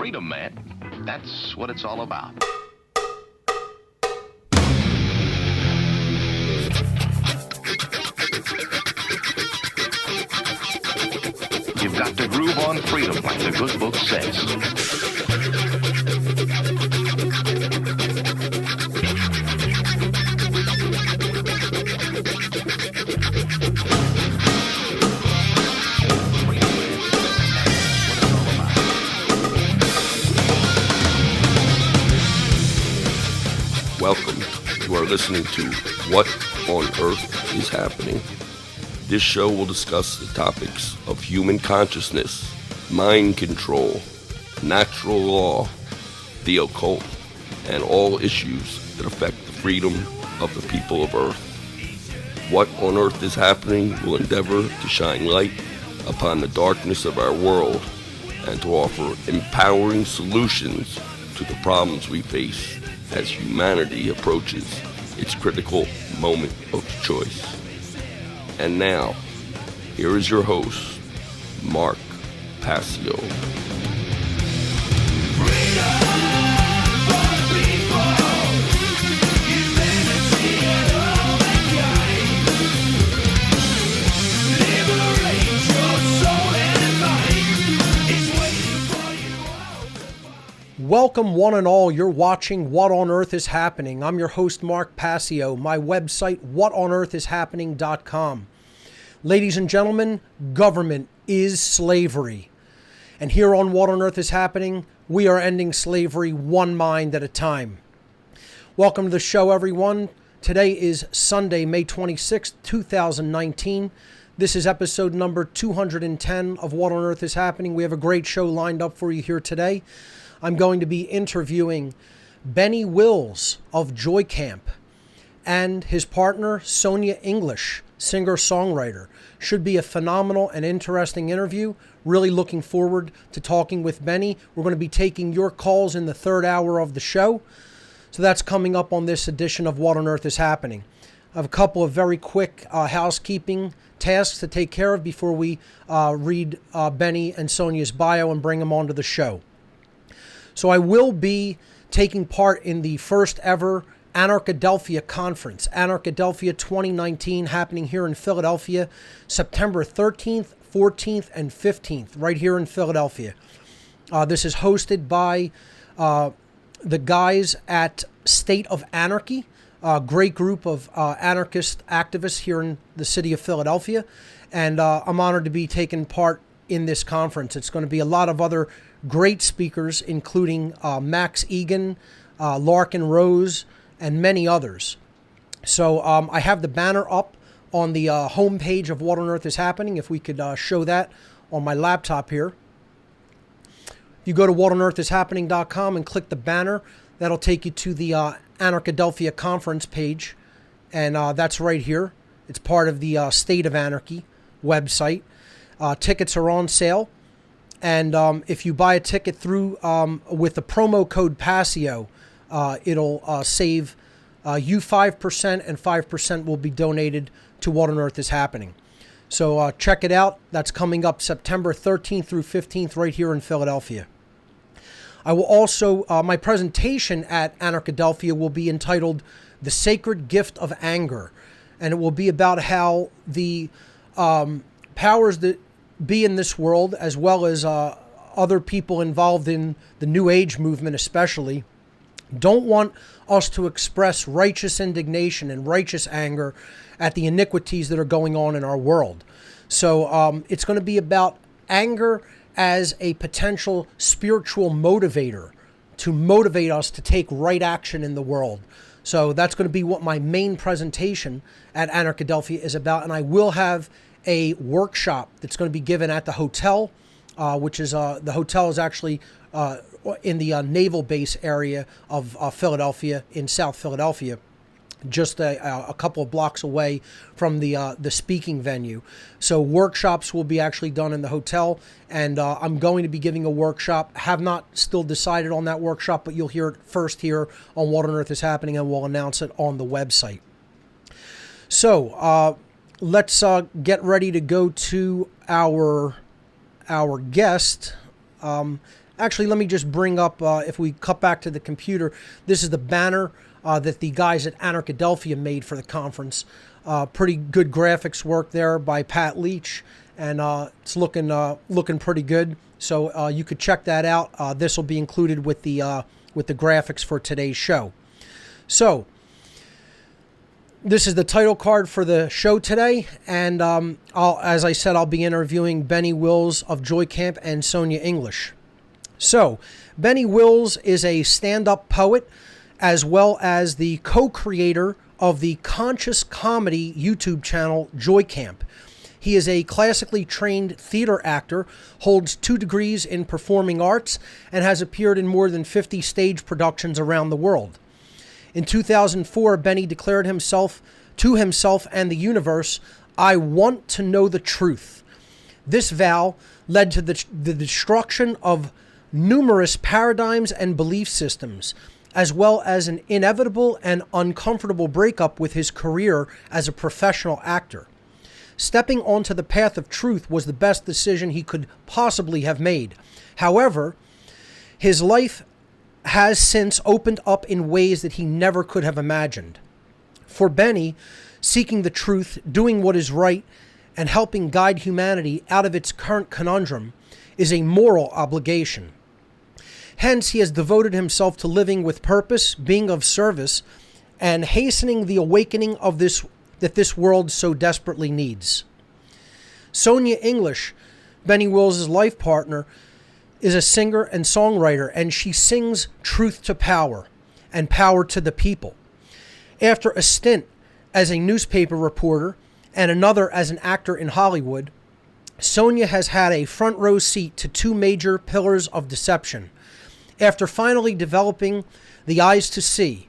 Freedom, man. That's what it's all about. You've got to groove on freedom, like the good book says. Welcome. You are listening to What on Earth is Happening. This show will discuss the topics of human consciousness, mind control, natural law, the occult, and all issues that affect the freedom of the people of Earth. What on Earth is Happening will endeavor to shine light upon the darkness of our world and to offer empowering solutions to the problems we face as humanity approaches its critical moment of choice. And now, here is your host, Mark Passio. Welcome one and all, you're watching What on Earth is Happening. I'm your host Mark Passio, my website whatonearthishappening.com. Ladies and gentlemen, government is slavery. And here on What on Earth is Happening, we are ending slavery one mind at a time. Welcome to the show, everyone. Today is Sunday, May 26th, 2019. This is episode number 210 of What on Earth is Happening. We have a great show lined up for you here today. I'm going to be interviewing Benny Wills of Joy Camp and his partner, Sonya English, singer-songwriter. Should be a phenomenal and interesting interview. Really looking forward to talking with Benny. We're going to be taking your calls in the third hour of the show. So that's coming up on this edition of What on Earth is Happening. I have a couple of very quick housekeeping tasks to take care of before we read Benny and Sonya's bio and bring them onto the show. So I will be taking part in the first ever Anarchadelphia Conference, Anarchadelphia 2019, happening here in Philadelphia, September 13th, 14th, and 15th, right here in Philadelphia. This is hosted by the guys at State of Anarchy, a great group of anarchist activists here in the city of Philadelphia, and I'm honored to be taking part in this conference. It's going to be a lot of other great speakers, including Max Egan, Larkin Rose, and many others. So I have the banner up on the homepage of What on Earth is Happening. If we could show that on my laptop here. You go to whatonearthishappening.com and click the banner. That'll take you to the Anarchadelphia Conference page. And that's right here. It's part of the State of Anarchy website. Tickets are on sale. And if you buy a ticket through with the promo code Passio, it'll save you 5%, and 5% will be donated to What on Earth is Happening. So check it out. That's coming up September 13th through 15th right here in Philadelphia. I will also, my presentation at Anarchadelphia will be entitled The Sacred Gift of Anger. And it will be about how the powers that be in this world, as well as other people involved in the New Age movement especially, don't want us to express righteous indignation and righteous anger at the iniquities that are going on in our world. So it's going to be about anger as a potential spiritual motivator to motivate us to take right action in the world. So that's going to be what my main presentation at Anarchadelphia is about, and I will have a workshop that's going to be given at the hotel, which is the hotel is actually in the naval base area of Philadelphia, in South Philadelphia, just a couple of blocks away from the speaking venue. So workshops will be actually done in the hotel, and I'm going to be giving a workshop. Have not still decided on that workshop, but you'll hear it first here on What on Earth is Happening, and we'll announce it on the website. So let's get ready to go to our guest. Actually, let me just bring up, if we cut back to the computer, this is the banner that the guys at Anarchadelphia made for the conference. Pretty good graphics work there by Pat Leach, and it's looking pretty good. So you could check that out. This will be included with the graphics for today's show. So this is the title card for the show today, and as I said, I'll be interviewing Benny Wills of Joy Camp and Sonya English. So Benny Wills is a stand-up poet, as well as the co-creator of the conscious comedy YouTube channel Joy Camp. He is a classically trained theater actor, holds 2 degrees in performing arts, and has appeared in more than 50 stage productions around the world. In 2004, Benny declared to himself and the universe, "I want to know the truth." This vow led to the destruction of numerous paradigms and belief systems, as well as an inevitable and uncomfortable breakup with his career as a professional actor. Stepping onto the path of truth was the best decision he could possibly have made. However, his life has since opened up in ways that he never could have imagined. For Benny, seeking the truth, doing what is right, and helping guide humanity out of its current conundrum is a moral obligation. Hence, he has devoted himself to living with purpose, being of service, and hastening the awakening of that this world so desperately needs. Sonya English, Benny Wills' life partner, is a singer and songwriter, and she sings truth to power and power to the people. After a stint as a newspaper reporter and another as an actor in Hollywood, Sonya has had a front row seat to 2 major pillars of deception. After finally developing the eyes to see,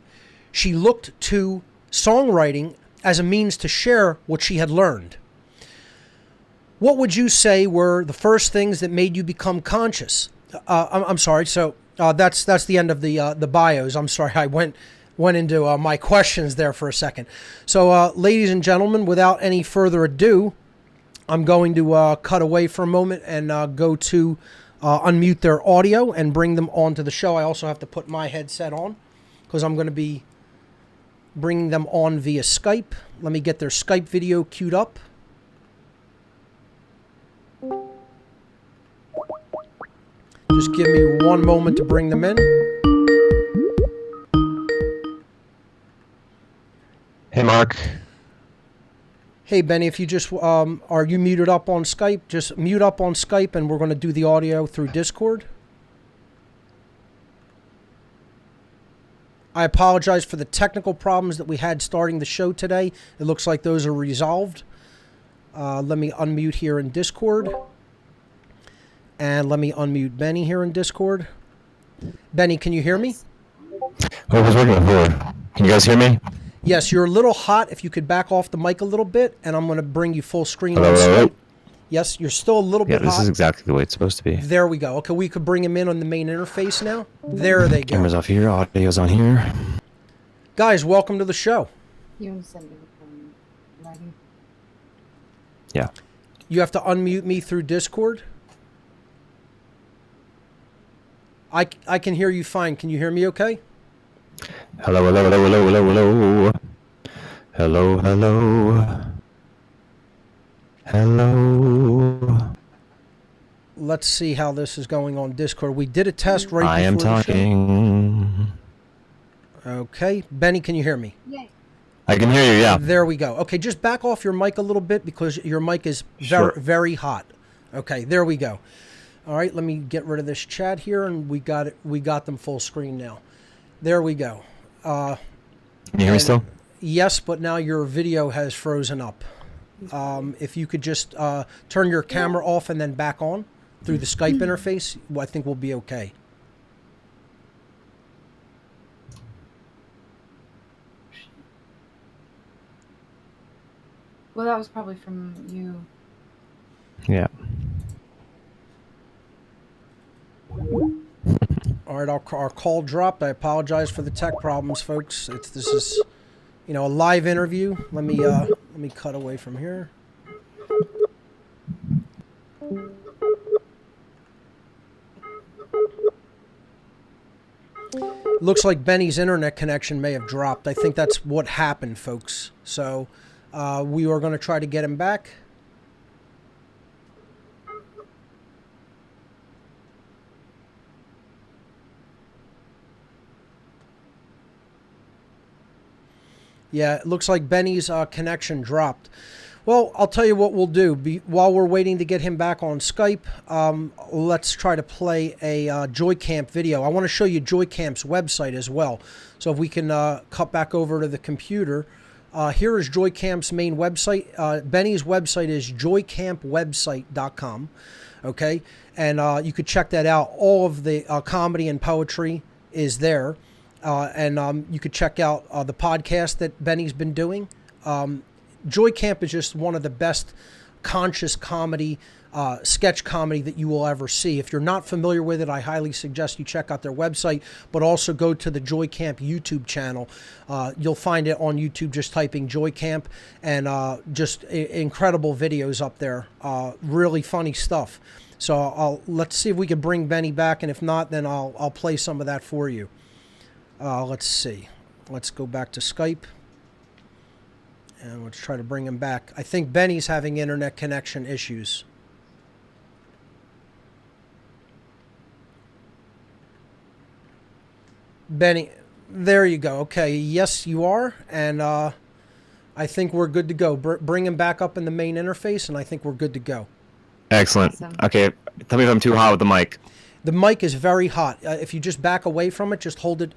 she looked to songwriting as a means to share what she had learned. What would you say were the first things that made you become conscious? I'm sorry. So that's the end of the bios. I'm sorry. I went into my questions there for a second. So, ladies and gentlemen, without any further ado, I'm going to cut away for a moment and go to unmute their audio and bring them onto the show. I also have to put my headset on because I'm going to be bringing them on via Skype. Let me get their Skype video queued up. Just give me one moment to bring them in. Hey, Mark. Hey, Benny, if you just, are you muted up on Skype? Just mute up on Skype and we're going to do the audio through Discord. I apologize for the technical problems that we had starting the show today. It looks like those are resolved. Let me unmute here in Discord. And let me unmute Benny here in Discord. Benny, can you hear me? Oh, it was working before. Can you guys hear me? Yes, you're a little hot. If you could back off the mic a little bit, and I'm going to bring you full screen. Hello, hello. Yes, you're still a little bit hot. Yeah, this is exactly the way it's supposed to be. There we go. Okay, we could bring him in on the main interface now. There they go. Camera's off here, audio's on here. Guys, welcome to the show. You want to send me the writing? Yeah. You have to unmute me through Discord. I can hear you fine. Can you hear me okay? Hello, hello, hello, hello, hello, hello. Hello, hello. Hello. Let's see how this is going on Discord. We did a test right I am before the show. talking. Okay. Benny, can you hear me? Yay. I can hear you, yeah. There we go. Okay, just back off your mic a little bit because your mic is Sure. very hot. Okay, there we go. All right, let me get rid of this chat here, and we got it. We got them full screen now. There we go. Can you hear me still? Yes, but now your video has frozen up. If you could just turn your camera off and then back on through the Skype interface, I think we'll be okay. Well, that was probably from you. Yeah. All right, our call dropped. I apologize for the tech problems, folks. This is, a live interview. Let me cut away from here. Looks like Benny's internet connection may have dropped. I think that's what happened, folks. So we are going to try to get him back. Yeah, it looks like Benny's connection dropped. Well, I'll tell you what we'll do. While we're waiting to get him back on Skype, let's try to play a JoyCamp video. I want to show you JoyCamp's website as well. So if we can cut back over to the computer. Here is JoyCamp's main website. Benny's website is joycampwebsite.com. Okay? And you could check that out. All of the comedy and poetry is there. And you could check out the podcast that Benny's been doing. Joy Camp is just one of the best conscious comedy, sketch comedy that you will ever see. If you're not familiar with it, I highly suggest you check out their website, but also go to the Joy Camp YouTube channel. You'll find it on YouTube, just typing Joy Camp, and just incredible videos up there. Really funny stuff. So let's see if we can bring Benny back, and if not, then I'll play some of that for you. Let's see. Let's go back to Skype. And let's try to bring him back. I think Benny's having internet connection issues. Benny, there you go. Okay, yes, you are. And I think we're good to go. Bring him back up in the main interface, and I think we're good to go. Excellent. Awesome. Okay, tell me if I'm too hot with the mic. The mic is very hot. If you just back away from it, just hold it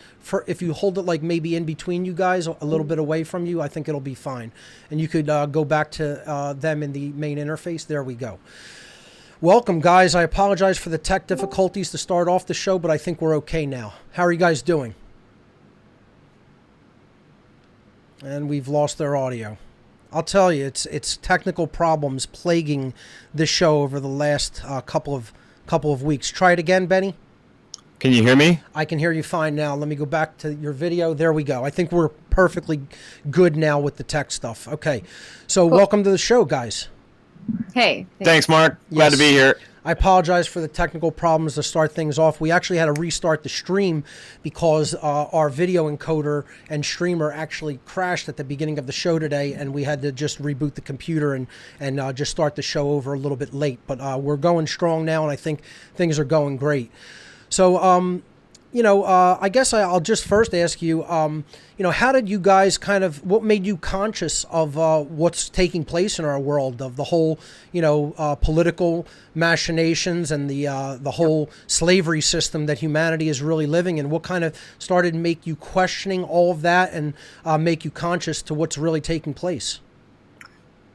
if you hold it like maybe in between you guys, a little bit away from you, I think it'll be fine. And you could go back to them in the main interface. There we go. Welcome, guys. I apologize for the tech difficulties to start off the show, but I think we're okay now. How are you guys doing? And we've lost their audio. I'll tell you, it's technical problems plaguing this show over the last couple of weeks. Try it again, Benny. Can you hear me? I can hear you fine now. Let me go back to your video. There we go. I think we're perfectly good now with the tech stuff. Okay. So Cool. Welcome to the show, guys. Hey. Thanks, Mark. Glad to be here. I apologize for the technical problems to start things off. We actually had to restart the stream because our video encoder and streamer actually crashed at the beginning of the show today, and we had to just reboot the computer and just start the show over a little bit late. But we're going strong now, and I think things are going great. So, I guess I'll just first ask you, how did you guys what made you conscious of what's taking place in our world, of the whole, political machinations and the whole slavery system that humanity is really living in? What kind of started to make you questioning all of that and make you conscious to what's really taking place?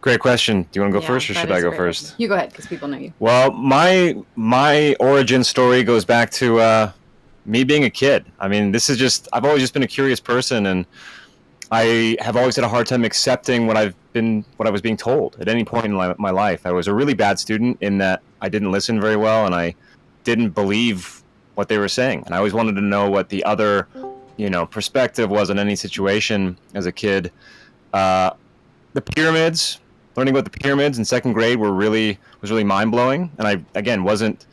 Great question. Do you want to go first, or that should is I a go great first? question. You go ahead, because people know you. Well, my origin story goes back to me being a kid. I mean, I've always just been a curious person, and I have always had a hard time accepting what I was being told at any point in my life. I was a really bad student in that I didn't listen very well, and I didn't believe what they were saying. And I always wanted to know what the other, perspective was on any situation as a kid. The pyramids, learning about the pyramids in second grade was really mind-blowing. And I, again, wasn't,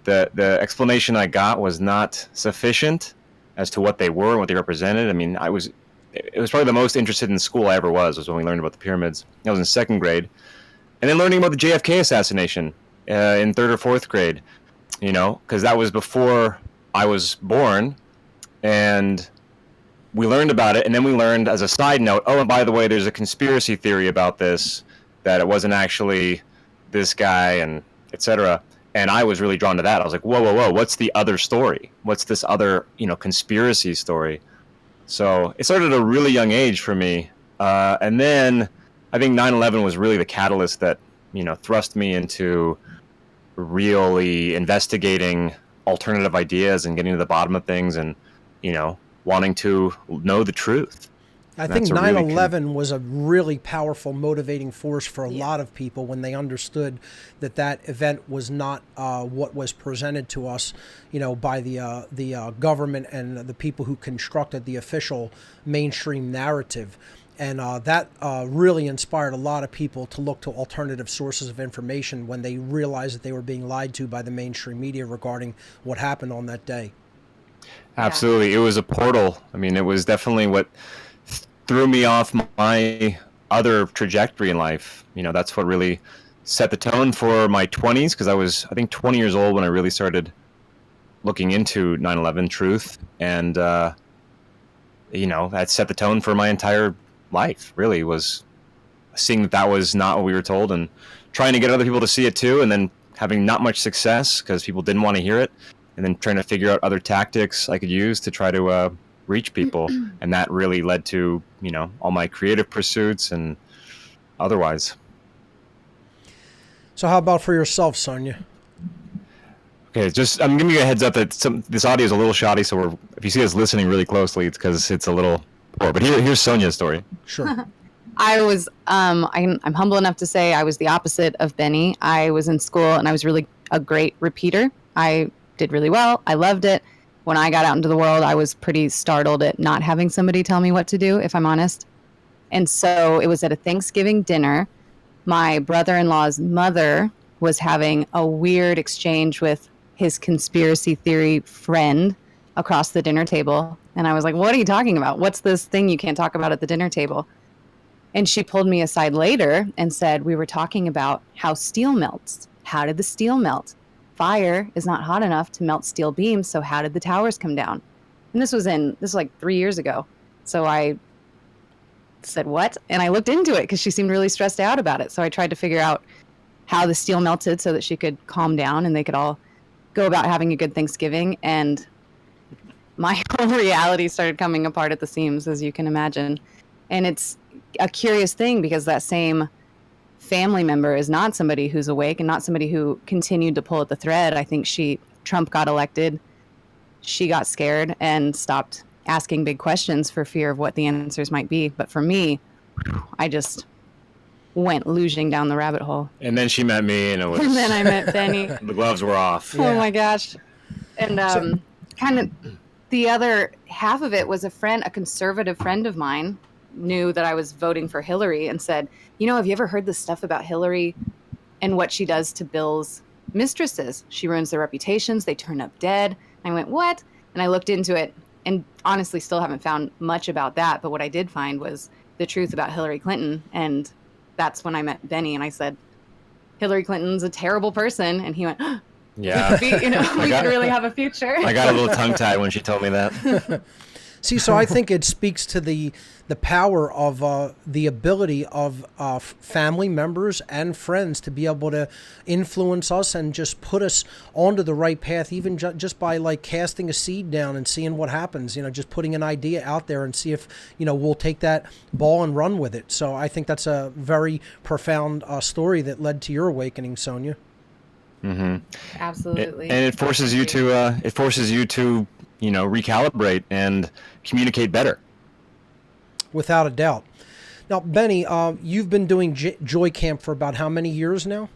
the explanation I got was not sufficient as to what they were and what they represented. I mean, it was probably the most interested in school I ever was when we learned about the pyramids. I was in second grade. And then learning about the JFK assassination in third or fourth grade, because that was before I was born. And we learned about it, and then we learned, as a side note, oh, and by the way, there's a conspiracy theory about this, that it wasn't actually this guy, and etc. And I was really drawn to that. I was like, whoa, what's the other story? What's this other, conspiracy story? So it started at a really young age for me. And then I think 9/11 was really the catalyst that, thrust me into really investigating alternative ideas and getting to the bottom of things and, wanting to know the truth. I think 9/11 was a really powerful motivating force for a lot of people when they understood that event was not what was presented to us, by the government and the people who constructed the official mainstream narrative. And that really inspired a lot of people to look to alternative sources of information when they realized that they were being lied to by the mainstream media regarding what happened on that day. Absolutely. It was a portal. I mean, it was definitely what threw me off my other trajectory in life. That's what really set the tone for my 20s, because I was, I think, 20 years old when I really started looking into 9/11 truth. And, that set the tone for my entire life, really, was seeing that was not what we were told and trying to get other people to see it too, and then having not much success because people didn't want to hear it, and then trying to figure out other tactics I could use to try to reach people. And that really led to, all my creative pursuits and otherwise. So how about for yourself, Sonya? Okay, I'm giving you a heads up that this audio is a little shoddy, so if you see us listening really closely, it's because it's a little poor. But here's Sonya's story. Sure. I was, I'm humble enough to say I was the opposite of Benny. I was in school and I was really a great repeater. I did really well. I loved it. When I got out into the world, I was pretty startled at not having somebody tell me what to do, if I'm honest. And so it was at a Thanksgiving dinner. My brother-in-law's mother was having a weird exchange with his conspiracy theory friend across the dinner table. And I was like, what are you talking about? What's this thing you can't talk about at the dinner table? And she pulled me aside later and said, we were talking about how steel melts. How did the steel melt? Fire is not hot enough to melt steel beams, so how did the towers come down? And this was like 3 years ago. So I said, what? And I looked into it because she seemed really stressed out about it. So I tried to figure out how the steel melted so that she could calm down and they could all go about having a good Thanksgiving. And my whole reality started coming apart at the seams, as you can imagine. And it's a curious thing because that same family member is not somebody who's awake and not somebody who continued to pull at the thread. I think Trump got elected. She got scared and stopped asking big questions for fear of what the answers might be. But for me, I just went luging down the rabbit hole. And then she met me, and it was. And then I met Benny. The gloves were off. Yeah. Oh my gosh. And kind of the other half of it was a conservative friend of mine knew that I was voting for Hillary and said, have you ever heard this stuff about Hillary and what she does to Bill's mistresses? She ruins their reputations. They turn up dead. I went, what? And I looked into it and honestly still haven't found much about that. But what I did find was the truth about Hillary Clinton. And that's when I met Benny and I said, Hillary Clinton's a terrible person. And he went, yeah, we could really have a future. I got a little tongue-tied when she told me that. See, so I think it speaks to the power of the ability of family members and friends to be able to influence us and just put us onto the right path, even just by like casting a seed down and seeing what happens, just putting an idea out there and see if, we'll take that ball and run with it. So I think that's a very profound story that led to your awakening, Sonya. Mm-hmm. Absolutely. And it forces you to, recalibrate and communicate better. Without a doubt. Now, Benny, you've been doing Joy Camp for about how many years now?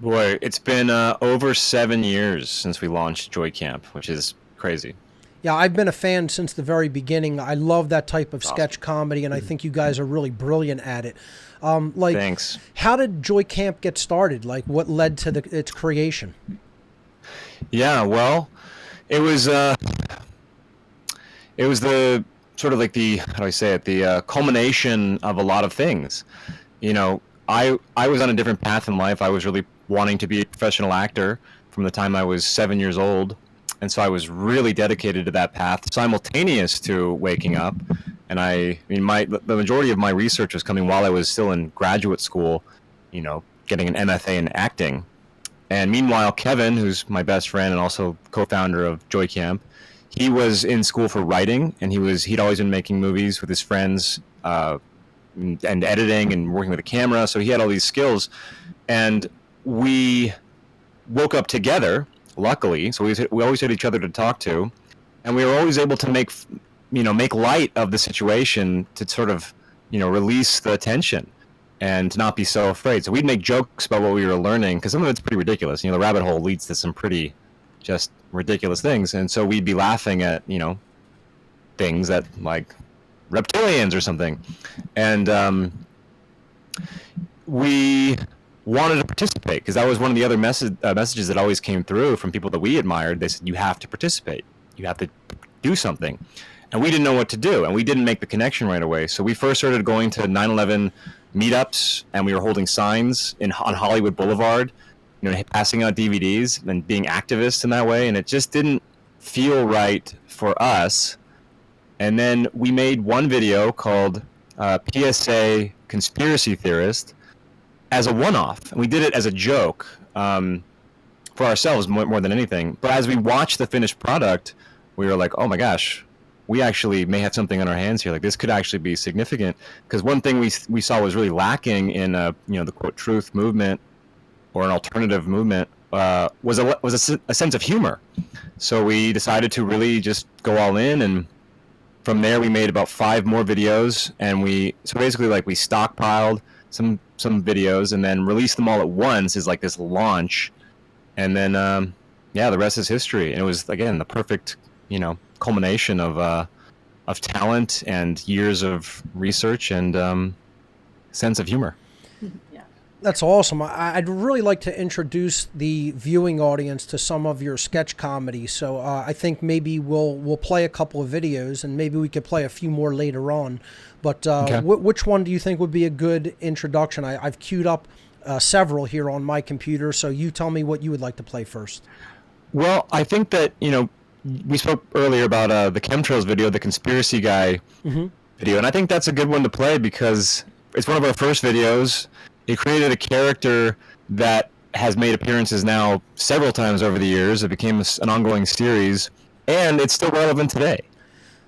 Boy, it's been over 7 years since we launched Joy Camp, which is crazy. Yeah, I've been a fan since the very beginning. I love that type of sketch comedy, and I think you guys are really brilliant at it. Thanks. How did Joy Camp get started? Like, what led to its creation? Yeah, well, it was the sort of like the, how do I say it, the culmination of a lot of things. I was on a different path in life. I was really wanting to be a professional actor from the time I was 7 years old. And so I was really dedicated to that path simultaneous to waking up. And the majority of my research was coming while I was still in graduate school, getting an MFA in acting. And meanwhile, Kevin, who's my best friend and also co-founder of Joy Camp, he was in school for writing, and he'd always been making movies with his friends and editing and working with a camera. So he had all these skills, and we woke up together, luckily. So we always had each other to talk to, and we were always able to make light of the situation to sort of, release the tension and to not be so afraid. So we'd make jokes about what we were learning, because some of it's pretty ridiculous. The rabbit hole leads to some pretty just ridiculous things, and so we'd be laughing at things that like reptilians or something, and we wanted to participate because that was one of the other messages that always came through from people that we admired. They said, you have to participate, you have to do something. And we didn't know what to do, and we didn't make the connection right away. So we first started going to 9/11 meetups, and we were holding signs on Hollywood Boulevard, passing out DVDs and being activists in that way, and it just didn't feel right for us. And then we made one video called PSA Conspiracy Theorist as a one-off, and we did it as a joke for ourselves more than anything. But as we watched the finished product, we were like, oh my gosh, we actually may have something on our hands here. Like, this could actually be significant. Because one thing we saw was really lacking in the quote truth movement or an alternative movement was a sense of humor. So we decided to really just go all in, and from there we made about 5 more videos, and we stockpiled some videos and then released them all at once as like this launch, and then the rest is history. And it was, again, the perfect culmination of talent and years of research and sense of humor. That's awesome. I'd really like to introduce the viewing audience to some of your sketch comedy. So I think maybe we'll play a couple of videos, and maybe we could play a few more later on. But okay. Which one do you think would be a good introduction? I've queued up several here on my computer, so you tell me what you would like to play first. Well, I think that, we spoke earlier about the Chemtrails video, the conspiracy guy video, and I think that's a good one to play because it's one of our first videos. It created a character that has made appearances now several times over the years. It became an ongoing series, and it's still relevant today.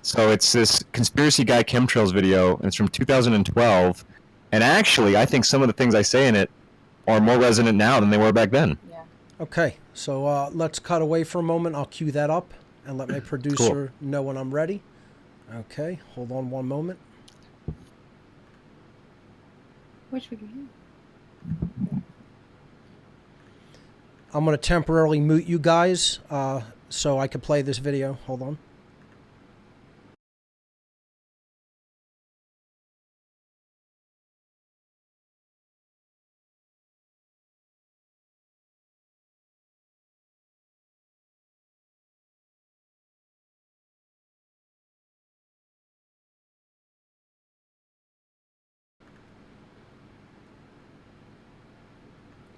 So it's this conspiracy guy Chemtrails video, and it's from 2012. And actually, I think some of the things I say in it are more resonant now than they were back then. Yeah. Okay, so let's cut away for a moment. I'll cue that up and let my producer know when I'm ready. Okay, hold on one moment. Which we can hear. I'm going to temporarily mute you guys so I can play this video. Hold on.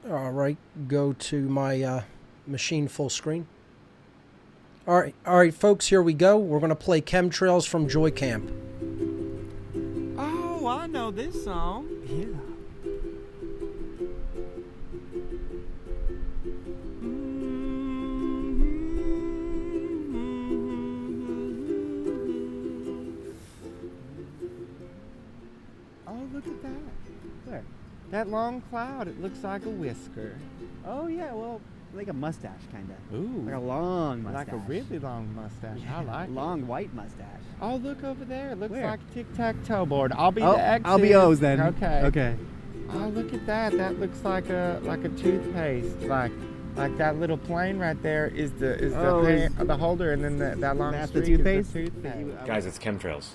All right, go to my machine full screen. All right, folks, here we go. We're going to play Chemtrails from Joy Camp. Oh, I know this song. Yeah. Oh, look at that. Where? That long cloud, it looks like a whisker. Oh yeah, well, like a mustache, kind of. Ooh. Like a long mustache. Like a really long mustache. Yeah, I like long white mustache. Oh, look over there. It looks Where? like a tic-tac-toe board. I'll be the X's. I'll be O's then. Okay. Okay. Oh, look at that. That looks like a toothpaste. Like that little plane right there is the holder, and then that long That's the streak toothpaste? is the toothpaste. Guys, it's chemtrails.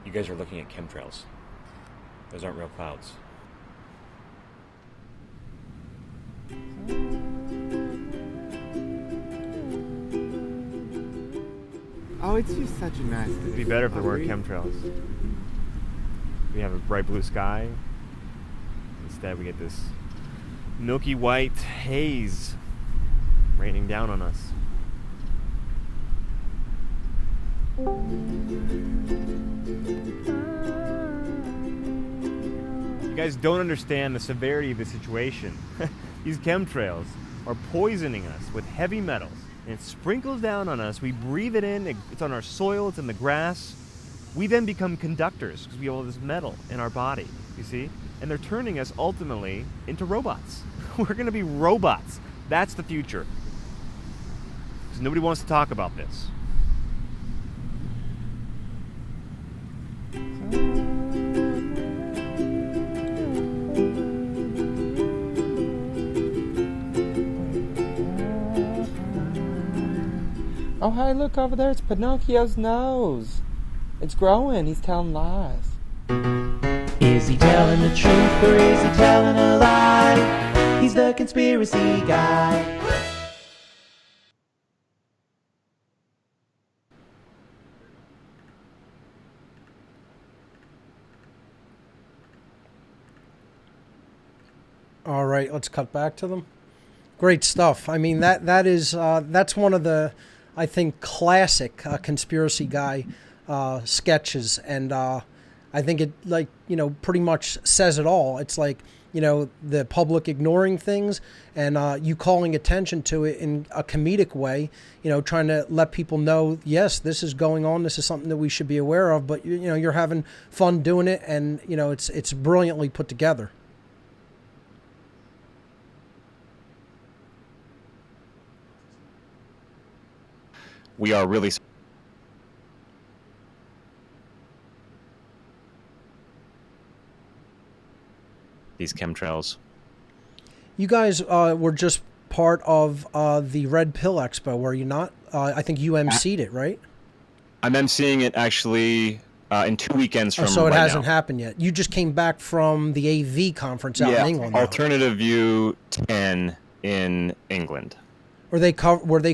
You guys are looking at chemtrails. Those aren't real clouds. Oh, it's just such a nice day. It'd be better if there weren't chemtrails. We have a bright blue sky. Instead, we get this milky white haze raining down on us. You guys don't understand the severity of the situation. These chemtrails are poisoning us with heavy metals. And it sprinkles down on us, we breathe it in, it's on our soil, it's in the grass. We then become conductors because we have all this metal in our body, you see? And they're turning us ultimately into robots. We're gonna be robots. That's the future. Because nobody wants to talk about this. Oh, hey, look over there. It's Pinocchio's nose. It's growing. He's telling lies. Is he telling the truth or is he telling a lie? He's the conspiracy guy. right. Let's cut back to them. Great stuff. I mean, that's one of the, I think, classic conspiracy guy sketches, and I think it, like, pretty much says it all. It's like, the public ignoring things, and you calling attention to it in a comedic way, trying to let people know, yes, this is going on, this is something that we should be aware of, but you're having fun doing it, and it's brilliantly put together. We are really these chemtrails. You guys were just part of the Red Pill Expo, were you not? I think you emceed it, right? I'm emceeing it actually in 2 weekends from so it right hasn't now. happened yet. You just came back from the AV conference out in England. Alternative View 10 in England. Were they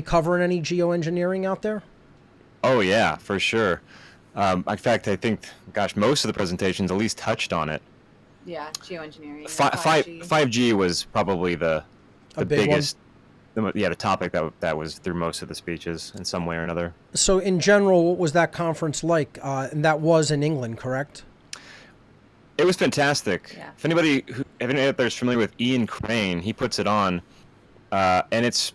covering any geoengineering out there? Oh yeah, for sure. In fact, I think, most of the presentations at least touched on it. Yeah, geoengineering. 5G was probably the biggest, the topic that was through most of the speeches in some way or another. So in general, what was that conference like? And that was in England, correct? It was fantastic. Yeah. If anybody out there is familiar with Ian Crane, he puts it on, and it's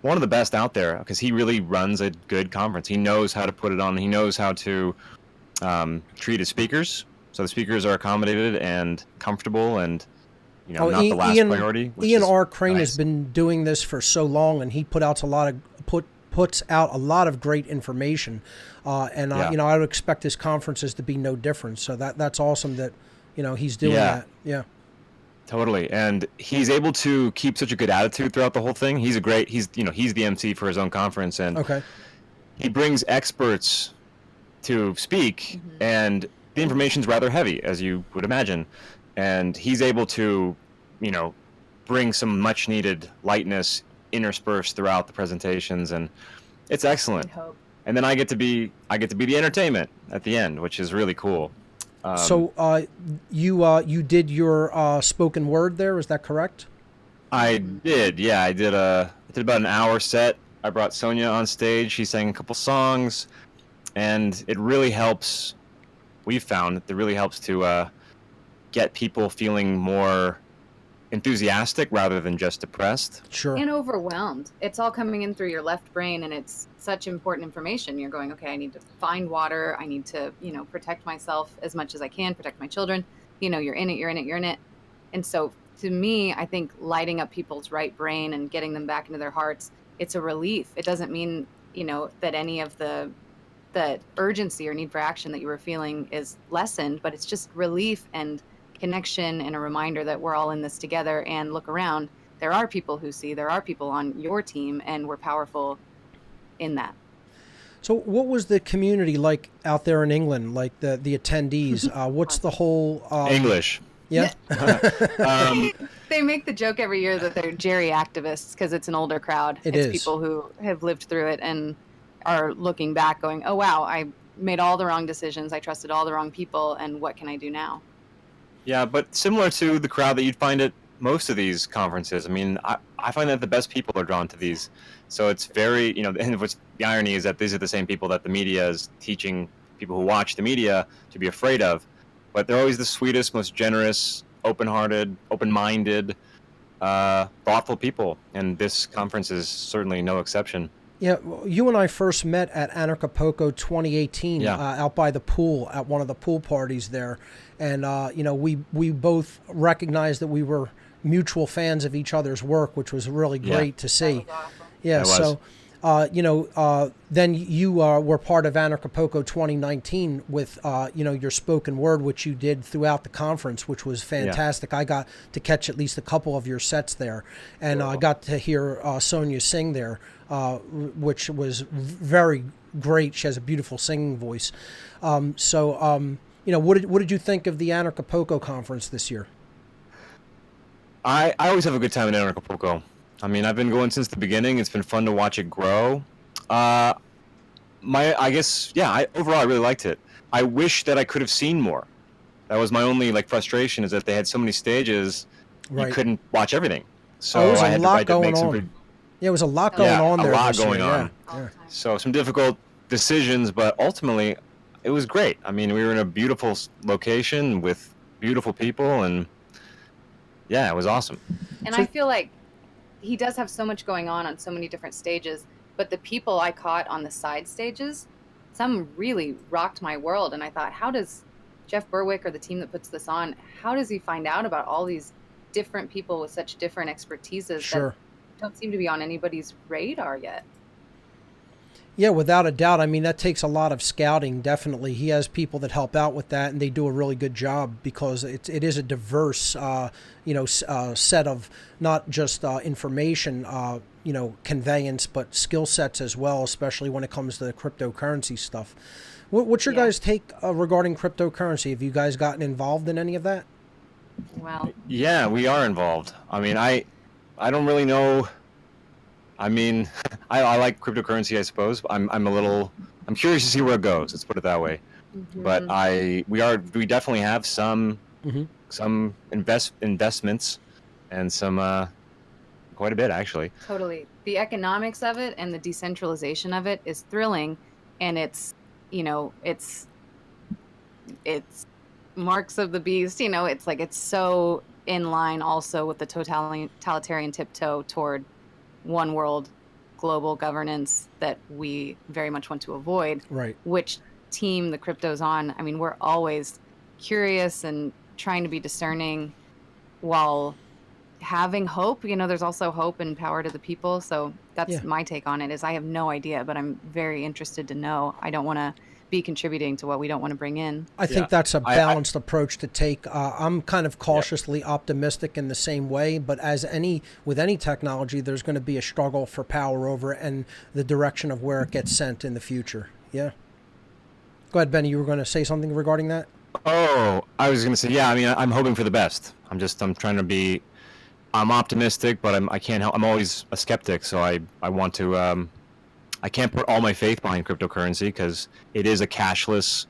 one of the best out there because he really runs a good conference. He knows how to put it on. He knows how to treat his speakers. So the speakers are accommodated and comfortable and, not the last priority. Ian R. Crane has been doing this for so long, and he puts out a lot of great information. I would expect his conferences to be no different. So that's awesome that, he's doing that. Yeah. Totally. And he's able to keep such a good attitude throughout the whole thing. He's the MC for his own conference, and he brings experts to speak, and the information's rather heavy, as you would imagine. And he's able to, bring some much needed lightness interspersed throughout the presentations, and it's excellent. And then I get to be the entertainment at the end, which is really cool. So you did your spoken word there, is that correct? I did, yeah. I did about an hour set. I brought Sonya on stage. She sang a couple songs, and it really helps. We've found that it really helps to get people feeling more enthusiastic rather than just depressed. Sure. And overwhelmed. It's all coming in through your left brain, and it's such important information. You're going, okay, I need to find water. I need to, protect myself as much as I can, protect my children. You're in it. And so to me, I think lighting up people's right brain and getting them back into their hearts, it's a relief. It doesn't mean, that any of the urgency or need for action that you were feeling is lessened, but it's just relief and connection and a reminder that we're all in this together. And look around, there are people who see, there are people on your team, and we're powerful in that. So what was the community like out there in England, like the attendees? What's the whole English? Yeah. They make the joke every year that they're Jerry activists because it's an older crowd. It's people who have lived through it and are looking back going, oh wow, I made all the wrong decisions, I trusted all the wrong people, and what can I do now? Yeah, but similar to the crowd that you'd find at most of these conferences. I mean, I find that the best people are drawn to these. So it's very, and what's the irony is that these are the same people that the media is teaching people who watch the media to be afraid of. But they're always the sweetest, most generous, open-hearted, open-minded, thoughtful people. And this conference is certainly no exception. Yeah, you and I first met at Anarchapulco 2018 out by the pool at one of the pool parties there. And, we both recognized that we were mutual fans of each other's work, which was really great to see. Yeah, so, then you were part of Anarchapulco 2019 with, your spoken word, which you did throughout the conference, which was fantastic. I got to catch at least a couple of your sets there, and I got to hear Sonya sing there, which was very great. She has a beautiful singing voice. What did you think of the Anarchapulco conference this year? I always have a good time in Anarchapulco. I mean, I've been going since the beginning. It's been fun to watch it grow. Overall, I really liked it. I wish that I could have seen more. That was my only frustration, is that they had so many stages Right. you couldn't watch everything. So There was I a had lot to going make some on. pretty- Yeah, there was a lot going on there. a lot this year, going on. Yeah. So some difficult decisions, but ultimately it was great. I mean, we were in a beautiful location with beautiful people, and yeah, it was awesome. And I feel like he does have so much going on so many different stages, but the people I caught on the side stages, some really rocked my world. And I thought, how does Jeff Berwick or the team that puts this on, how does he find out about all these different people with such different expertises that don't seem to be on anybody's radar yet? Yeah, without a doubt. I mean, that takes a lot of scouting, definitely. He has people that help out with that, and they do a really good job because it is a diverse, set of not just information, conveyance, but skill sets as well, especially when it comes to the cryptocurrency stuff. What's your guys' take regarding cryptocurrency? Have you guys gotten involved in any of that? Well, yeah, we are involved. I mean, I don't really know. I mean, I like cryptocurrency, I suppose. I'm curious to see where it goes. Let's put it that way. Mm-hmm. But we definitely have some investments and some quite a bit actually. Totally. The economics of it and the decentralization of it is thrilling, and it's marks of the beast. It's like it's so in line also with the totalitarian tiptoe toward one world global governance that we very much want to avoid. Right. Which team the crypto's on. I mean, we're always curious and trying to be discerning while having hope. There's also hope and power to the people. So that's my take on it. Is I have no idea, but I'm very interested to know. I don't want to be contributing to what we don't want to bring in. I think that's a balanced approach to take. I'm kind of cautiously optimistic in the same way, but with any technology, there's going to be a struggle for power over it and the direction of where it gets sent in the future. Yeah. Go ahead, Benny. You were going to say something regarding that? Oh, I was going to say, yeah. I mean, I'm hoping for the best. I'm trying to be. I'm optimistic, but I can't help. I'm always a skeptic, so I want to. I can't put all my faith behind cryptocurrency because it is a cashless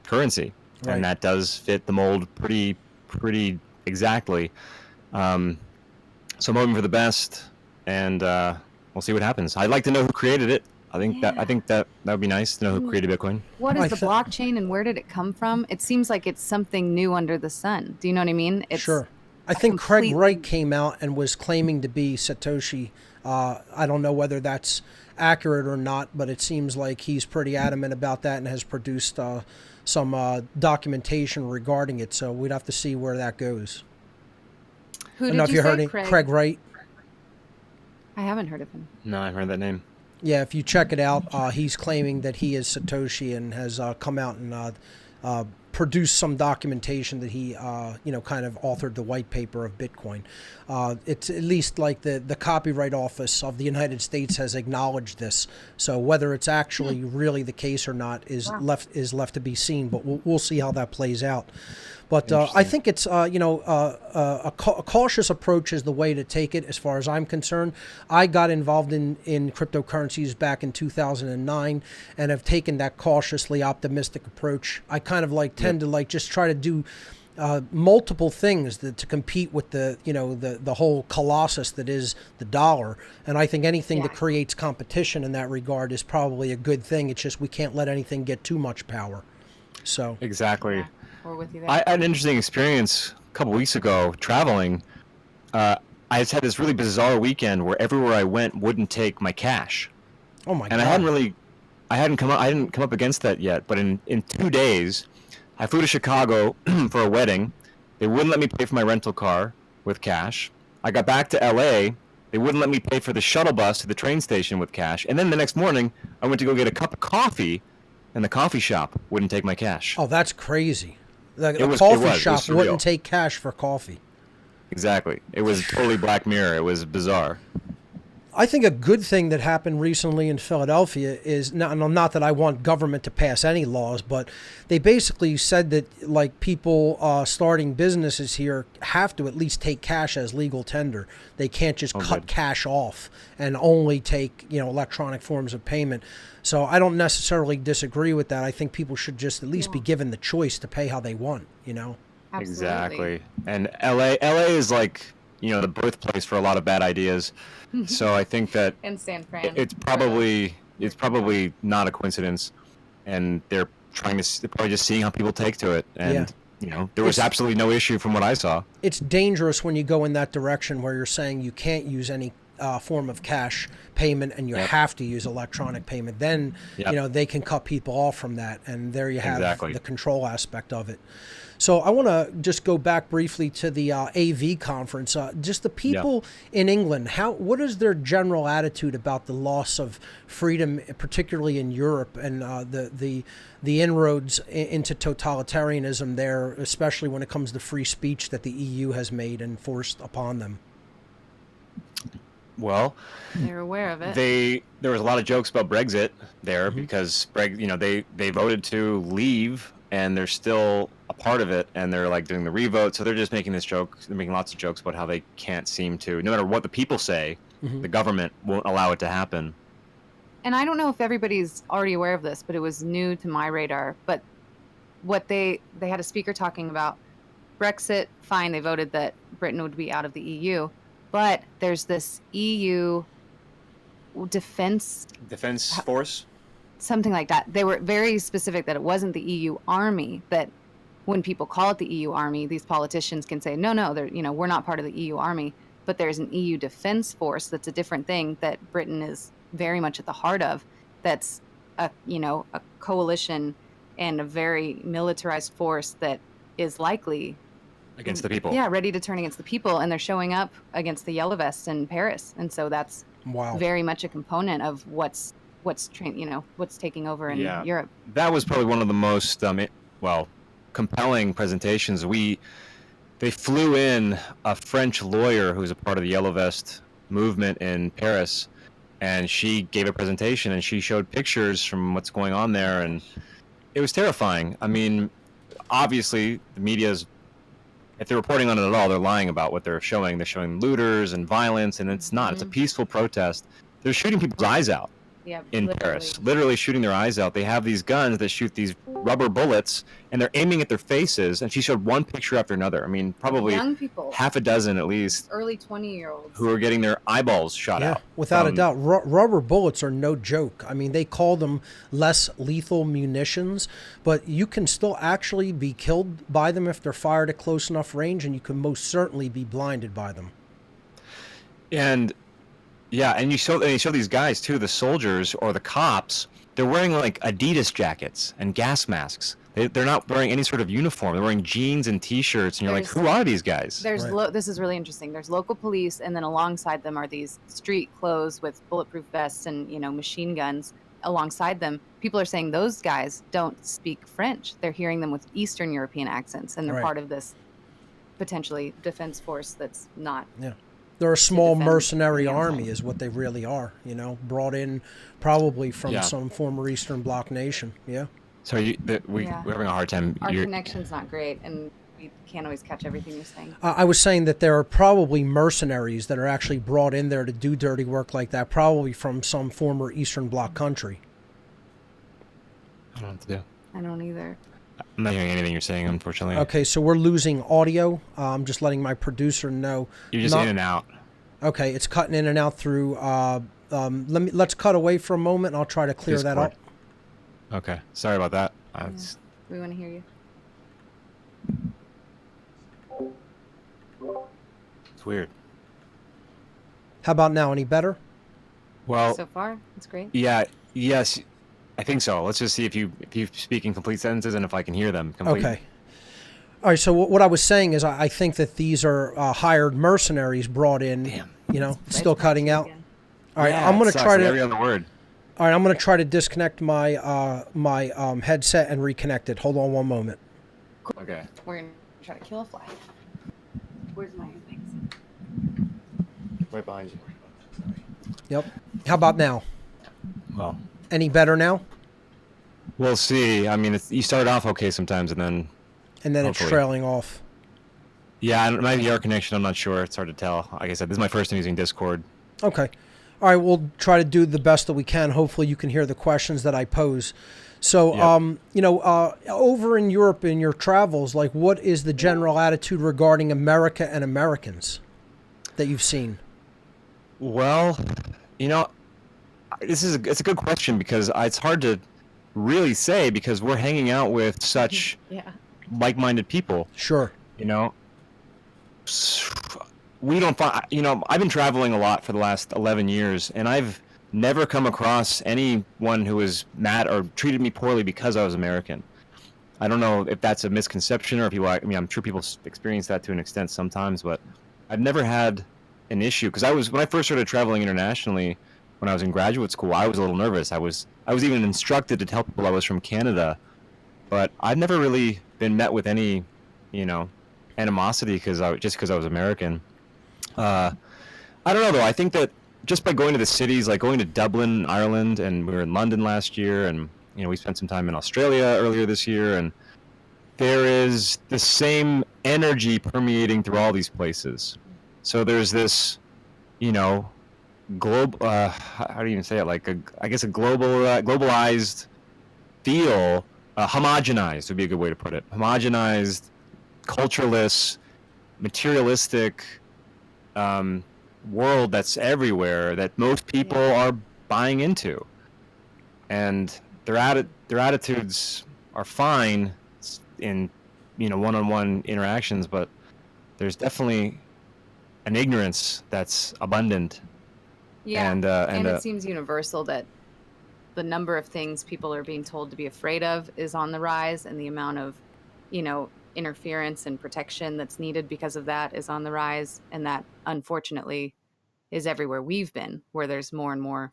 currency, and that does fit the mold pretty exactly. So I'm hoping for the best, and we'll see what happens. I'd like to know who created it. I think that would be nice to know who created Bitcoin. What is the blockchain and where did it come from? It seems like it's something new under the sun. Do you know what I mean? Sure. I think Craig Wright came out and was claiming to be Satoshi. I don't know whether that's accurate or not, but it seems like he's pretty adamant about that and has produced some documentation regarding it. So we'd have to see where that goes. Who did you say, Craig Wright. I haven't heard of him. No, I've heard that name. Yeah, if you check it out, he's claiming that he is Satoshi and has come out and produced some documentation that he, kind of authored the white paper of Bitcoin. It's at least like the Copyright Office of the United States has acknowledged this. So whether it's actually really the case or not is left to be seen. But we'll see how that plays out. But I think it's a cautious approach is the way to take it as far as I'm concerned. I got involved in cryptocurrencies back in 2009 and have taken that cautiously optimistic approach. I kind of tend to just try to do multiple things to compete with the whole colossus that is the dollar. And I think anything that creates competition in that regard is probably a good thing. It's just we can't let anything get too much power. So exactly. Yeah. With you there. I had an interesting experience a couple weeks ago traveling. I just had this really bizarre weekend where everywhere I went wouldn't take my cash. Oh my God! And I didn't come up against that yet. But in 2 days, I flew to Chicago for a wedding. They wouldn't let me pay for my rental car with cash. I got back to LA. They wouldn't let me pay for the shuttle bus to the train station with cash. And then the next morning, I went to go get a cup of coffee, and the coffee shop wouldn't take my cash. Oh, that's crazy. The coffee shop wouldn't take cash for coffee. Exactly. It was totally Black Mirror. It was bizarre. I think a good thing that happened recently in Philadelphia is, not that I want government to pass any laws, but they basically said that people starting businesses here have to at least take cash as legal tender. They can't just cut cash off and only take electronic forms of payment. So I don't necessarily disagree with that. I think people should just at least be given the choice to pay how they want, Absolutely. Exactly. And LA is like, the birthplace for a lot of bad ideas. So I think that And San Fran. it's probably not a coincidence, and they're probably just seeing how people take to it. And there was absolutely no issue from what I saw. It's dangerous when you go in that direction where you're saying you can't use any form of cash payment and you have to use electronic payment. Then they can cut people off from that, and there you have the control aspect of it. So I want to just go back briefly to the AV conference. Just the people in England, what is their general attitude about the loss of freedom, particularly in Europe, and the inroads into totalitarianism there, especially when it comes to free speech that the EU has made and forced upon them? Well, they're aware of it. There was a lot of jokes about Brexit there because they voted to leave, and they're still a part of it, and they're like doing the revote. So they're just making this joke. They're making lots of jokes about how they can't seem to, no matter what the people say, the government won't allow it to happen. And I don't know if everybody's already aware of this, but it was new to my radar. But what they had a speaker talking about Brexit. Fine, they voted that Britain would be out of the EU, but there's this EU defense force, something like that. They were very specific that it wasn't the EU army. That when people call it the EU army, these politicians can say, no, we're not part of the EU army. But there's an EU defense force that's a different thing that Britain is very much at the heart of. That's a coalition and a very militarized force that is likely against the people. Yeah, ready to turn against the people, and they're showing up against the Yellow Vests in Paris, and so that's very much a component of what's taking over in Europe. That was probably one of the most compelling presentations. They flew in a French lawyer who's a part of the Yellow Vest movement in Paris, and she gave a presentation, and she showed pictures from what's going on there, and it was terrifying. I mean, obviously, the media's, if they're reporting on it at all, they're lying about what they're showing. They're showing looters and violence, and it's not. It's a peaceful protest. They're shooting people's eyes out in Paris, literally shooting their eyes out. They have these guns that shoot these rubber bullets, and they're aiming at their faces. And she showed one picture after another. I mean, probably young people, half a dozen at least, early 20-year-olds, who are getting their eyeballs shot out. Without a doubt. Rubber bullets are no joke. I mean, they call them less lethal munitions, but you can still actually be killed by them if they're fired at close enough range, and you can most certainly be blinded by them. And you show these guys too, the soldiers or the cops. They're wearing like Adidas jackets and gas masks. They're not wearing any sort of uniform. They're wearing jeans and T-shirts, and you're like, who are these guys? This is really interesting. There's local police, and then alongside them are these street clothes with bulletproof vests and machine guns. Alongside them, people are saying those guys don't speak French. They're hearing them with Eastern European accents, and they're part of this potentially defense force that's not. Yeah. They're a small mercenary army is what they really are, brought in probably from some former Eastern Bloc nation. Yeah. So we're having a hard time. Our connection's not great, and we can't always catch everything you're saying. I was saying that there are probably mercenaries that are actually brought in there to do dirty work like that, probably from some former Eastern Bloc country. I don't know what to do. I don't either. I'm not hearing anything you're saying, unfortunately. Okay, so we're losing audio. I'm just letting my producer know. You're just in and out. Okay, it's cutting in and out through. Let's cut away for a moment, and I'll try to clear that up. Okay, sorry about that. We want to hear you. It's weird. How about now? Any better? Well, so far, it's great. Yeah. Yes. I think so. Let's just see if you speak in complete sentences and if I can hear them completely. Okay. All right. So what I was saying is I think that these are hired mercenaries brought in. Damn. Still cutting out. Again. All right. I'm going to try to. Every other word. All right. I'm going to try to disconnect my my headset and reconnect it. Hold on one moment. Okay. We're going to try to kill a fly. Where's my things? Right behind you. Yep. How about now? Well. Any better now? We'll see. I mean, you start off okay sometimes, and then it's trailing off. Yeah, it might be our connection. I'm not sure. It's hard to tell. Like I said, this is my first time using Discord. Okay. All right. We'll try to do the best that we can. Hopefully, you can hear the questions that I pose. So, Yep. over in Europe in your travels, like, what is the general attitude regarding America and Americans that you've seen? Well, it's a good question because it's hard to really say because we're hanging out with such like-minded people. Sure. We don't find, I've been traveling a lot for the last 11 years, and I've never come across anyone who was mad or treated me poorly because I was American. I don't know if that's a misconception or if I'm sure people experience that to an extent sometimes, but I've never had an issue because when I first started traveling internationally, when I was in graduate school, I was a little nervous. I was even instructed to tell people I was from Canada, but I've never really been met with any, animosity because I was American. I don't know though. I think that just by going to the cities, like going to Dublin, Ireland, and we were in London last year, and we spent some time in Australia earlier this year, and there is the same energy permeating through all these places. So there's this, global. How do you even say it? Like I guess a globalized feel, homogenized would be a good way to put it. Homogenized, cultureless, materialistic. World that's everywhere that most people are buying into, and their attitudes are fine in one-on-one interactions, but there's definitely an ignorance that's abundant. And it seems universal that the number of things people are being told to be afraid of is on the rise, and the amount of interference and protection that's needed because of that is on the rise, and that unfortunately is everywhere we've been, where there's more and more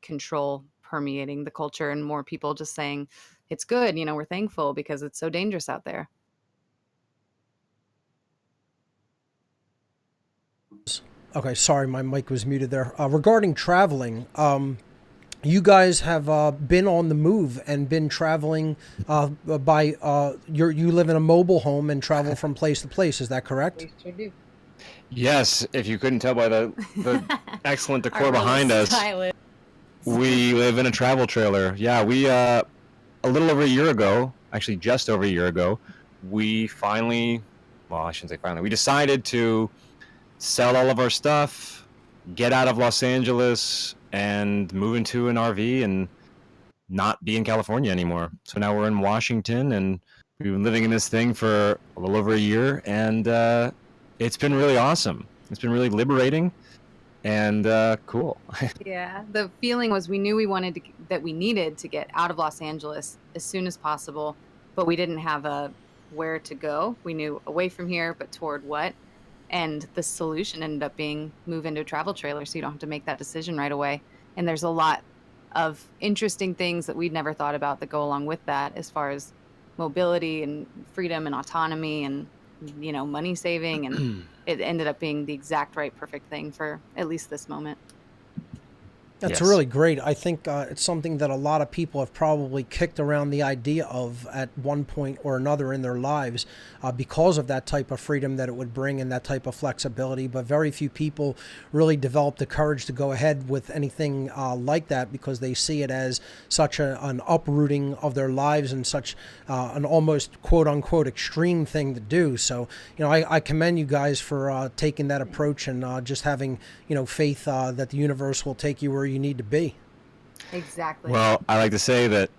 control permeating the culture and more people just saying it's good, we're thankful because it's so dangerous out there. Okay, sorry, my mic was muted there. Regarding traveling, you guys have been on the move and been traveling you live in a mobile home and travel from place to place. Is that correct? We sure do. Yes, if you couldn't tell by the excellent decor behind us, we live in a travel trailer. Yeah, we a little over a year ago, actually just over a year ago, we finally, well, I shouldn't say finally, we decided to sell all of our stuff, get out of Los Angeles, and move into an RV and not be in California anymore. So now we're in Washington, and we've been living in this thing for a little over a year, and it's been really awesome. It's been really liberating and cool. Yeah, the feeling was we knew that we needed to get out of Los Angeles as soon as possible, but we didn't have where to go. We knew away from here, but toward what? And the solution ended up being move into a travel trailer so you don't have to make that decision right away. And there's a lot of interesting things that we'd never thought about that go along with that, as far as mobility and freedom and autonomy and money saving, and it ended up being the exact right perfect thing for at least this moment. That's really great. I think it's something that a lot of people have probably kicked around the idea of at one point or another in their lives because of that type of freedom that it would bring and that type of flexibility. But very few people really develop the courage to go ahead with anything like that because they see it as such an uprooting of their lives and such an almost quote unquote extreme thing to do. So, I commend you guys for taking that approach and just having, faith that the universe will take you where you need to be. Exactly. Well, I like to say that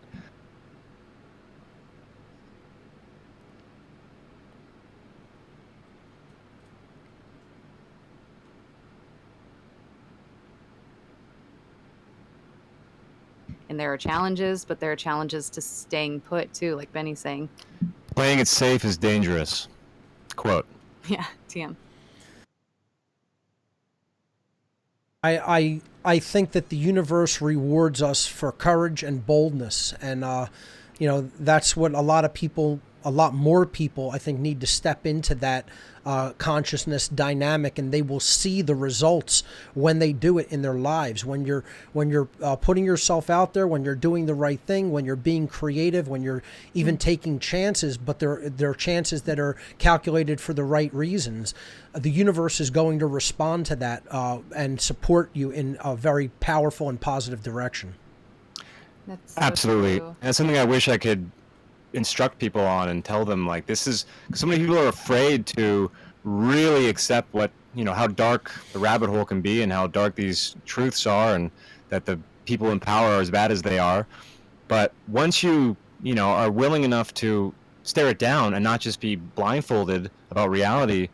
and there are challenges, but there are challenges to staying put too, like Benny's saying. playing it safe is dangerous. Quote. Yeah, TM. I think that the universe rewards us for courage and boldness, and that's what a lot more people I think need to step into that consciousness dynamic, and they will see the results when they do it in their lives. When you're putting yourself out there, when you're doing the right thing, when you're being creative, when you're even taking chances, but they're chances that are calculated for the right reasons, the universe is going to respond to that and support you in a very powerful and positive direction. That's so Absolutely. true. And that's something I wish I could instruct people on and tell them, like, this is, 'cause so many people are afraid to really accept what, how dark the rabbit hole can be and how dark these truths are, and that the people in power are as bad as they are. But once you are willing enough to stare it down and not just be blindfolded about reality,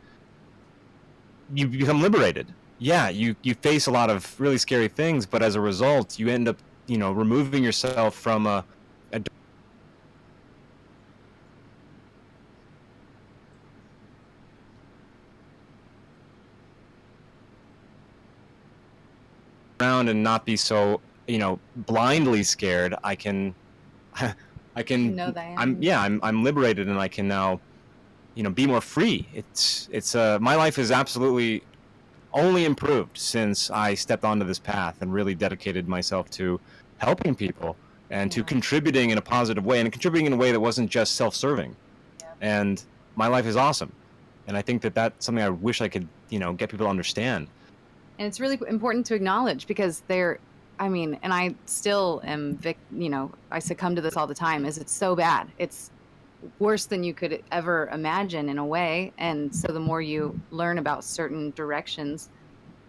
you become liberated. Yeah, you face a lot of really scary things, but as a result, you end up, removing yourself from a around and not be so, blindly scared. I can know that. I'm liberated, and I can now, be more free. It's my life is absolutely only improved since I stepped onto this path and really dedicated myself to helping people and to contributing in a positive way, and contributing in a way that wasn't just self-serving. And my life is awesome. And I think that that's something I wish I could, get people to understand. And it's really important to acknowledge, because and I still am, I succumb to this all the time, is it's so bad. It's worse than you could ever imagine in a way. And so the more you learn about certain directions,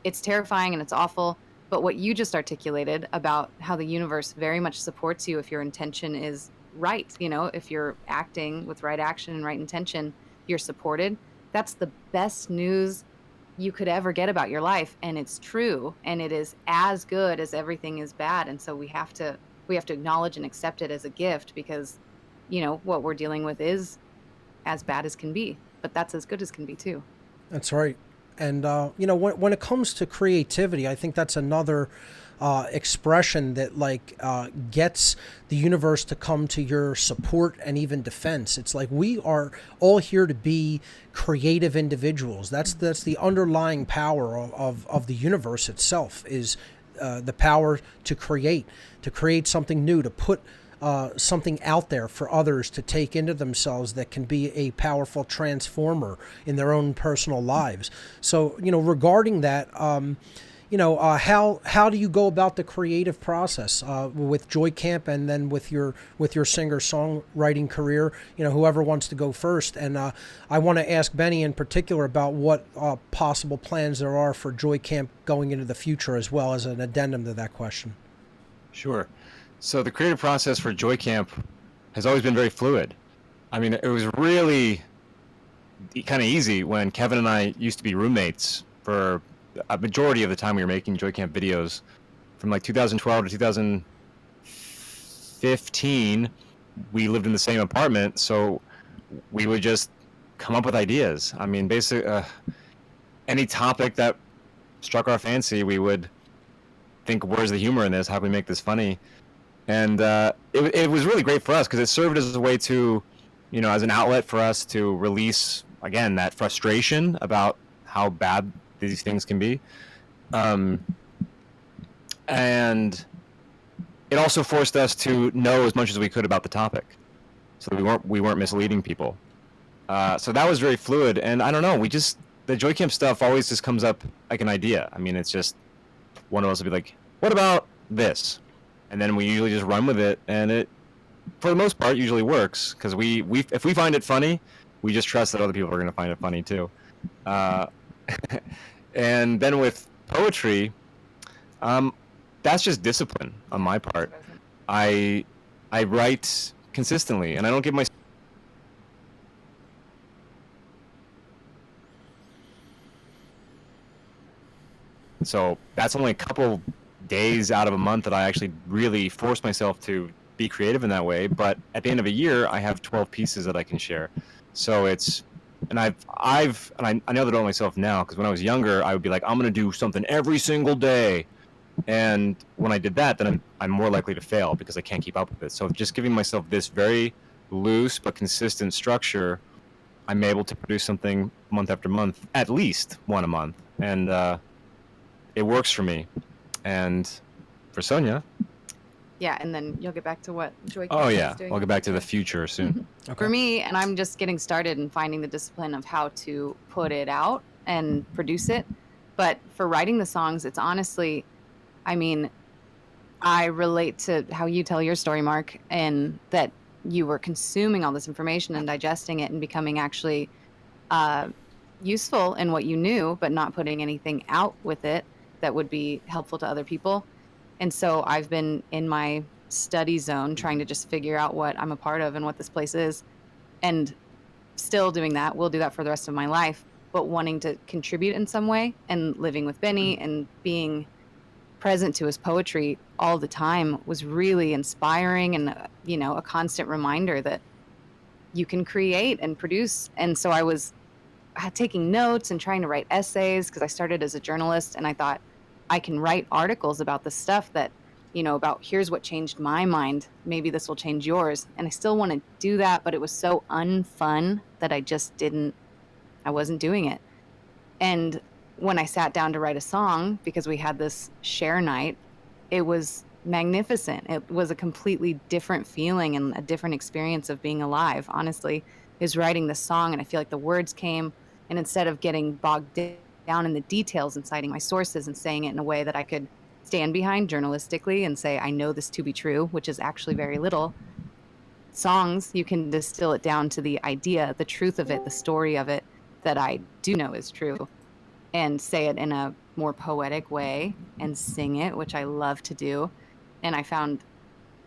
it's terrifying and it's awful. But what you just articulated about how the universe very much supports you if your intention is right, if you're acting with right action and right intention, you're supported. That's the best news you could ever get about your life. And it's true. And it is as good as everything is bad. And so we have to acknowledge and accept it as a gift, because what we're dealing with is as bad as can be, but that's as good as can be too. That's right. And, when it comes to creativity, I think that's another expression that gets the universe to come to your support and even defense. It's like we are all here to be creative individuals. That's the underlying power of the universe itself, is the power to create something new, to put something out there for others to take into themselves that can be a powerful transformer in their own personal lives. So, regarding that, how do you go about the creative process with Joy Camp, and then with your singer-songwriting career? Whoever wants to go first. And I want to ask Benny in particular about what possible plans there are for Joy Camp going into the future, as well as an addendum to that question. Sure. So the creative process for Joy Camp has always been very fluid. I mean, it was really kind of easy when Kevin and I used to be roommates for a majority of the time we were making Joy Camp videos. From 2012 to 2015, we lived in the same apartment, so we would just come up with ideas. I mean, basically, any topic that struck our fancy, we would think, where's the humor in this? How can we make this funny? And it was really great for us, because it served as a way to, as an outlet for us to release, again, that frustration about how bad these things can be. And it also forced us to know as much as we could about the topic, so that we weren't misleading people. So that was very fluid. And I don't know, the Joy Camp stuff always just comes up like an idea. I mean, it's just one of us will be like, what about this? And then we usually just run with it, and it, for the most part, usually works, because if we find it funny, we just trust that other people are going to find it funny too. And then with poetry, that's just discipline on my part. I write consistently, and I don't give myself. So that's only a couple days out of a month that I actually really force myself to be creative in that way. But at the end of a year, I have 12 pieces that I can share. So it's, and I know that about myself now, because when I was younger, I would be like, I'm going to do something every single day. And when I did that, then I'm more likely to fail, because I can't keep up with it. So just giving myself this very loose but consistent structure, I'm able to produce something month after month, at least one a month. And it works for me. And for Sonya. Yeah, and then you'll get back to what Joy Camp Oh is yeah, doing. I'll get back to the future soon. Okay. For me, and I'm just getting started and finding the discipline of how to put it out and produce it. But for writing the songs, it's honestly, I mean, I relate to how you tell your story, Mark, and that you were consuming all this information and digesting it and becoming actually useful in what you knew, but not putting anything out with it that would be helpful to other people. And so I've been in my study zone trying to just figure out what I'm a part of and what this place is, and still doing that. We'll do that for the rest of my life, but wanting to contribute in some way, and living with Benny and being present to his poetry all the time was really inspiring, and a constant reminder that you can create and produce. And so I was taking notes and trying to write essays, because I started as a journalist, and I thought I can write articles about the stuff that, about here's what changed my mind, maybe this will change yours. And I still want to do that, but it was so unfun that I wasn't doing it. And when I sat down to write a song, because we had this share night, it was magnificent. It was a completely different feeling and a different experience of being alive, honestly, is writing the song. And I feel like the words came, and instead of getting bogged down in the details and citing my sources and saying it in a way that I could stand behind journalistically and say, I know this to be true, which is actually very little. Songs, you can distill it down to the idea, the truth of it, the story of it, that I do know is true, and say it in a more poetic way and sing it, which I love to do. And I found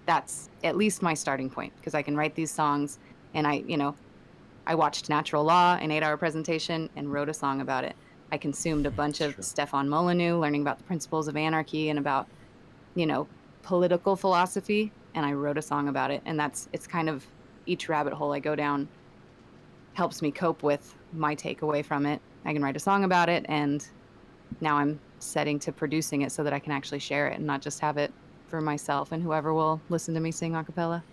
that's at least my starting point, because I can write these songs, and I watched Natural Law, an 8-hour presentation, and wrote a song about it. I consumed a bunch of Stefan Molyneux, learning about the principles of anarchy and about, political philosophy, and I wrote a song about it. And it's kind of each rabbit hole I go down helps me cope with my takeaway from it. I can write a song about it, and now I'm setting to producing it so that I can actually share it and not just have it for myself and whoever will listen to me sing a cappella.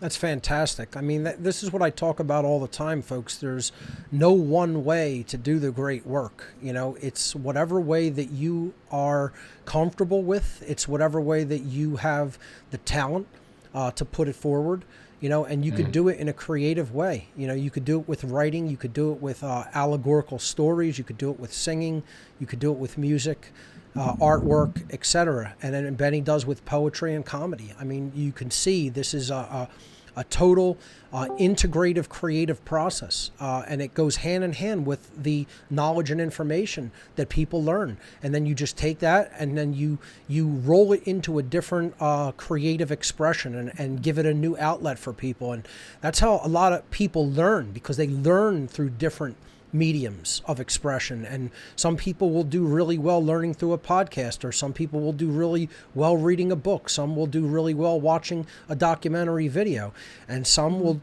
That's fantastic. I mean, this is what I talk about all the time, folks. There's no one way to do the great work. It's whatever way that you are comfortable with. It's whatever way that you have the talent to put it forward. And you could do it in a creative way. You could do it with writing. You could do it with allegorical stories. You could do it with singing. You could do it with music, artwork, etc. And then Benny does with poetry and comedy. I mean, you can see this is a total integrative creative process, and it goes hand in hand with the knowledge and information that people learn. And then you just take that and then you roll it into a different creative expression and give it a new outlet for people. And that's how a lot of people learn, because they learn through different mediums of expression. And some people will do really well learning through a podcast, or some people will do really well reading a book. Some will do really well watching a documentary video, and some will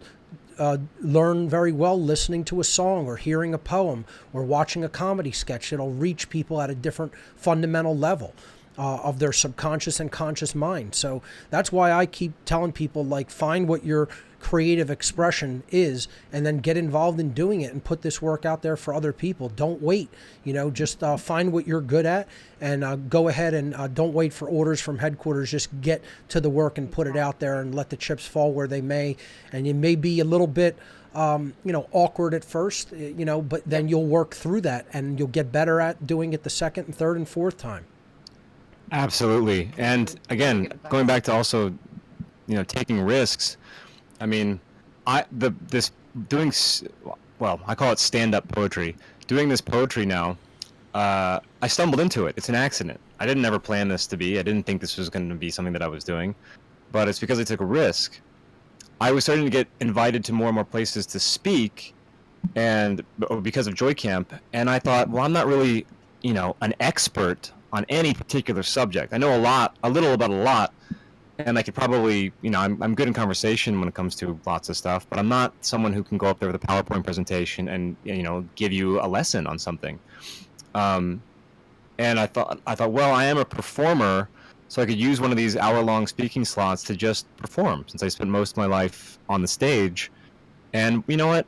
learn very well listening to a song or hearing a poem or watching a comedy sketch. It'll reach people at a different fundamental level of their subconscious and conscious mind. So that's why I keep telling people, find what your creative expression is, and then get involved in doing it and put this work out there for other people. Don't wait, just find what you're good at, and go ahead and don't wait for orders from headquarters. Just get to the work and put it out there and let the chips fall where they may. And you may be a little bit awkward at first, but then you'll work through that and you'll get better at doing it the second and third and fourth time. Absolutely. And again, going back to also, taking risks. I mean, I call it stand-up poetry. Doing this poetry now, I stumbled into it. It's an accident. I didn't ever plan this to be. I didn't think this was going to be something that I was doing, but it's because I took a risk. I was starting to get invited to more and more places to speak, and because of Joy Camp, and I thought, well, I'm not really, an expert on any particular subject. I know a little about a lot, and I could probably, I'm good in conversation when it comes to lots of stuff, but I'm not someone who can go up there with a PowerPoint presentation and, give you a lesson on something. And I thought, well, I am a performer, so I could use one of these hour-long speaking slots to just perform, since I spent most of my life on the stage. And you know what?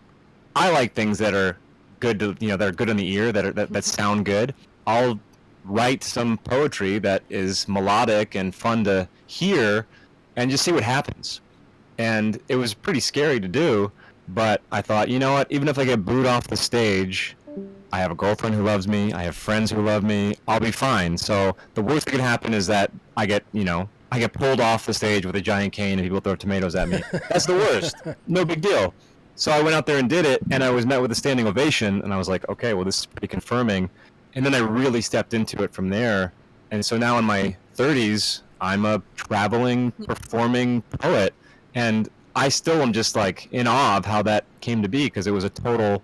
I like things that are good to, that are good in the ear, that sound good. I'll write some poetry that is melodic and fun to hear and just see what happens. And it was pretty scary to do, but I thought, you know what, even if I get booed off the stage, I have a girlfriend who loves me, I have friends who love me, I'll be fine. So the worst that could happen is that I get, I get pulled off the stage with a giant cane and people throw tomatoes at me. That's the worst. No big deal. So I went out there and did it, and I was met with a standing ovation, and I was like, okay, well, this is pretty confirming. And then I really stepped into it from there. And so now in my 30s, I'm a traveling, performing poet, and I still am just like in awe of how that came to be, because it was a total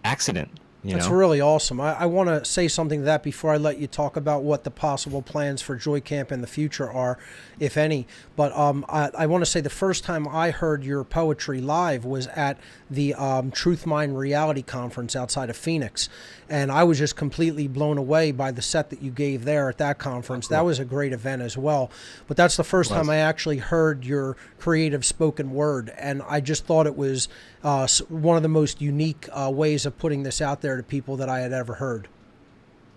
accident. That's really awesome. I want to say something to that before I let you talk about what the possible plans for Joy Camp in the future are, if any. But I want to say the first time I heard your poetry live was at the Truth Mind Reality Conference outside of Phoenix. And I was just completely blown away by the set that you gave there at that conference. That was a great event as well. But that's the first time I actually heard your creative spoken word. And I just thought it was one of the most unique ways of putting this out there to people that I had ever heard.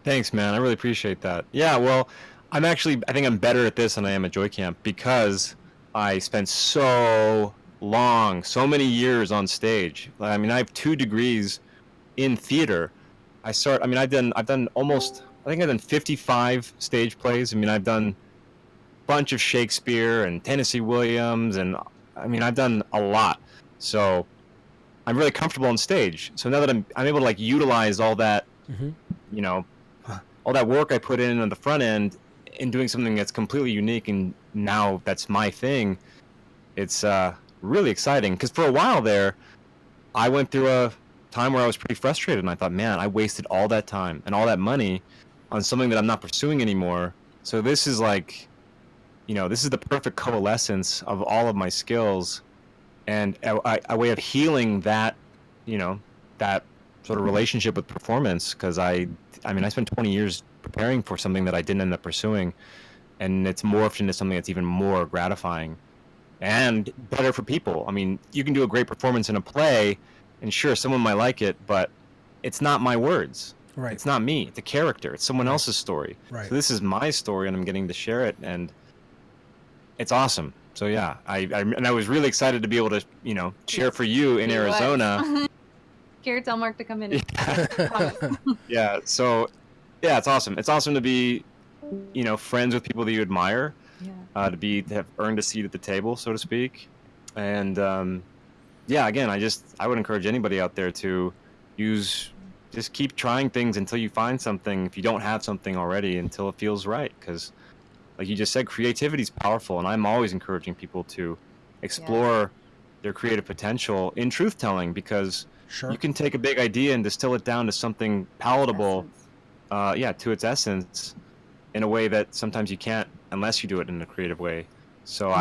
Thanks, man. I really appreciate that. Yeah, well, I think I'm better at this than I am at Joy Camp, because I spent so many years on stage. I mean, I have 2 degrees in theater. I've done 55 stage plays. I mean, I've done a bunch of Shakespeare and Tennessee Williams, and I mean, I've done a lot. So I'm really comfortable on stage. So now that I'm able to like utilize all that, all that work I put in on the front end in doing something that's completely unique, and now that's my thing. It's really exciting, because for a while there, I went through a time where I was pretty frustrated, and I thought, man, I wasted all that time and all that money on something that I'm not pursuing anymore. So this is like, this is the perfect coalescence of all of my skills, and a way of healing that, that sort of relationship with performance. Because I spent 20 years preparing for something that I didn't end up pursuing, and it's morphed into something that's even more gratifying and better for people. I mean, you can do a great performance in a play, and sure, someone might like it, but it's not my words. Right. It's not me. It's a character. It's someone else's story. Right. So this is my story, and I'm getting to share it, and it's awesome. So yeah, I was really excited to be able to, share for you in Arizona. Care, tell Mark to come in. Yeah. So yeah, it's awesome. It's awesome to be, friends with people that you admire. Yeah. To have earned a seat at the table, so to speak. And yeah, again, I would encourage anybody out there to just keep trying things until you find something, if you don't have something already, until it feels right. Because like you just said, creativity is powerful, and I'm always encouraging people to explore their creative potential in truth-telling, because you can take a big idea and distill it down to something palatable, to its essence, in a way that sometimes you can't unless you do it in a creative way. So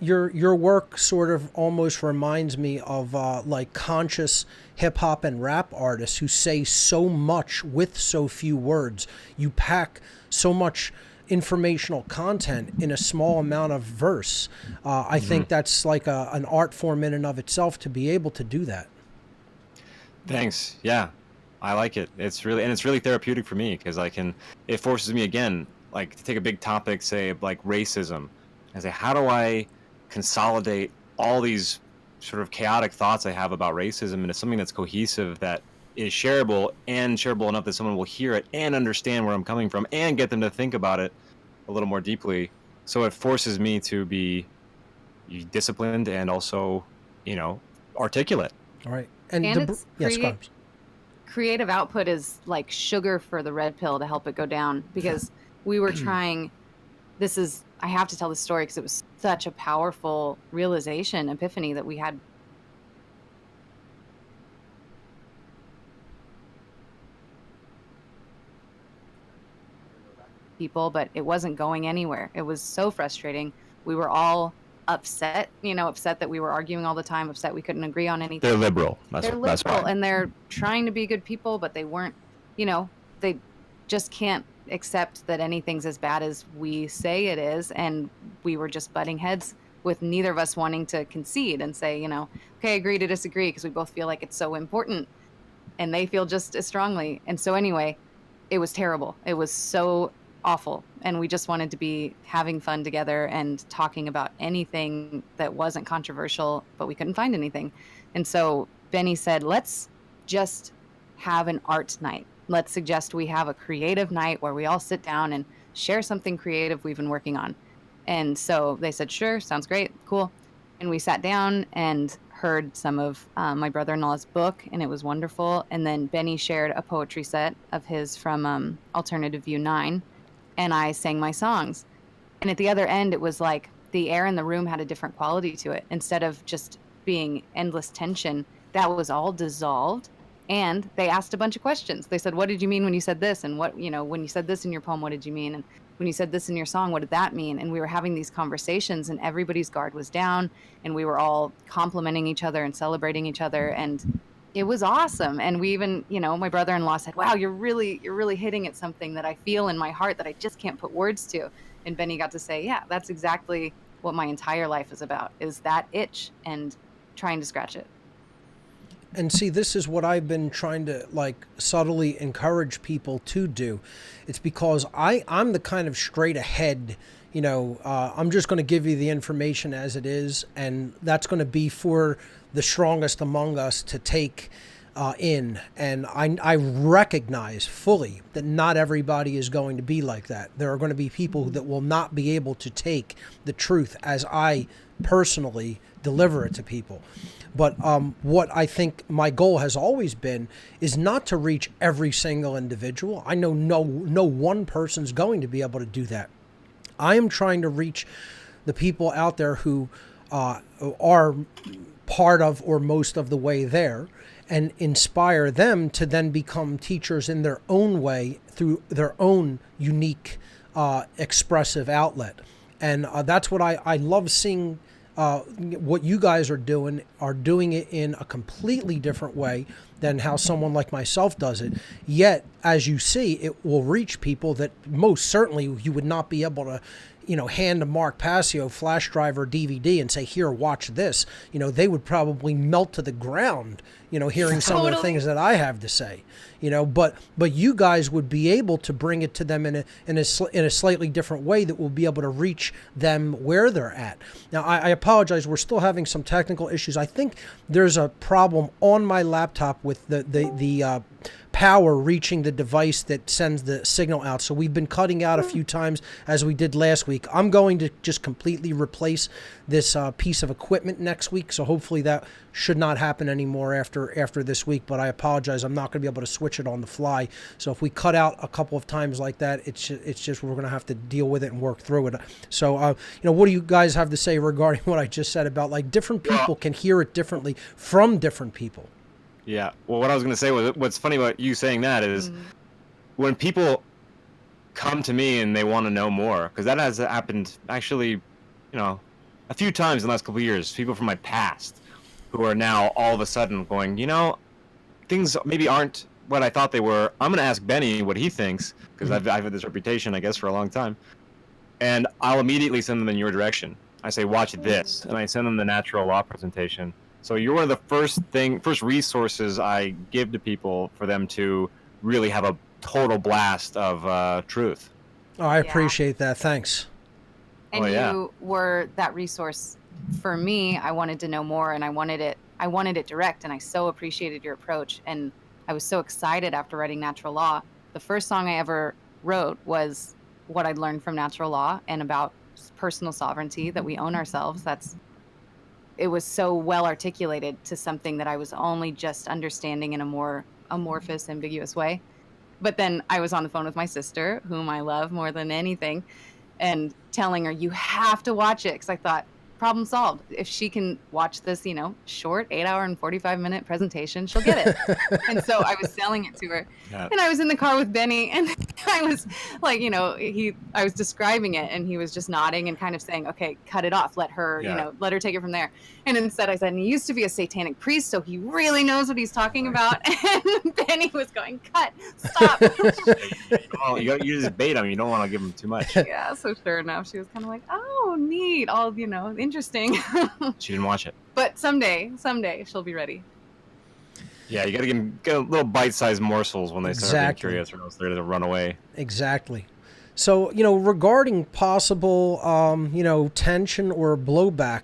your work sort of almost reminds me of like conscious hip hop and rap artists who say so much with so few words. You pack so much informational content in a small amount of verse. I think that's like an art form in and of itself to be able to do that. Thanks. Yeah, I like it. It's really therapeutic for me, because it forces me again, like to take a big topic, say like racism, and say, how do I consolidate all these sort of chaotic thoughts I have about racism into something that's cohesive, that is shareable enough that someone will hear it and understand where I'm coming from and get them to think about it a little more deeply. So it forces me to be disciplined and also, articulate. All right. Creative output is like sugar for the red pill to help it go down, because we were trying, I have to tell this story because it was such a powerful realization, epiphany that we had. People, but it wasn't going anywhere. It was so frustrating. We were all upset that we were arguing all the time, upset we couldn't agree on anything. They're liberal. They're liberal, and they're trying to be good people, but they weren't, they just can't accept that anything's as bad as we say it is. And we were just butting heads, with neither of us wanting to concede and say, okay, agree to disagree, because we both feel like it's so important, and they feel just as strongly. And so anyway, it was terrible. It was so awful, and we just wanted to be having fun together and talking about anything that wasn't controversial, but we couldn't find anything. And so Benny said, let's just have an art night. Let's suggest we have a creative night where we all sit down and share something creative we've been working on. And so they said, sure, sounds great, cool. And we sat down and heard some of my brother-in-law's book, and it was wonderful. And then Benny shared a poetry set of his from Alternative View 9, and I sang my songs. And at the other end, it was like the air in the room had a different quality to it. Instead of just being endless tension, that was all dissolved. And they asked a bunch of questions. They said, what did you mean when you said this? And what, when you said this in your poem, what did you mean? And when you said this in your song, what did that mean? And we were having these conversations, and everybody's guard was down, and we were all complimenting each other and celebrating each other. And it was awesome. And we even, my brother-in-law said, wow, you're really hitting at something that I feel in my heart that I just can't put words to. And Benny got to say, yeah, that's exactly what my entire life is about, is that itch and trying to scratch it. And see, this is what I've been trying to subtly encourage people to do. It's because I'm the kind of straight ahead, I'm just going to give you the information as it is, and that's going to be for the strongest among us to take in. And I recognize fully that not everybody is going to be like that. There are going to be people that will not be able to take the truth as I personally deliver it to people. But what I think my goal has always been is not to reach every single individual. I know no one person's going to be able to do that. I am trying to reach the people out there who are part of or most of the way there, and inspire them to then become teachers in their own way through their own unique expressive outlet. And that's what I love seeing. What you guys are doing it in a completely different way than how someone like myself does it. Yet, as you see, it will reach people that most certainly you would not be able to, hand a Mark Passio flash drive or DVD and say, here, watch this. They would probably melt to the ground, hearing some of the things that I have to say. But you guys would be able to bring it to them in a slightly different way that will be able to reach them where they're at. Now, I apologize. We're still having some technical issues. I think there's a problem on my laptop with the power reaching the device that sends the signal out. So we've been cutting out a few times as we did last week. I'm going to just completely replace this piece of equipment next week. So hopefully that should not happen anymore after this week. But I apologize. I'm not going to be able to switch it on the fly. So if we cut out a couple of times like that, it's just we're going to have to deal with it and work through it. So, what do you guys have to say regarding what I just said about different people can hear it differently from different people? Yeah. Well, what I was going to say was, what's funny about you saying that is when people come to me and they want to know more, because that has happened actually, a few times in the last couple of years, people from my past who are now all of a sudden going, things maybe aren't what I thought they were. I'm going to ask Benny what he thinks, because I've had this reputation, I guess, for a long time. And I'll immediately send them in your direction. I say, watch this. And I send them the natural law presentation. So you're one of the first resources I give to people for them to really have a total blast of truth. Oh, I appreciate that. Thanks. And you were that resource for me. I wanted to know more, and I wanted it direct, and I so appreciated your approach. And I was so excited after writing Natural Law. The first song I ever wrote was what I'd learned from Natural Law and about personal sovereignty, that we own ourselves. It was so well articulated to something that I was only just understanding in a more amorphous, ambiguous way. But then I was on the phone with my sister, whom I love more than anything, and telling her, you have to watch it, because I thought, problem solved. If she can watch this, short 8-hour and 45-minute presentation, she'll get it. And so I was selling it to her. Yeah. And I was in the car with Benny, and I was like, I was describing it, and he was just nodding and kind of saying, okay, cut it off. Let her, let her take it from there. And instead I said, and he used to be a satanic priest, so he really knows what he's talking about. And Benny was going, cut, stop. You just bait him. You don't want to give him too much. Yeah, so sure enough, she was kind of like, oh, neat. All, interesting. She didn't watch it. But someday she'll be ready. Yeah, you got to get little bite-sized morsels when they start being curious, or else they're going to run away. Exactly. So, regarding possible, tension or blowback,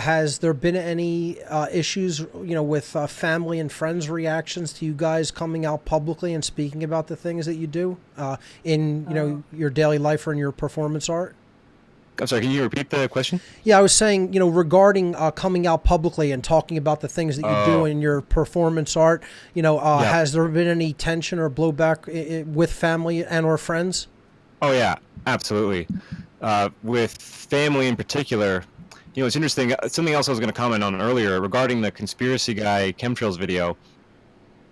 has there been any issues, with family and friends' reactions to you guys coming out publicly and speaking about the things that you do in, your daily life or in your performance art? I'm sorry, can you repeat the question? Yeah, I was saying, regarding coming out publicly and talking about the things that you do in your performance art, has there been any tension or blowback with family and or friends? Oh, yeah, absolutely. With family in particular, it's interesting. Something else I was going to comment on earlier regarding the conspiracy guy chemtrails video.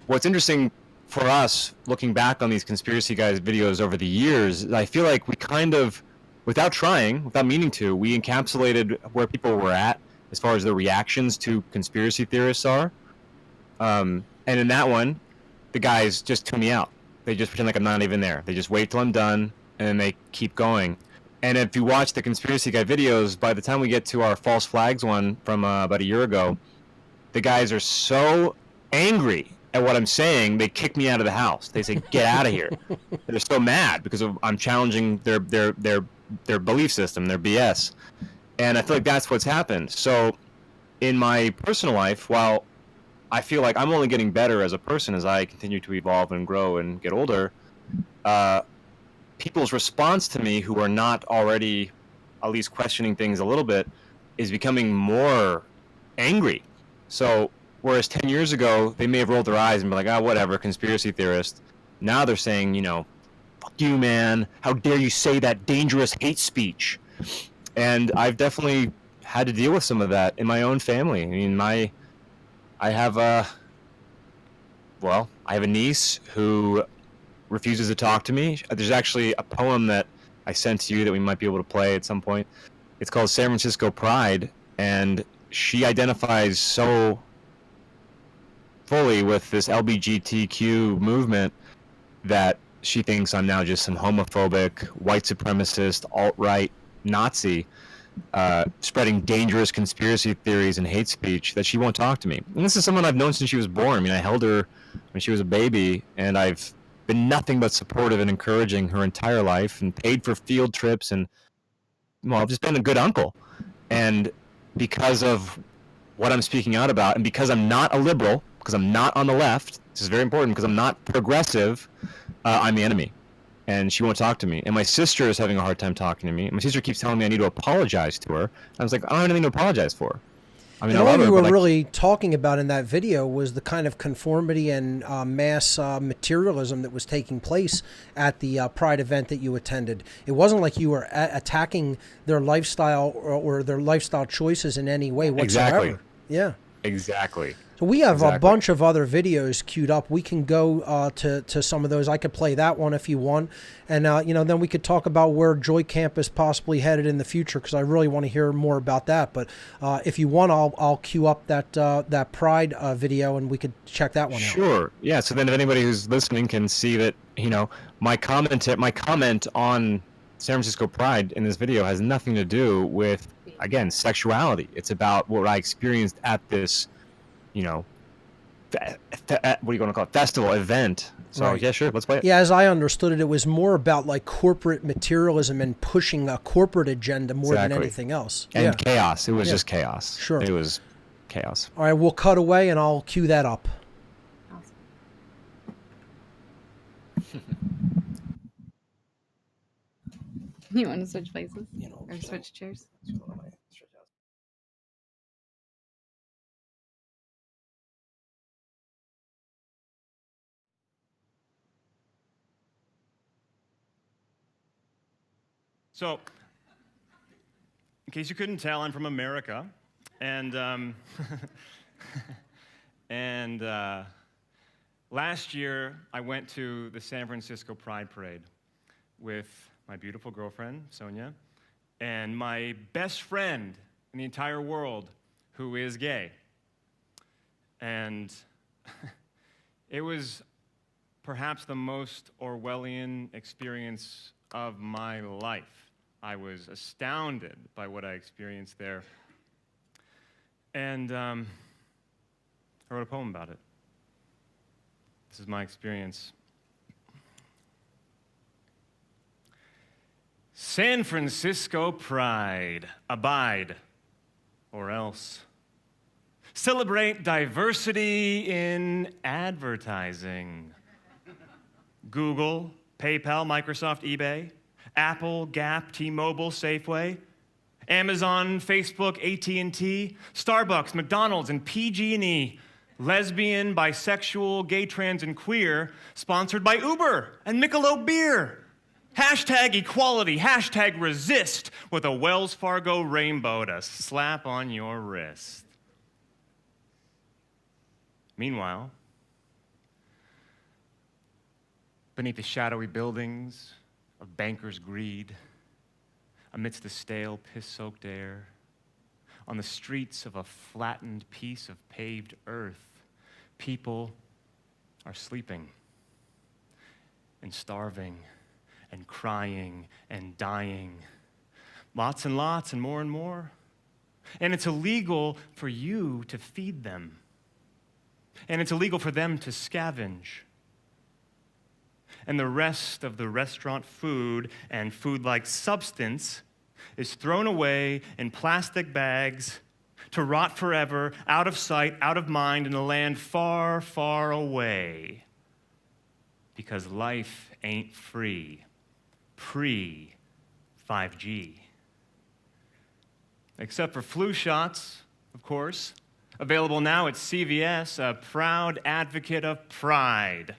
What's interesting for us, looking back on these conspiracy guys videos over the years, I feel like we kind of, without trying, without meaning to, we encapsulated where people were at as far as their reactions to conspiracy theorists are. And in that one, the guys just tune me out. They just pretend like I'm not even there. They just wait till I'm done, and then they keep going. And if you watch the conspiracy guy videos, by the time we get to our false flags one from about a year ago, the guys are so angry at what I'm saying, they kick me out of the house. They say, "Get out of here." They're so mad because I'm challenging their belief system, their BS. And I feel like that's what's happened. So in my personal life, while I feel like I'm only getting better as a person as I continue to evolve and grow and get older, people's response to me who are not already at least questioning things a little bit is becoming more angry. So whereas 10 years ago, they may have rolled their eyes and be like, whatever, conspiracy theorist. Now they're saying, fuck you, man. How dare you say that dangerous hate speech? And I've definitely had to deal with some of that in my own family. I mean, I have a niece who refuses to talk to me. There's actually a poem that I sent to you that we might be able to play at some point. It's called San Francisco Pride, and she identifies so fully with this LGBTQ movement that she thinks I'm now just some homophobic, white supremacist, alt-right Nazi spreading dangerous conspiracy theories and hate speech, that she won't talk to me. And this is someone I've known since she was born. I mean, I held her when she was a baby, and I've been nothing but supportive and encouraging her entire life, and paid for field trips, and I've just been a good uncle. And because of what I'm speaking out about, and because I'm not a liberal, because I'm not on the left, this is very important, because I'm not progressive, I'm the enemy. And she won't talk to me. And my sister is having a hard time talking to me. My sister keeps telling me I need to apologize to her. I was like, I don't have anything to apologize for. I mean, all you were really talking about in that video was the kind of conformity and mass materialism that was taking place at the Pride event that you attended. It wasn't like you were attacking their lifestyle or their lifestyle choices in any way whatsoever. Exactly. Yeah. Exactly. So we have a bunch of other videos queued up. We can go to some of those. I could play that one if you want. And, then we could talk about where Joy Camp is possibly headed in the future, because I really want to hear more about that. But if you want, I'll queue up that Pride video, and we could check that one out. Sure. Yeah, so then if anybody who's listening can see that, my comment on San Francisco Pride in this video has nothing to do with, again, sexuality. It's about what I experienced at this, what are you going to call it? Festival event. So Right. yeah, sure, let's play it. Yeah, as I understood it, it was more about like corporate materialism and pushing a corporate agenda more than anything else. And chaos. It was just chaos. Sure. It was chaos. All right, we'll cut away and I'll cue that up. You want to switch places? Or switch chairs? So, in case you couldn't tell, I'm from America, and last year I went to the San Francisco Pride Parade with my beautiful girlfriend, Sonya, and my best friend in the entire world, who is gay. And it was perhaps the most Orwellian experience of my life. I was astounded by what I experienced there. And I wrote a poem about it. This is my experience. San Francisco Pride, abide, or else. Celebrate diversity in advertising. Google, PayPal, Microsoft, eBay, Apple, Gap, T-Mobile, Safeway, Amazon, Facebook, AT&T, Starbucks, McDonald's, and PG&E. Lesbian, bisexual, gay, trans, and queer, sponsored by Uber and Michelob Beer. Hashtag equality, hashtag resist, with a Wells Fargo rainbow to slap on your wrist. Meanwhile, beneath the shadowy buildings of bankers' greed, amidst the stale, piss-soaked air, on the streets of a flattened piece of paved earth, people are sleeping and starving and crying and dying. Lots and lots and more. And it's illegal for you to feed them. And it's illegal for them to scavenge. And the rest of the restaurant food and food-like substance is thrown away in plastic bags to rot forever, out of sight, out of mind, in a land far, far away. Because life ain't free, pre-5G. Except for flu shots, of course, available now at CVS, a proud advocate of pride.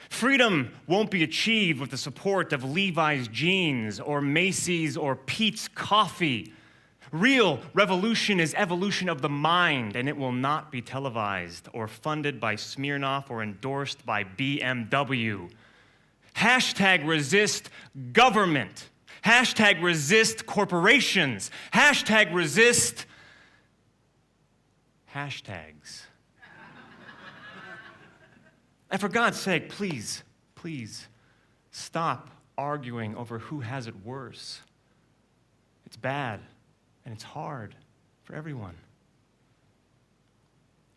Freedom won't be achieved with the support of Levi's jeans or Macy's or Pete's coffee. Real revolution is evolution of the mind, and it will not be televised or funded by Smirnoff or endorsed by BMW. Hashtag resist government. Hashtag resist corporations. Hashtag resist hashtags. And for God's sake, please, stop arguing over who has it worse. It's bad, and it's hard for everyone.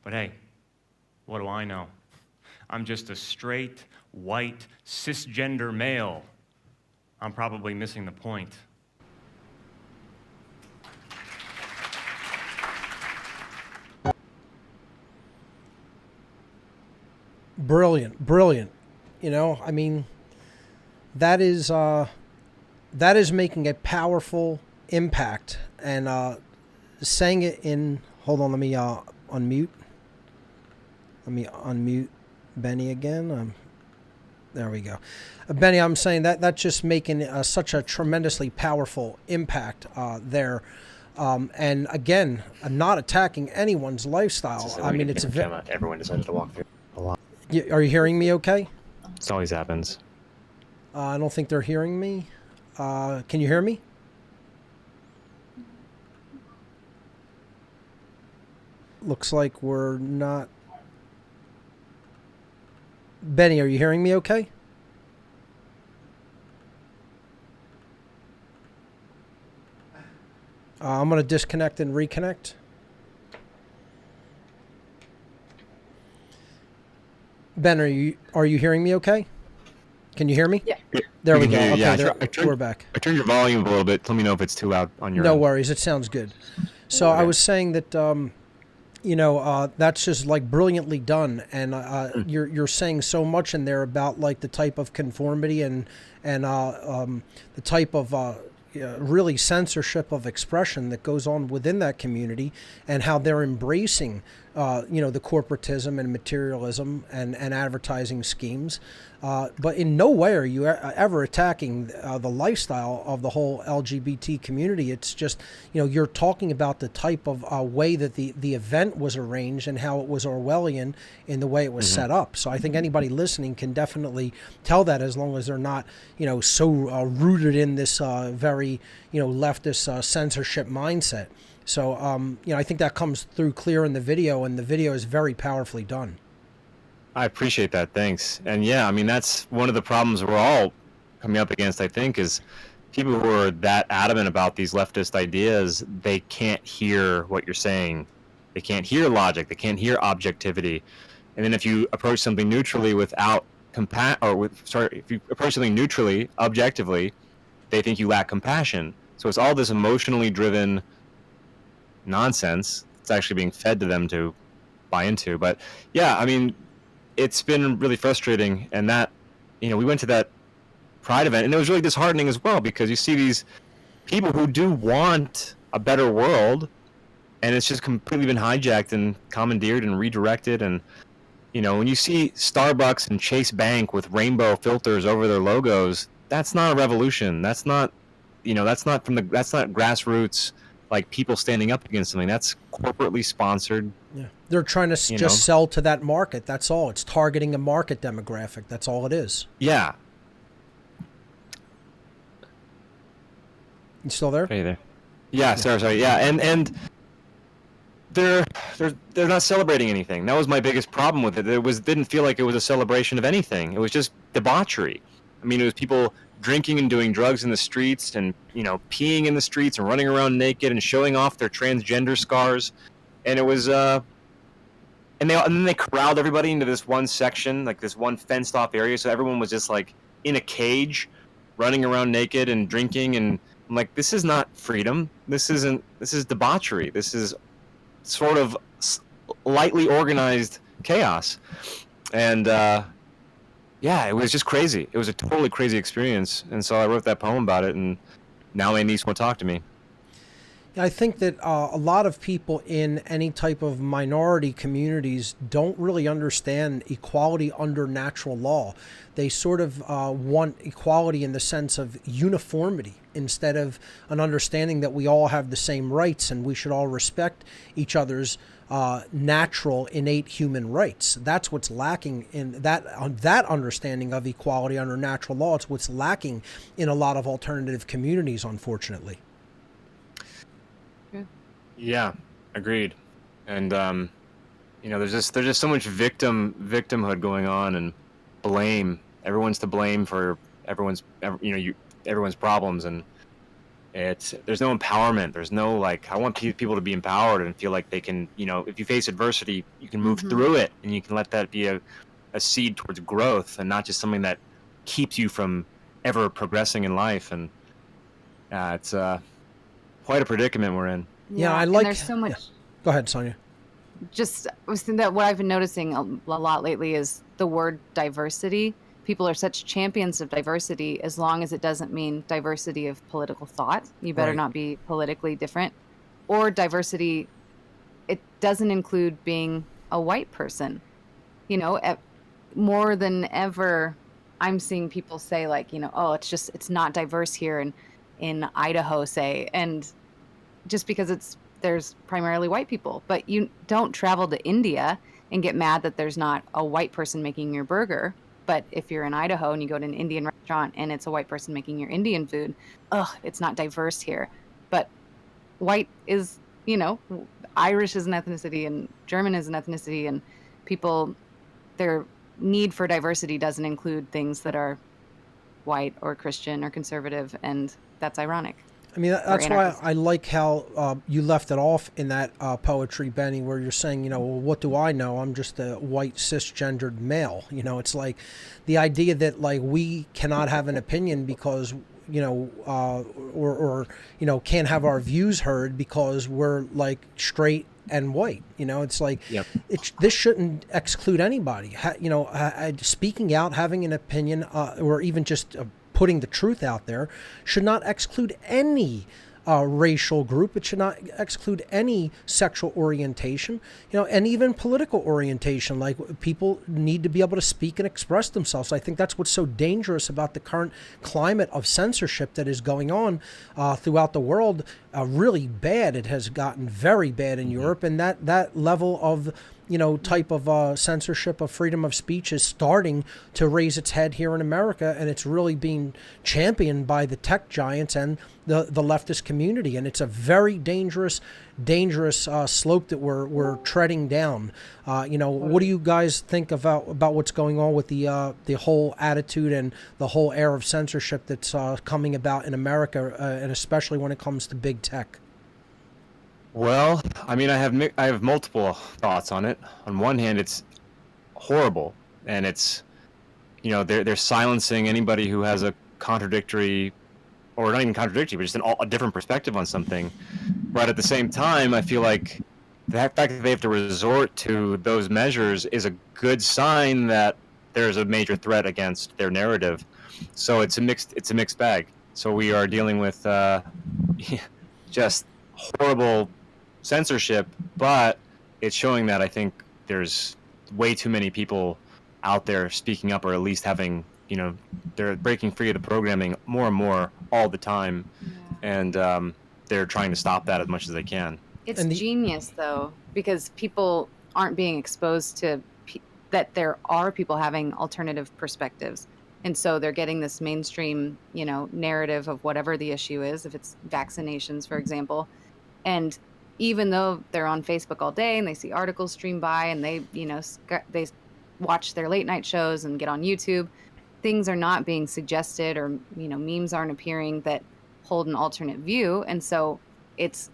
But hey, what do I know? I'm just a straight, white, cisgender male. I'm probably missing the point. Brilliant. You know, I mean, that is making a powerful impact, and saying it in. Hold on, let me unmute. Let me unmute Benny again. There we go. Benny, I'm saying that's just making such a tremendously powerful impact there. And again, not attacking anyone's lifestyle. I mean, it's everyone decided to walk through a lot. Are you hearing me okay? This always happens. I don't think they're hearing me. Can you hear me? Looks like we're not. Benny, are you hearing me okay? I'm going to disconnect and reconnect. Ben, are you hearing me okay? Can you hear me? Yeah. There we go. Yeah, Okay, we're back. I turned your volume up a little bit. Let me know if it's too loud on your No end. worries. It sounds good. So I was saying that, that's just like brilliantly done. And you're saying so much in there about like the type of conformity and the type of really censorship of expression that goes on within that community, and how they're embracing the corporatism and materialism and advertising schemes. But in no way are you ever attacking the lifestyle of the whole LGBT community. It's just, you're talking about the type of way that the event was arranged and how it was Orwellian in the way it was set up. So I think anybody listening can definitely tell that, as long as they're not, so rooted in this very, leftist censorship mindset. So, I think that comes through clear in the video, and the video is very powerfully done. I appreciate that. Thanks. And yeah, I mean, that's one of the problems we're all coming up against, I think, is people who are that adamant about these leftist ideas, they can't hear what you're saying. They can't hear logic. They can't hear objectivity. And then if you approach something neutrally without if you approach something neutrally, objectively, they think you lack compassion. So it's all this emotionally driven nonsense. It's actually being fed to them to buy into. But yeah, I mean, it's been really frustrating. And that, we went to that Pride event, and it was really disheartening as well, because you see these people who do want a better world, and it's just completely been hijacked and commandeered and redirected. And when you see Starbucks and Chase Bank with rainbow filters over their logos, that's not a revolution. That's not that's not grassroots, like people standing up against something. That's corporately sponsored. Yeah, they're trying to just sell to that market. That's all. It's targeting a market demographic. That's all it is. Yeah. You still there? Hey there. Yeah. Sorry. Yeah, and they're not celebrating anything. That was my biggest problem with it. Didn't feel like it was a celebration of anything. It was just debauchery. I mean, it was people drinking and doing drugs in the streets, and peeing in the streets and running around naked and showing off their transgender scars. And it was and then they corralled everybody into this one section, like this one fenced off area, so everyone was just like in a cage running around naked and drinking. And I'm like, this is not freedom. This is debauchery. This is sort of lightly organized chaos. And yeah, it was just crazy. It was a totally crazy experience. And so I wrote that poem about it, and now my niece won't talk to me. I think that a lot of people in any type of minority communities don't really understand equality under natural law. They sort of want equality in the sense of uniformity instead of an understanding that we all have the same rights and we should all respect each other's natural, innate human rights. That's what's lacking in that understanding of equality under natural law. It's what's lacking in a lot of alternative communities, unfortunately. Yeah, agreed. And there's just so much victimhood going on, and blame. Everyone's to blame for everyone's problems, and there's no empowerment. There's no, like, I want people to be empowered and feel like they can, if you face adversity, you can move through it, and you can let that be a seed towards growth, and not just something that keeps you from ever progressing in life. And it's quite a predicament we're in. Yeah, I like. There's so much. Yeah. Go ahead, Sonya. I was thinking that what I've been noticing a lot lately is the word diversity. People are such champions of diversity as long as it doesn't mean diversity of political thought. You better not be politically different. Or diversity, it doesn't include being a white person. More than ever, I'm seeing people say, like, it's not diverse here in Idaho, say, and just because there's primarily white people. But you don't travel to India and get mad that there's not a white person making your burger. But if you're in Idaho and you go to an Indian restaurant and it's a white person making your Indian food, it's not diverse here. But white is, Irish is an ethnicity and German is an ethnicity, and people, their need for diversity doesn't include things that are white or Christian or conservative, and that's ironic. I mean, that's why I like how you left it off in that poetry, Benny, where you're saying, well, what do I know? I'm just a white cisgendered male. It's like the idea that, like, we cannot have an opinion because, or can't have our views heard because we're, like, straight and white. It's like, this shouldn't exclude anybody. Speaking out, having an opinion, or even just putting the truth out there should not exclude any racial group. It should not exclude any sexual orientation, and even political orientation. Like, people need to be able to speak and express themselves. I think that's what's so dangerous about the current climate of censorship that is going on throughout the world. Really bad. It has gotten very bad in Europe, and that level of type of censorship of freedom of speech is starting to raise its head here in America, and it's really being championed by the tech giants and the leftist community, and it's a very dangerous slope that we're treading down. What do you guys think about what's going on with the whole attitude and the whole air of censorship that's coming about in America, and especially when it comes to big tech? Well, I mean, I have multiple thoughts on it. On one hand, it's horrible, and it's, they're silencing anybody who has a contradictory, or not even contradictory, but just a different perspective on something. But at the same time, I feel like the fact that they have to resort to those measures is a good sign that there's a major threat against their narrative. So it's a mixed bag. So we are dealing with just horrible censorship, but it's showing that I think there's way too many people out there speaking up, or at least having, they're breaking free of the programming more and more all the time. And they're trying to stop that as much as they can. It's genius, though, because people aren't being exposed to that there are people having alternative perspectives. And so they're getting this mainstream, narrative of whatever the issue is, if it's vaccinations, for example. And even though they're on Facebook all day and they see articles stream by and they watch their late night shows and get on YouTube, things are not being suggested, or, memes aren't appearing that hold an alternate view. And so it's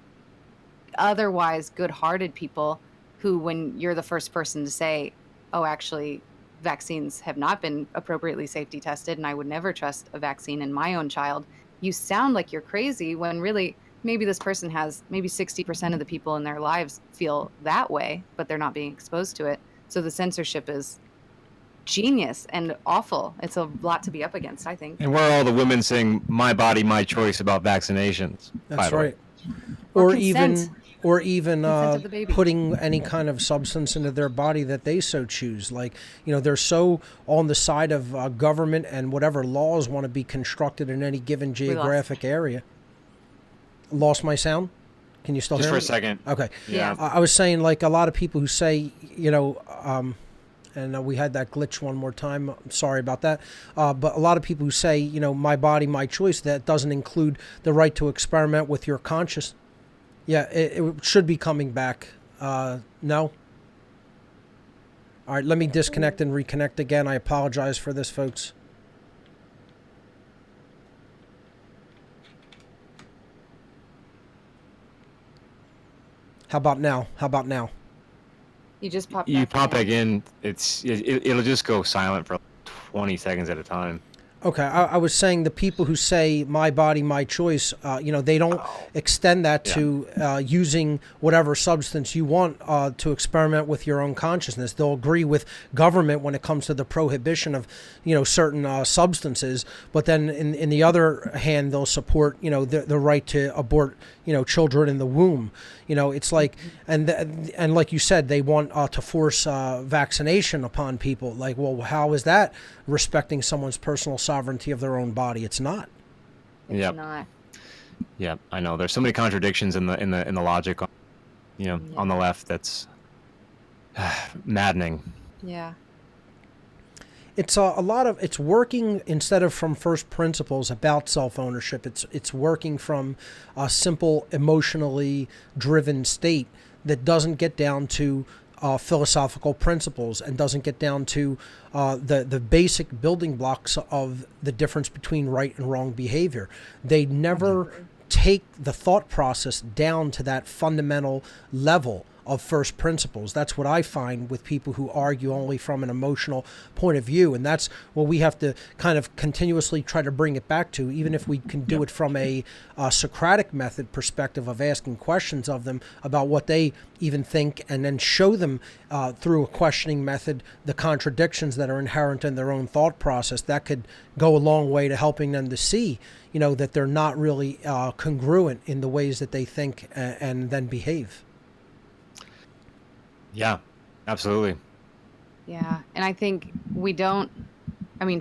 otherwise good-hearted people who, when you're the first person to say, oh, actually, vaccines have not been appropriately safety tested and I would never trust a vaccine in my own child, you sound like you're crazy, when really maybe this person has, maybe 60% of the people in their lives feel that way, but they're not being exposed to it. So the censorship is genius and awful. It's a lot to be up against, I think. And where are all the women saying my body, my choice about vaccinations? That's right. Or even Consent of the baby. putting any kind of substance into their body that they so choose. Like, they're so on the side of government and whatever laws want to be constructed in any given geographic area. Lost my sound? Can you still hear me? Just for a second. Okay. Yeah. I was saying, like, a lot of people who say, and we had that glitch one more time. I'm sorry about that. But a lot of people who say, my body, my choice, that doesn't include the right to experiment with your conscious. Yeah, it should be coming back. No? All right, let me disconnect and reconnect again. I apologize for this, folks. How about now? You just pop back in. It'll just go silent for 20 seconds at a time. Okay, I was saying the people who say my body, my choice, they don't extend that to using whatever substance you want to experiment with your own consciousness. They'll agree with government when it comes to the prohibition of, certain substances, but then in the other hand, they'll support, the right to abort, children in the womb. It's like, and like you said, they want to force vaccination upon people. Like, well, how is that respecting someone's personal sovereignty of their own body? It's not. It's not. Yeah, I know. There's so many contradictions in the logic, on the left. That's maddening. Yeah. It's it's working instead of from first principles about self-ownership. It's working from a simple emotionally driven state that doesn't get down to philosophical principles and doesn't get down to the basic building blocks of the difference between right and wrong behavior. They never take the thought process down to that fundamental level of first principles. That's what I find with people who argue only from an emotional point of view, and that's what we have to kind of continuously try to bring it back to, even if we can do it from a Socratic method perspective of asking questions of them about what they even think, and then show them through a questioning method the contradictions that are inherent in their own thought process. That could go a long way to helping them to see, that they're not really congruent in the ways that they think and then behave. Yeah, absolutely. Yeah, and I think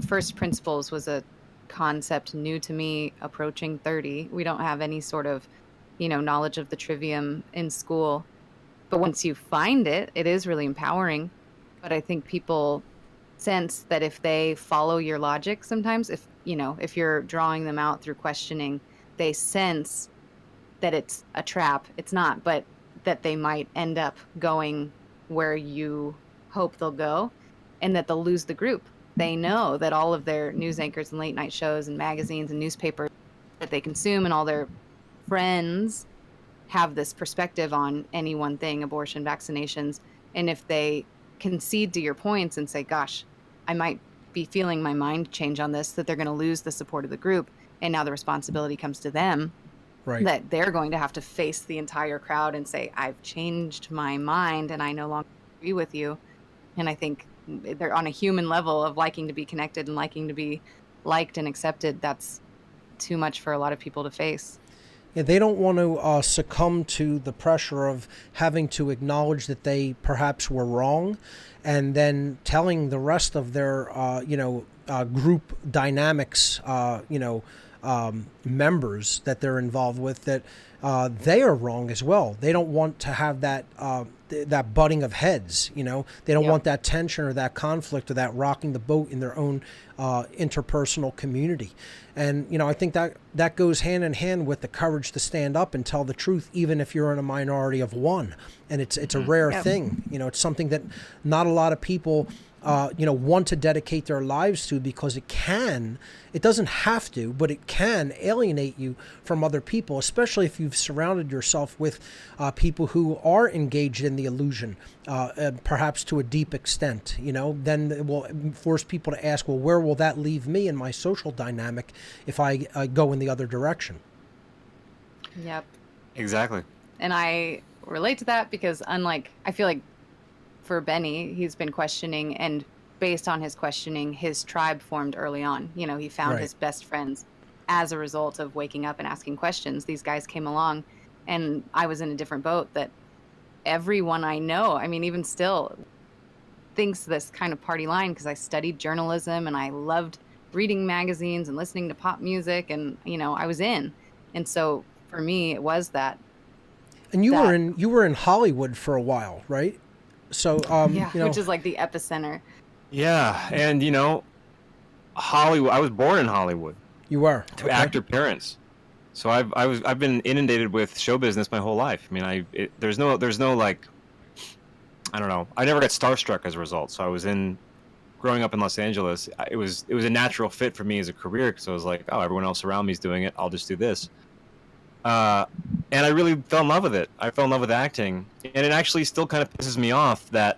first principles was a concept new to me approaching 30. We don't have any sort of, knowledge of the trivium in school. But once you find it, it is really empowering. But I think people sense that if they follow your logic sometimes, if you're drawing them out through questioning, they sense that it's a trap. It's not, but that they might end up going where you hope they'll go, and that they'll lose the group. They know that all of their news anchors and late night shows and magazines and newspapers that they consume and all their friends have this perspective on any one thing, abortion, vaccinations. And if they concede to your points and say, gosh, I might be feeling my mind change on this, that they're going to lose the support of the group, and now the responsibility comes to them. Right. That they're going to have to face the entire crowd and say, I've changed my mind and I no longer agree with you. And I think they're on a human level of liking to be connected and liking to be liked and accepted. That's too much for a lot of people to face. Yeah, they don't want to succumb to the pressure of having to acknowledge that they perhaps were wrong, and then telling the rest of their, group dynamics, members that they're involved with that they are wrong as well. They don't want to have that that butting of heads. They don't want that tension or that conflict or that rocking the boat in their own interpersonal community. And I think that goes hand in hand with the courage to stand up and tell the truth, even if you're in a minority of one. And it's a rare thing. It's something that not a lot of people want to dedicate their lives to, because it doesn't have to, but it can alienate you from other people, especially if you've surrounded yourself with people who are engaged in the illusion, perhaps to a deep extent. Then it will force people to ask, well, where will that leave me in my social dynamic if I go in the other direction? Yep. Exactly. And I relate to that because I feel like for Benny, he's been questioning, and based on his questioning, his tribe formed early on. He found his best friends as a result of waking up and asking questions. These guys came along, and I was in a different boat that everyone I know, even still, thinks this kind of party line, because I studied journalism and I loved reading magazines and listening to pop music, and I was in. And so for me, it was that. And you were in Hollywood for a while, right? So, which is like the epicenter. Yeah, and Hollywood. I was born in Hollywood. You were to actor parents, so I've been inundated with show business my whole life. There's no like, I don't know. I never got starstruck as a result. So I was growing up in Los Angeles. It was a natural fit for me as a career, because I was like, oh, everyone else around me is doing it. I'll just do this. And I really fell in love with it. I fell in love with acting. And it actually still kind of pisses me off that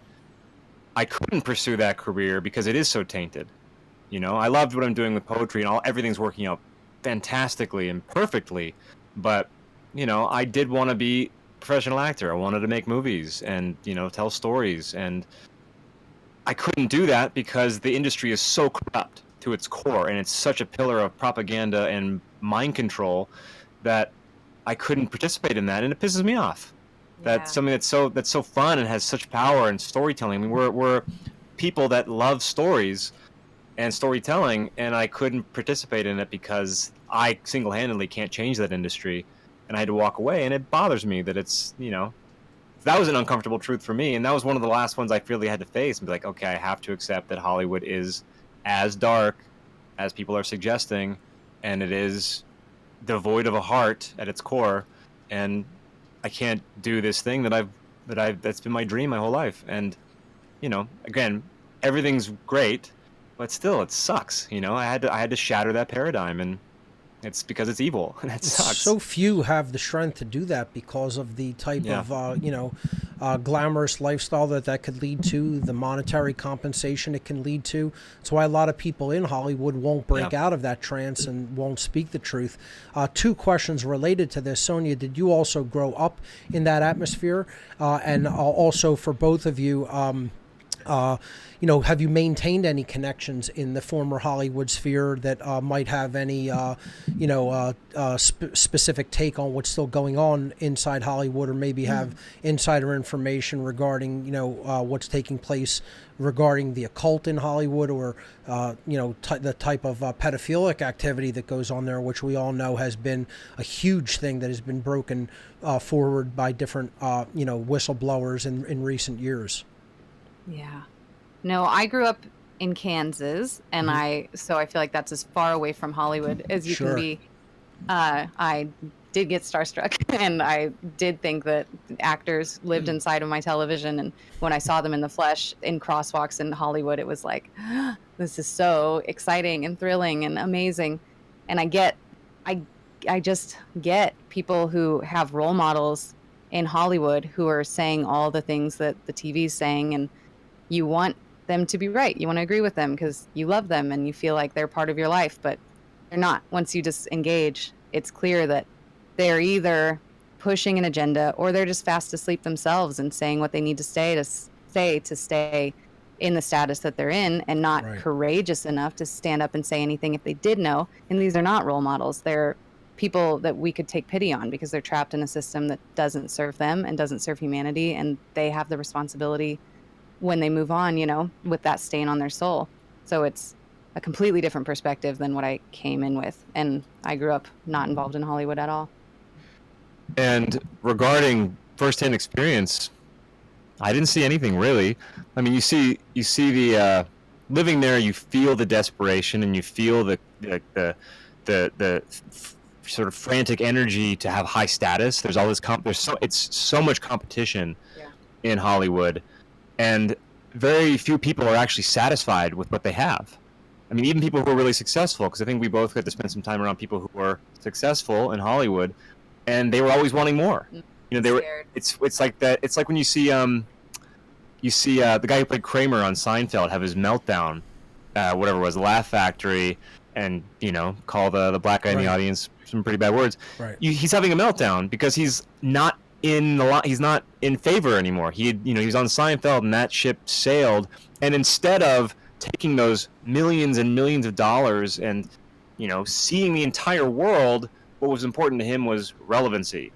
I couldn't pursue that career because it is so tainted. I loved what I'm doing with poetry, and everything's working out fantastically and perfectly. But, I did want to be a professional actor. I wanted to make movies and, tell stories. And I couldn't do that because the industry is so corrupt to its core, and it's such a pillar of propaganda and mind control that I couldn't participate in that, and it pisses me off. That's something that's so fun and has such power and storytelling. We're people that love stories and storytelling, and I couldn't participate in it because I single-handedly can't change that industry, and I had to walk away. And it bothers me that it's that was an uncomfortable truth for me, and that was one of the last ones I really had to face and be like, okay, I have to accept that Hollywood is as dark as people are suggesting, and it is devoid of a heart at its core, and I can't do this thing that's been my dream my whole life. And again, everything's great, but still it sucks. I had to shatter that paradigm, and it's because it's evil, and that sucks. So few have the strength to do that because of the type of glamorous lifestyle that could lead to, the monetary compensation it can lead to. That's why a lot of people in Hollywood won't break out of that trance and won't speak the truth. Two questions related to this. Sonya, did you also grow up in that atmosphere? And also for both of you, have you maintained any connections in the former Hollywood sphere that might have any, specific take on what's still going on inside Hollywood, or maybe have insider information regarding, what's taking place regarding the occult in Hollywood, or, the type of pedophilic activity that goes on there, which we all know has been a huge thing that has been broken forward by different, whistleblowers in recent years? Yeah. No, I grew up in Kansas, and so I feel like that's as far away from Hollywood as you can be. I did get starstruck, and I did think that actors lived inside of my television. And when I saw them in the flesh in crosswalks in Hollywood, it was like, this is so exciting and thrilling and amazing. And I just get people who have role models in Hollywood who are saying all the things that the TV's saying, and you want them to be right. You want to agree with them because you love them and you feel like they're part of your life, but they're not. Once you just engage, it's clear that they're either pushing an agenda or they're just fast asleep themselves and saying what they need to say to stay in the status that they're in, and not courageous enough to stand up and say anything if they did know. And these are not role models. They're people that we could take pity on because they're trapped in a system that doesn't serve them and doesn't serve humanity, and they have the responsibility when they move on, you know, with that stain on their soul. So it's a completely different perspective than what I came in with, and I grew up not involved in Hollywood at all. And regarding firsthand experience, I didn't see anything really. I mean, you see the living there, you feel the desperation, and you feel the sort of frantic energy to have high status. There's all this it's so much competition in Hollywood, and very few people are actually satisfied with what they have. I mean, even people who are really successful, because I think we both got to spend some time around people who were successful in Hollywood, and they were always wanting more. You know, they were. It's like that. It's like when you see the guy who played Kramer on Seinfeld have his meltdown, whatever it was, Laugh Factory, and you know, call the black guy in the audience some pretty bad words. Right. He's having a meltdown because he's not he's not in favor anymore. He was on Seinfeld and that ship sailed, and instead of taking those millions and millions of dollars and, you know, seeing the entire world, what was important to him was relevancy,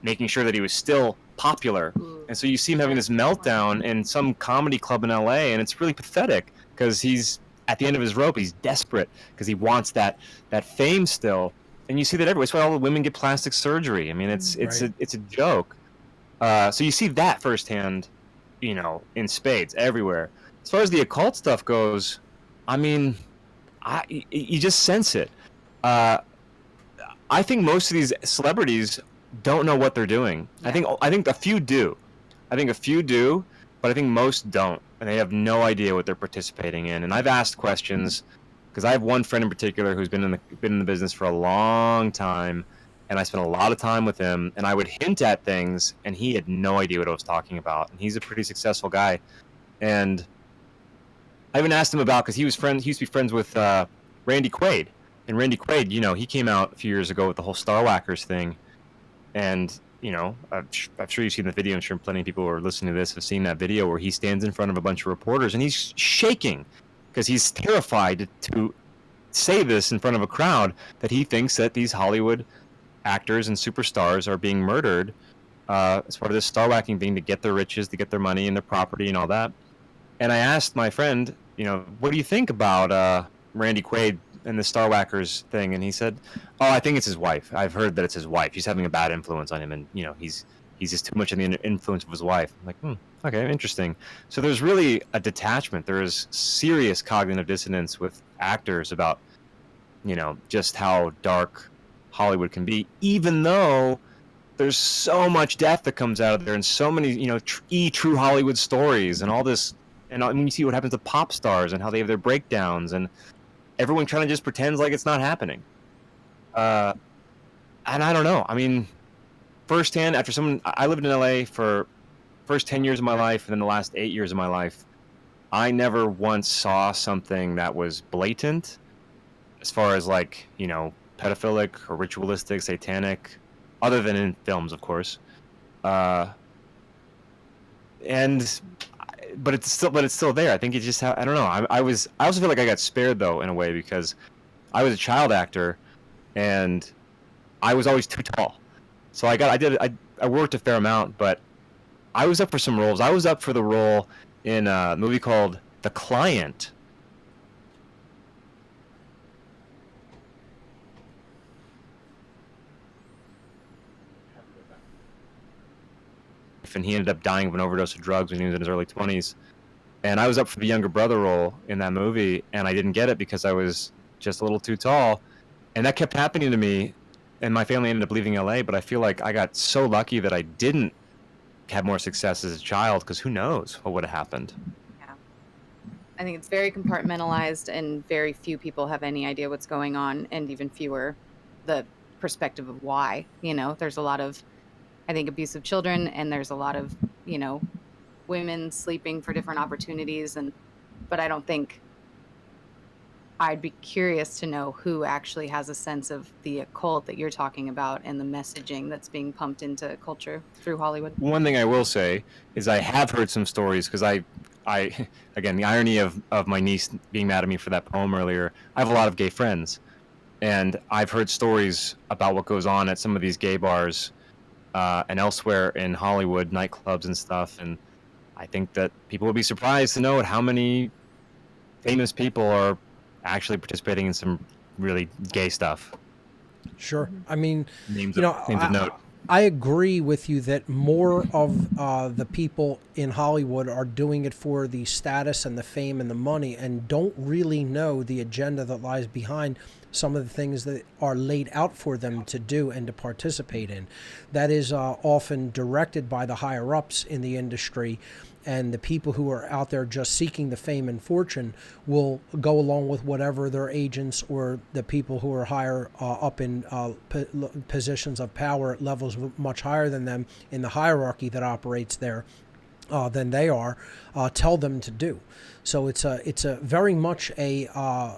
making sure that he was still popular. And so you see him having this meltdown in some comedy club in LA, and it's really pathetic because he's at the end of his rope. He's desperate because he wants that fame still. And you see that everywhere. That's why all the women get plastic surgery. I mean, it's a joke. So you see that firsthand, you know, in spades everywhere. As far as the occult stuff goes, I mean, you just sense it. I think most of these celebrities don't know what they're doing. I think a few do. But I think most don't, and they have no idea what they're participating in. And I've asked questions because I have one friend in particular who's been in the business for a long time, and I spent a lot of time with him, and I would hint at things, and he had no idea what I was talking about. And he's a pretty successful guy, and I even asked him about, because he used to be friends with Randy Quaid. And Randy Quaid, you know, he came out a few years ago with the whole Star Whackers thing. And, you know, I'm sure you've seen the video. I'm sure plenty of people who are listening to this have seen that video where he stands in front of a bunch of reporters and he's shaking because he's terrified to say this in front of a crowd, that he thinks that these Hollywood actors and superstars are being murdered as part of this star whacking thing to get their riches, to get their money and their property and all that. And I asked my friend, you know, what do you think about Randy Quaid and the Star Whackers thing? And he said, oh, I think it's his wife. I've heard that it's his wife. She's having a bad influence on him, and, you know, he's just too much in the influence of his wife. I'm like, okay, interesting. So there's really a detachment. There is serious cognitive dissonance with actors about, you know, just how dark Hollywood can be, even though there's so much death that comes out of there and so many, you know, true Hollywood stories and all this. And I mean, you see what happens to pop stars and how they have their breakdowns, and everyone trying to just pretends like it's not happening. And I don't know. I mean, firsthand, I lived in LA for first 10 years of my life, and then the last 8 years of my life, I never once saw something that was blatant as far as, like, you know, pedophilic or ritualistic, satanic, other than in films, of course. But it's still there. I think it's just I don't know. I also feel like I got spared though in a way, because I was a child actor and I was always too tall. So I worked a fair amount, but I was up for some roles. I was up for the role in a movie called The Client. And he ended up dying of an overdose of drugs when he was in his early 20s. And I was up for the younger brother role in that movie, and I didn't get it because I was just a little too tall. And that kept happening to me, and my family ended up leaving LA, but I feel like I got so lucky that I didn't have more success as a child, because who knows what would have happened. Yeah. I think it's very compartmentalized, and very few people have any idea what's going on, and even fewer the perspective of why. You know, there's a lot of, I think, abusive children, and there's a lot of, you know, women sleeping for different opportunities, but I don't think, I'd be curious to know who actually has a sense of the occult that you're talking about and the messaging that's being pumped into culture through Hollywood. One thing I will say is I have heard some stories, because I again, the irony of my niece being mad at me for that poem earlier, I have a lot of gay friends. And I've heard stories about what goes on at some of these gay bars and elsewhere in Hollywood, nightclubs and stuff. And I think that people would be surprised to know how many famous people are actually participating in some really gay stuff. Sure. I mean, Names you of, know, names of note. I agree with you that more of the people in Hollywood are doing it for the status and the fame and the money, and don't really know the agenda that lies behind some of the things that are laid out for them to do and to participate in. That is often directed by the higher ups in the industry, and the people who are out there just seeking the fame and fortune will go along with whatever their agents or the people who are higher up in positions of power at levels much higher than them in the hierarchy that operates there than they are, tell them to do. So it's a very much a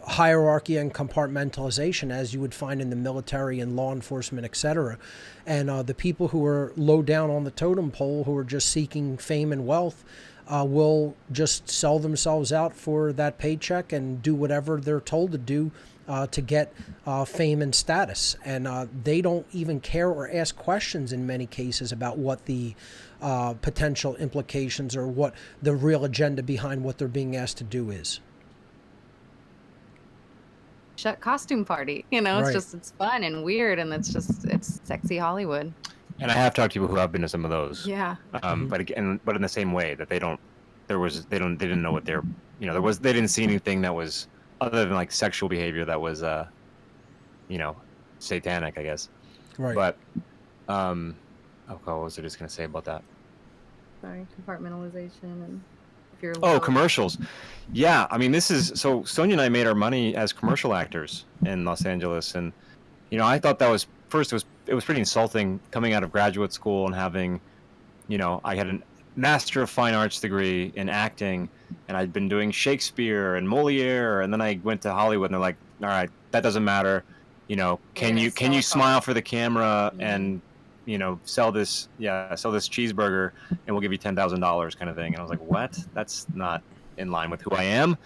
hierarchy and compartmentalization, as you would find in the military and law enforcement, etc. And the people who are low down on the totem pole, who are just seeking fame and wealth, will just sell themselves out for that paycheck and do whatever they're told to do to get fame and status. And they don't even care or ask questions in many cases about what the potential implications or what the real agenda behind what they're being asked to do is. Shut costume party, you know, Right. it's fun and weird, and it's sexy Hollywood. And I have talked to people who have been to some of those. Yeah. But again, but in the same way that they didn't know what they're, they didn't see anything that was other than like sexual behavior that was, satanic, I guess. Right. But, what was I just going to say about that? Sorry, compartmentalization and if you're Oh, commercials. Yeah, I mean, so Sonya and I made our money as commercial actors in Los Angeles, and I thought that was it was pretty insulting coming out of graduate school and having, I had a Master of Fine Arts degree in acting, and I'd been doing Shakespeare and Moliere, and then I went to Hollywood, and they're like, all right, that doesn't matter, can you smile for the camera and sell this cheeseburger, and we'll give you $10,000 kind of thing. And I was like, what? That's not in line with who I am.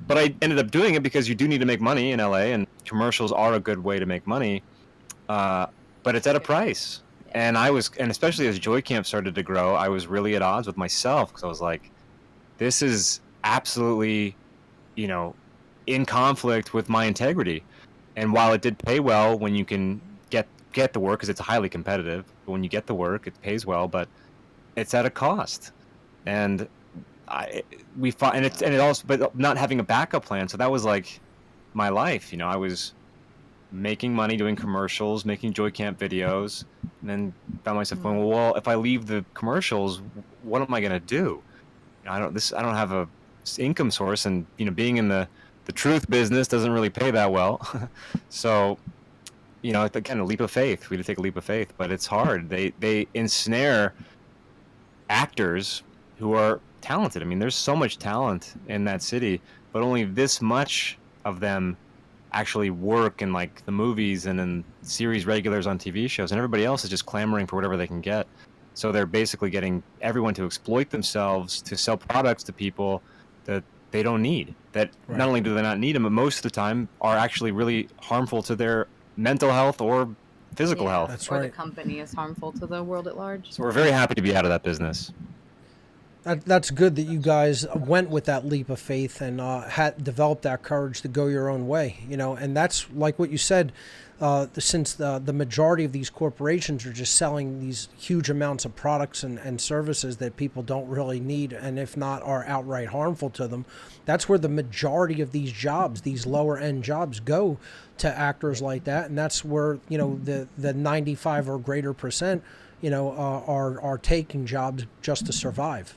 But I ended up doing it because you do need to make money in LA, and commercials are a good way to make money. But it's at a price. And especially as Joy Camp started to grow, I was really at odds with myself, because I was like, this is absolutely, in conflict with my integrity. And while it did pay well when you can get the work, because it's highly competitive, but when you get the work, it pays well, but it's at a cost. And it also, but not having a backup plan. So that was like my life. I was making money doing commercials, making Joy Camp videos, and then found myself going, well, if I leave the commercials, what am I going to do? I don't have a income source, and being in the truth business doesn't really pay that well. So, again, a leap of faith. We had to take a leap of faith, but it's hard. They ensnare actors who are talented. I mean, there's so much talent in that city, but only this much of them actually work in like the movies and in series regulars on TV shows, and everybody else is just clamoring for whatever they can get. So they're basically getting everyone to exploit themselves to sell products to people that they don't need. That Right. Not only do they not need them, but most of the time are actually really harmful to their mental health or physical health. That's or right. the company is harmful to the world at large. So we're very happy to be out of that business. That's good that you guys went with that leap of faith and had developed that courage to go your own way, and that's like what you said, since the majority of these corporations are just selling these huge amounts of products and services that people don't really need, and if not are outright harmful to them. That's where the majority of these jobs, these lower end jobs, go to actors like that, and that's where the 95 or greater percent are taking jobs just to survive.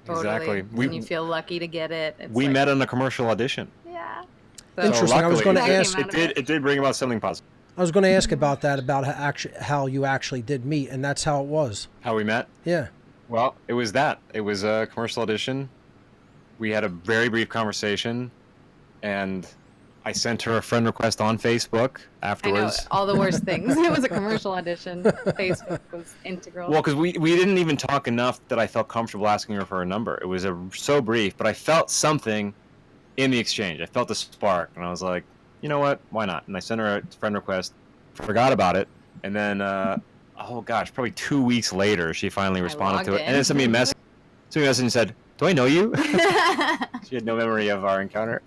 Totally. Exactly. And you feel lucky to get it. It's We like, met on a commercial audition. Yeah. Interesting. I was going to luckily- ask. It did bring about something positive. I was going to ask about that, about how you actually did meet, and that's how it was. How we met? Yeah. Well, it was that. It was a commercial audition. We had a very brief conversation, and I sent her a friend request on Facebook I know afterwards. all the worst things. It was a commercial audition. Facebook was integral. Well, because we didn't even talk enough that I felt comfortable asking her for a number. It was so brief, but I felt something in the exchange. I felt a spark, and I was like, you know what? Why not? And I sent her a friend request, forgot about it, and then, oh gosh, probably 2 weeks later, she finally responded to it, and then sent me a message. And said, "Do I know you?" She had no memory of our encounter.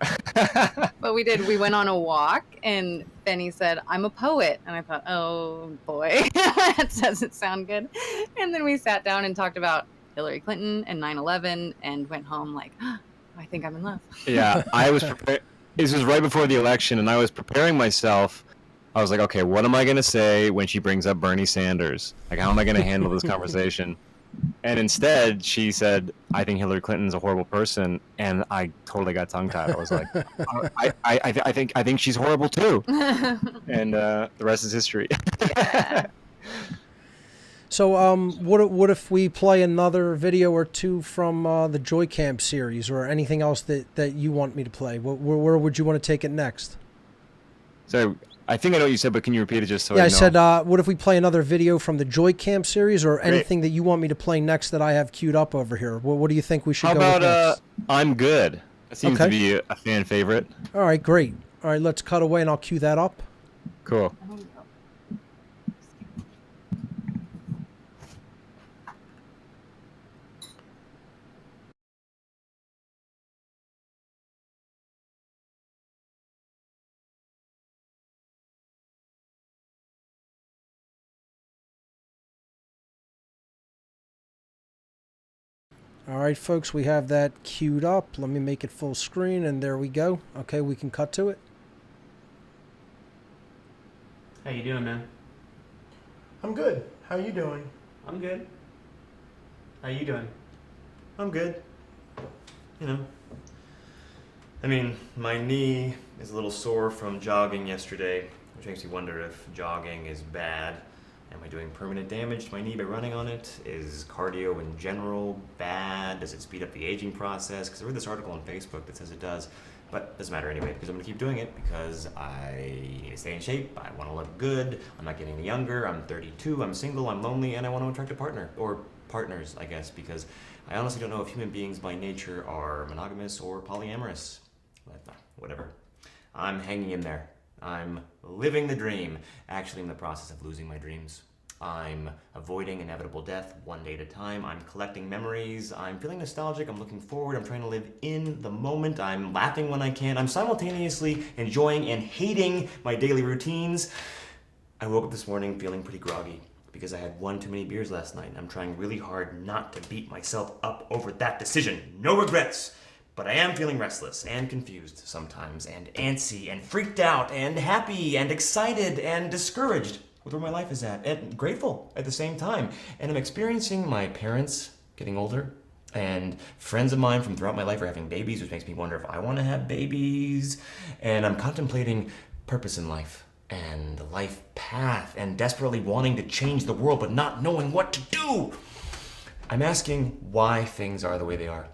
But we did. We went on a walk, and Benny said, "I'm a poet," and I thought, "Oh boy, that doesn't sound good." And then we sat down and talked about Hillary Clinton and 9/11, and went home like, oh, "I think I'm in love." Yeah, I was prepared. This was right before the election, and I was preparing myself. I was like, okay, what am I going to say when she brings up Bernie Sanders? Like, how am I going to handle this conversation? And instead, she said, "I think Hillary Clinton's a horrible person," and I totally got tongue-tied. I was like, I think she's horrible too. And the rest is history. Yeah. So, what if we play another video or two from the Joy Camp series, or anything else that you want me to play? Where would you want to take it next? So, I think I know what you said, but can you repeat it just so Yeah, I know? I said, what if we play another video from the Joy Camp series, or anything that you want me to play next that I have queued up over here? What do you think we should How go about with next? I'm Good? That seems to be a fan favorite. All right, great. All right, let's cut away, and I'll cue that up. Cool. All right, folks, we have that queued up. Let me make it full screen, and there we go. Okay, we can cut to it. How you doing, man? I'm good. How you doing? I'm good. How you doing? I'm good. You know. I mean, my knee is a little sore from jogging yesterday, which makes me wonder if jogging is bad. Am I doing permanent damage to my knee by running on it? Is cardio in general bad? Does it speed up the aging process? Because I read this article on Facebook that says it does. But it doesn't matter anyway, because I'm going to keep doing it because I need to stay in shape, I want to look good, I'm not getting any younger, I'm 32, I'm single, I'm lonely, and I want to attract a partner. Or partners, I guess, because I honestly don't know if human beings by nature are monogamous or polyamorous. But whatever. I'm hanging in there. I'm living the dream. Actually, I'm in the process of losing my dreams. I'm avoiding inevitable death one day at a time. I'm collecting memories. I'm feeling nostalgic. I'm looking forward. I'm trying to live in the moment. I'm laughing when I can. I'm simultaneously enjoying and hating my daily routines. I woke up this morning feeling pretty groggy because I had one too many beers last night. I'm trying really hard not to beat myself up over that decision. No regrets. But I am feeling restless and confused sometimes, and antsy and freaked out and happy and excited and discouraged with where my life is at, and grateful at the same time. And I'm experiencing my parents getting older, and friends of mine from throughout my life are having babies, which makes me wonder if I want to have babies. And I'm contemplating purpose in life and the life path and desperately wanting to change the world but not knowing what to do. I'm asking why things are the way they are.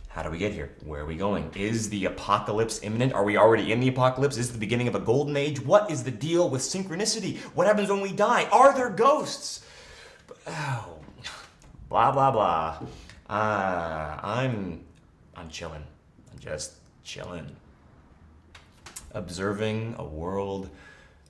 How do we get here? Where are we going? Is the apocalypse imminent? Are we already in the apocalypse? Is it the beginning of a golden age? What is the deal with synchronicity? What happens when we die? Are there ghosts? Oh, blah, blah, blah. I'm chilling. I'm just chilling. Observing a world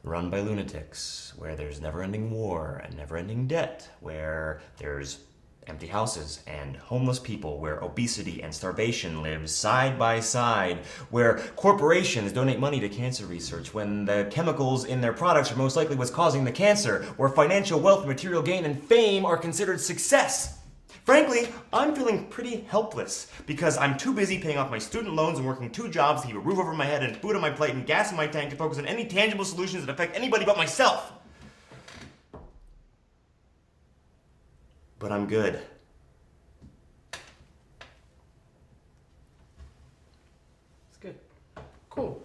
run by lunatics, where there's never-ending war and never-ending debt, where there's empty houses and homeless people, where obesity and starvation live side by side, where corporations donate money to cancer research when the chemicals in their products are most likely what's causing the cancer, where financial wealth, material gain, and fame are considered success. Frankly, I'm feeling pretty helpless because I'm too busy paying off my student loans and working 2 jobs to keep a roof over my head and food on my plate and gas in my tank to focus on any tangible solutions that affect anybody but myself. But I'm good. It's good. Cool.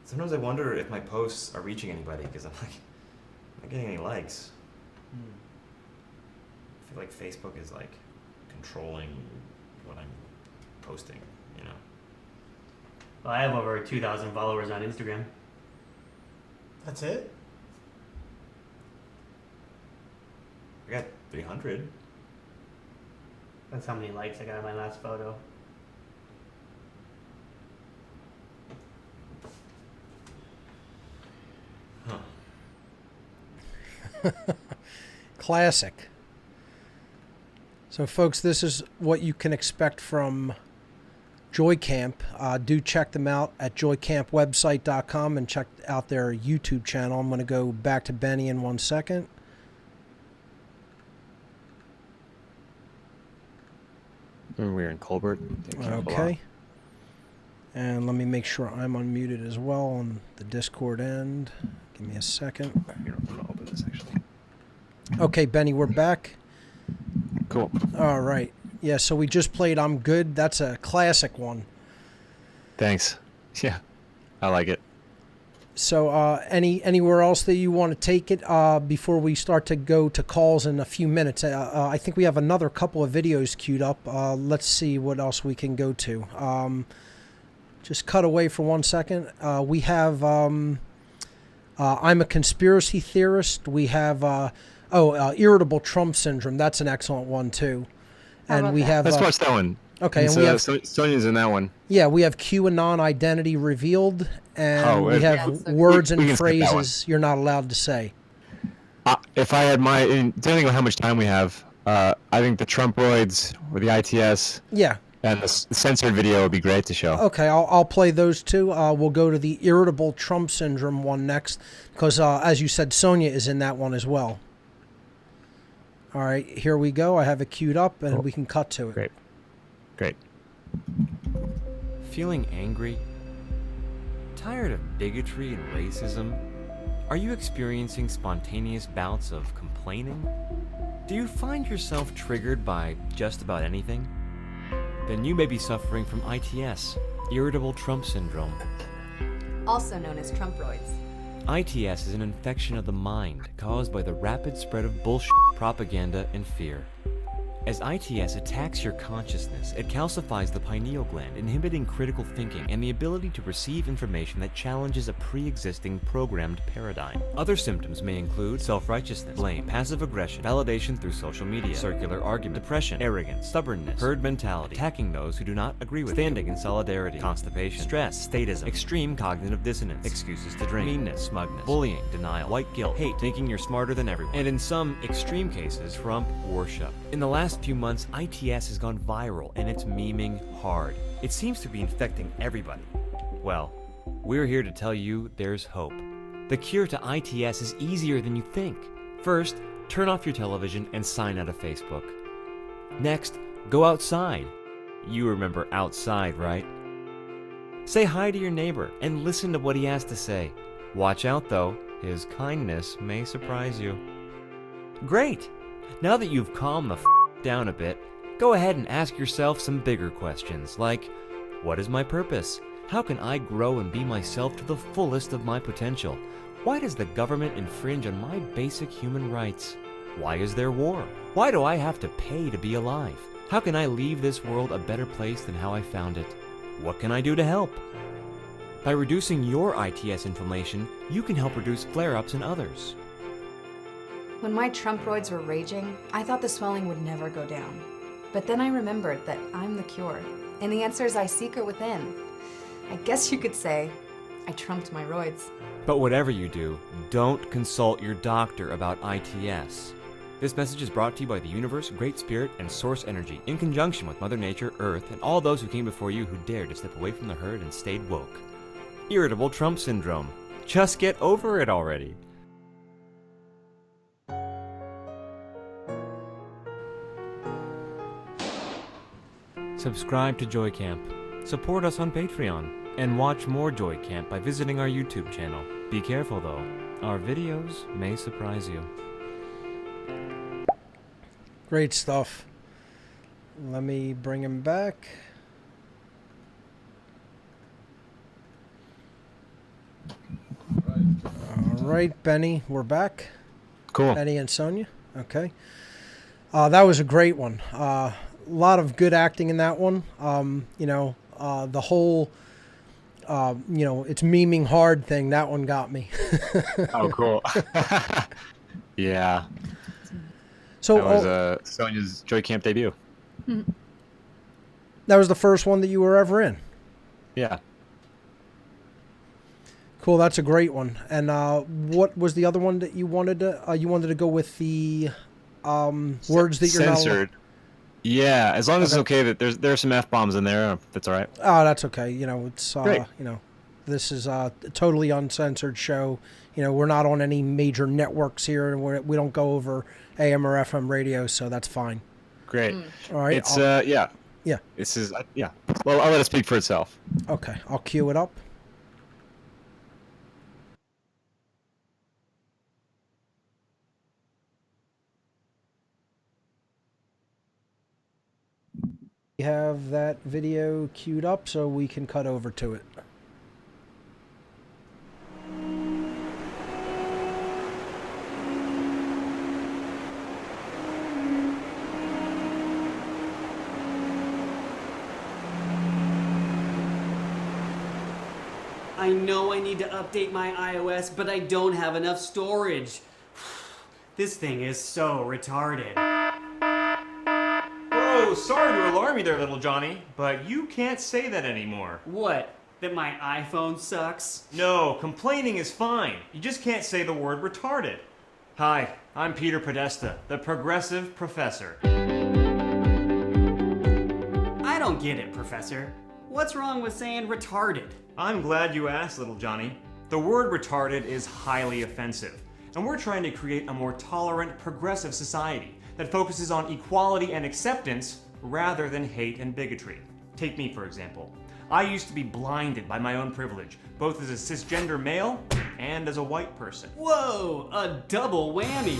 Sometimes I wonder if my posts are reaching anybody because I'm like, I'm not getting any likes. I feel like Facebook is like controlling what I'm posting, you know? Well, I have over 2,000 followers on Instagram. That's it? 300. That's how many likes I got on my last photo. Classic. So, folks, this is what you can expect from Joy Camp. Do check them out at joycampwebsite.com and check out their YouTube channel. I'm going to go back to Benny in 1 second. We're in Colbert. Okay. And let me make sure I'm unmuted as well on the Discord end. Give me a second. Here, I'm going to open this, actually. Okay, Benny, we're back. Cool. All right. Yeah, so we just played I'm Good. That's a classic one. Thanks. Yeah, I like it. So anywhere else that you want to take it before we start to go to calls in a few minutes? I think we have another couple of videos queued up. Let's see what else we can go to. Just cut away for 1 second. We have I'm a Conspiracy Theorist. We have Irritable Trump Syndrome. That's an excellent one, too. And we have... Let's watch that one. Okay, and we have Sonya's in that one. Yeah, we have QAnon Identity Revealed, and we have we words can and skip that one. phrases you're not allowed to say. If I had depending on how much time we have, I think the Trumpoids or the ITS, Yeah. and the censored video would be great to show. Okay, I'll play those two. We'll go to the Irritable Trump Syndrome one next, because as you said, Sonya is in that one as well. All right, here we go. I have it queued up, and we can cut to it. Great. Feeling angry? Tired of bigotry and racism? Are you experiencing spontaneous bouts of complaining? Do you find yourself triggered by just about anything? Then you may be suffering from ITS, Irritable Trump Syndrome. Also known as Trumproids. ITS is an infection of the mind caused by the rapid spread of bullshit, propaganda, and fear. As ITS attacks your consciousness, it calcifies the pineal gland, inhibiting critical thinking and the ability to receive information that challenges a pre-existing programmed paradigm. Other symptoms may include self-righteousness, blame, passive aggression, validation through social media, circular argument, depression, arrogance, stubbornness, herd mentality, attacking those who do not agree with, standing in solidarity, constipation, stress, statism, extreme cognitive dissonance, excuses to drink, meanness, smugness, bullying, denial, white guilt, hate, thinking you're smarter than everyone, and in some extreme cases, Trump worship. In the last few months, ITS has gone viral and it's memeing hard. It seems to be infecting everybody. Well, we're here to tell you there's hope. The cure to ITS is easier than you think. First, turn off your television and sign out of Facebook. Next, go outside. You remember outside, right? Say hi to your neighbor and listen to what he has to say. Watch out though, his kindness may surprise you. Great! Now that you've calmed the down a bit, go ahead and ask yourself some bigger questions like, what is my purpose? How can I grow and be myself to the fullest of my potential? Why does the government infringe on my basic human rights? Why is there war? Why do I have to pay to be alive? How can I leave this world a better place than how I found it? What can I do to help? By reducing your ITS inflammation, you can help reduce flare-ups in others. When my Trumproids were raging, I thought the swelling would never go down. But then I remembered that I'm the cure, and the answers I seek are within. I guess you could say I trumped my roids. But whatever you do, don't consult your doctor about ITS. This message is brought to you by the universe, Great Spirit, and Source Energy, in conjunction with Mother Nature, Earth, and all those who came before you who dared to step away from the herd and stayed woke. Irritable Trump Syndrome. Just get over it already. Subscribe to Joy Camp, support us on Patreon, and watch more Joy Camp by visiting our YouTube channel. Be careful though, our videos may surprise you. Great stuff. Let me bring him back. All right, Benny, we're back. Cool. Benny and Sonya. Okay. That was a great one. A lot of good acting in that one. The whole, it's memeing hard thing, that one got me. Oh, cool. Yeah. So that was Sonya's Joy Camp debut. That was the first one that you were ever in. Yeah. Cool, that's a great one. And what was the other one that you wanted to? You wanted to go with the words that you're censored. Yeah, as long as it's okay that there's some F-bombs in there. If that's all right. Oh, that's okay. You know, it's Great. you know, this is a totally uncensored show. You know, we're not on any major networks here, and we don't go over AM or FM radio, so that's fine. Great. All right. It's yeah. Yeah. This is yeah. Well, I'll let it speak for itself. Okay, I'll cue it up. We have that video queued up so we can cut over to it. I know I need to update my iOS, but I don't have enough storage. This thing is so retarded. Whoa, sorry to alarm you there, little Johnny, but you can't say that anymore. What? That my iPhone sucks? No, complaining is fine. You just can't say the word retarded. Hi, I'm Peter Podesta, the progressive professor. I don't get it, Professor. What's wrong with saying retarded? I'm glad you asked, little Johnny. The word retarded is highly offensive, and we're trying to create a more tolerant, progressive society that focuses on equality and acceptance rather than hate and bigotry. Take me, for example. I used to be blinded by my own privilege, both as a cisgender male and as a white person. Whoa, a double whammy.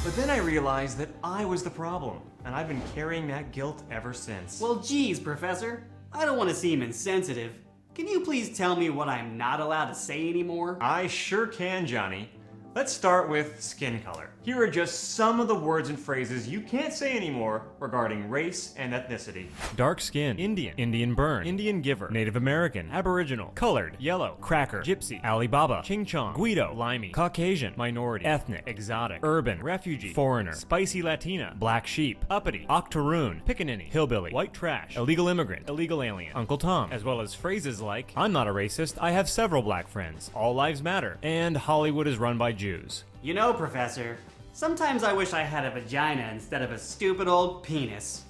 But then I realized that I was the problem, and I've been carrying that guilt ever since. Well, geez, Professor. I don't want to seem insensitive. Can you please tell me what I'm not allowed to say anymore? I sure can, Johnny. Let's start with skin color. Here are just some of the words and phrases you can't say anymore regarding race and ethnicity. Dark skin, Indian, Indian burn, Indian giver, Native American, Aboriginal, colored, yellow, cracker, gypsy, Alibaba, Ching Chong, Guido, limey, Caucasian, minority, ethnic, exotic, urban, refugee, foreigner, spicy Latina, black sheep, uppity, octoroon, pickaninny, hillbilly, white trash, illegal immigrant, illegal alien, Uncle Tom, as well as phrases like, I'm not a racist, I have several black friends, all lives matter, and Hollywood is run by Jews. You know, Professor, sometimes I wish I had a vagina instead of a stupid old penis.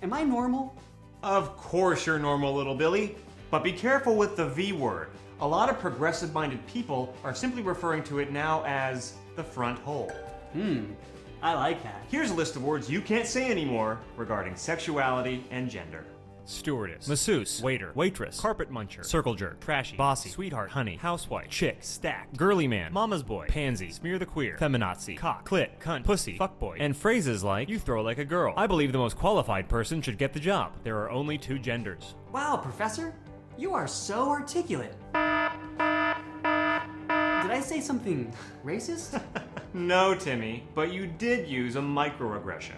Am I normal? Of course you're normal, little Billy. But be careful with the V word. A lot of progressive-minded people are simply referring to it now as the front hole. I like that. Here's a list of words you can't say anymore regarding sexuality and gender. Stewardess, masseuse, waiter, waitress, carpet muncher, circle jerk, trashy, bossy, sweetheart, honey, housewife, chick, stack, girly man, mama's boy, pansy, smear the queer, feminazi, cock, clit, cunt, pussy, fuckboy, and phrases like, you throw like a girl. I believe the most qualified person should get the job. There are only two genders. Wow, Professor, you are so articulate. Did I say something racist? No, Timmy, but you did use a microaggression.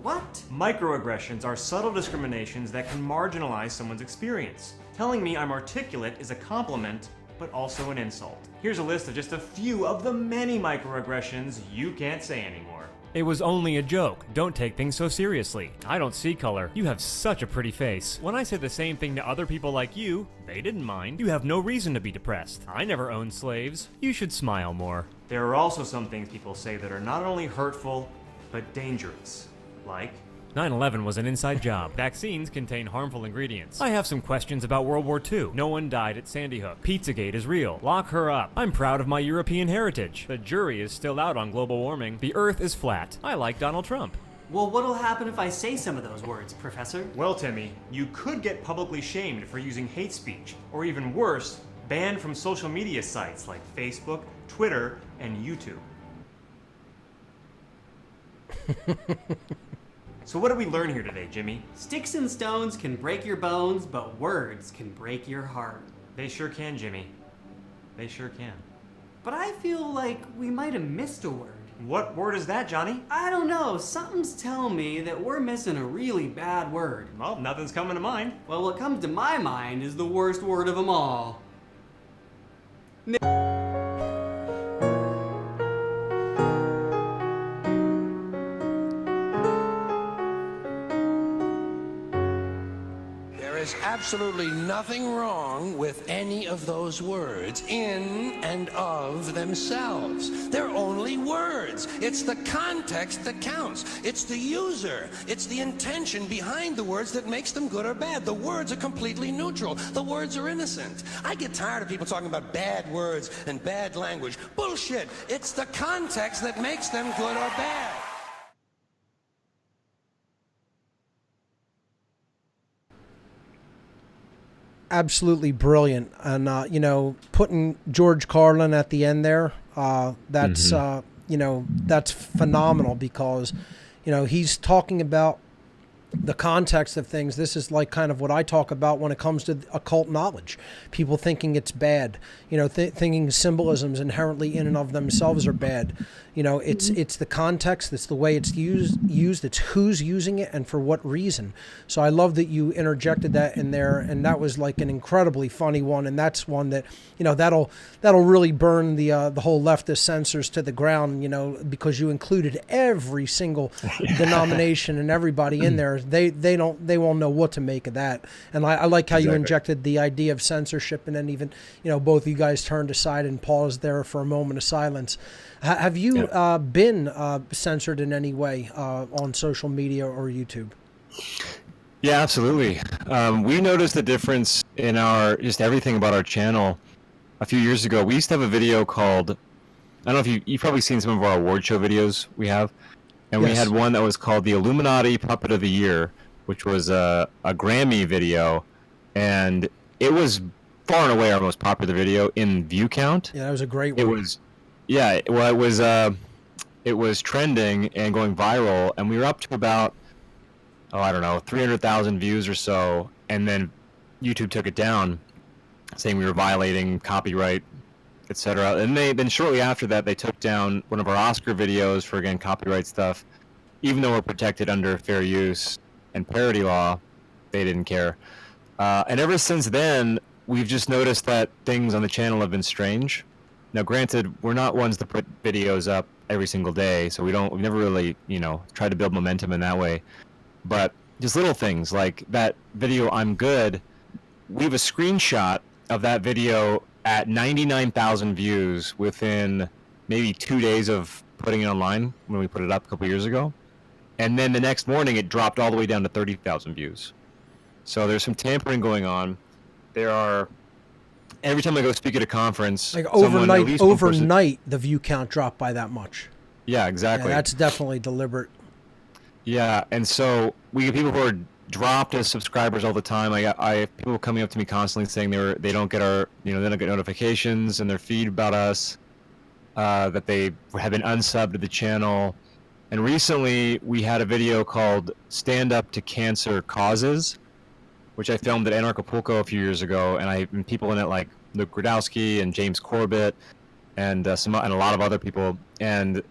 What? Microaggressions are subtle discriminations that can marginalize someone's experience. Telling me I'm articulate is a compliment, but also an insult. Here's a list of just a few of the many microaggressions you can't say anymore. It was only a joke. Don't take things so seriously. I don't see color. You have such a pretty face. When I said the same thing to other people like you, they didn't mind. You have no reason to be depressed. I never owned slaves. You should smile more. There are also some things people say that are not only hurtful, but dangerous. Like? 9/11 was an inside job. Vaccines contain harmful ingredients. I have some questions about World War II. No one died at Sandy Hook. Pizzagate is real. Lock her up. I'm proud of my European heritage. The jury is still out on global warming. The earth is flat. I like Donald Trump. Well, what'll happen if I say some of those words, Professor? Well, Timmy, you could get publicly shamed for using hate speech, or even worse, banned from social media sites like Facebook, Twitter, and YouTube. So what did we learn here today, Jimmy? Sticks and stones can break your bones, but words can break your heart. They sure can, Jimmy. They sure can. But I feel like we might have missed a word. What word is that, Johnny? I don't know. Something's telling me that we're missing a really bad word. Well, nothing's coming to mind. Well, what comes to my mind is the worst word of them all. is absolutely nothing wrong with any of those words in and of themselves. They're only words. It's the context that counts. It's the user. It's the intention behind the words that makes them good or bad. The words are completely neutral. The words are innocent. I get tired of people talking about bad words and bad language. Bullshit. It's the context that makes them good or bad. Absolutely brilliant. And, you know, putting George Carlin at the end there, that's, you know, that's phenomenal because, you know, he's talking about the context of things. This is like kind of what I talk about when it comes to occult knowledge. People thinking it's bad, you know, thinking symbolisms inherently in and of themselves are bad. You know, it's the context, it's the way it's used, it's who's using it and for what reason. So I love that you interjected that in there, and that was like an incredibly funny one, and that's one that, you know, that'll really burn the whole leftist censors to the ground, you know, because you included every single denomination and everybody in there. They won't know what to make of that. And I like how you injected the idea of censorship, and then even, you know, both of you guys turned aside and paused there for a moment of silence. Have you been censored in any way on social media or YouTube? Yeah, absolutely. We noticed the difference in our just everything about our channel a few years ago. We used to have a video called, I don't know if you've probably seen some of our award show videos we have, and we had one that was called the Illuminati Puppet of the Year, which was a Grammy video, and it was far and away our most popular video in view count. Yeah, that was a great one. It was, yeah, well, it was trending and going viral, and we were up to about, I don't know, 300,000 views or so, and then YouTube took it down, saying we were violating copyright, etc. And then shortly after that, they took down one of our Oscar videos for, again, copyright stuff. Even though we're protected under fair use and parody law, they didn't care. And ever since then, we've just noticed that things on the channel have been strange. Now, granted, we're not ones to put videos up every single day, so we've never really, you know, tried to build momentum in that way. But just little things like that video, I'm Good, we have a screenshot of that video at 99,000 views within maybe 2 days of putting it online when we put it up a couple years ago. And then the next morning, it dropped all the way down to 30,000 views. So there's some tampering going on. There are... Every time I go speak at a conference, like overnight, the view count dropped by that much. Yeah, exactly. Yeah, that's definitely deliberate. Yeah, and so we get people who are dropped as subscribers all the time. I have people coming up to me constantly saying they don't get our, you know, they don't get notifications in their feed about us, that they have been unsubbed to the channel. And recently we had a video called "Stand Up to Cancer Causes," which I filmed at Anarchapulco a few years ago, and people in it like Luke Grudowski and James Corbett and a lot of other people. And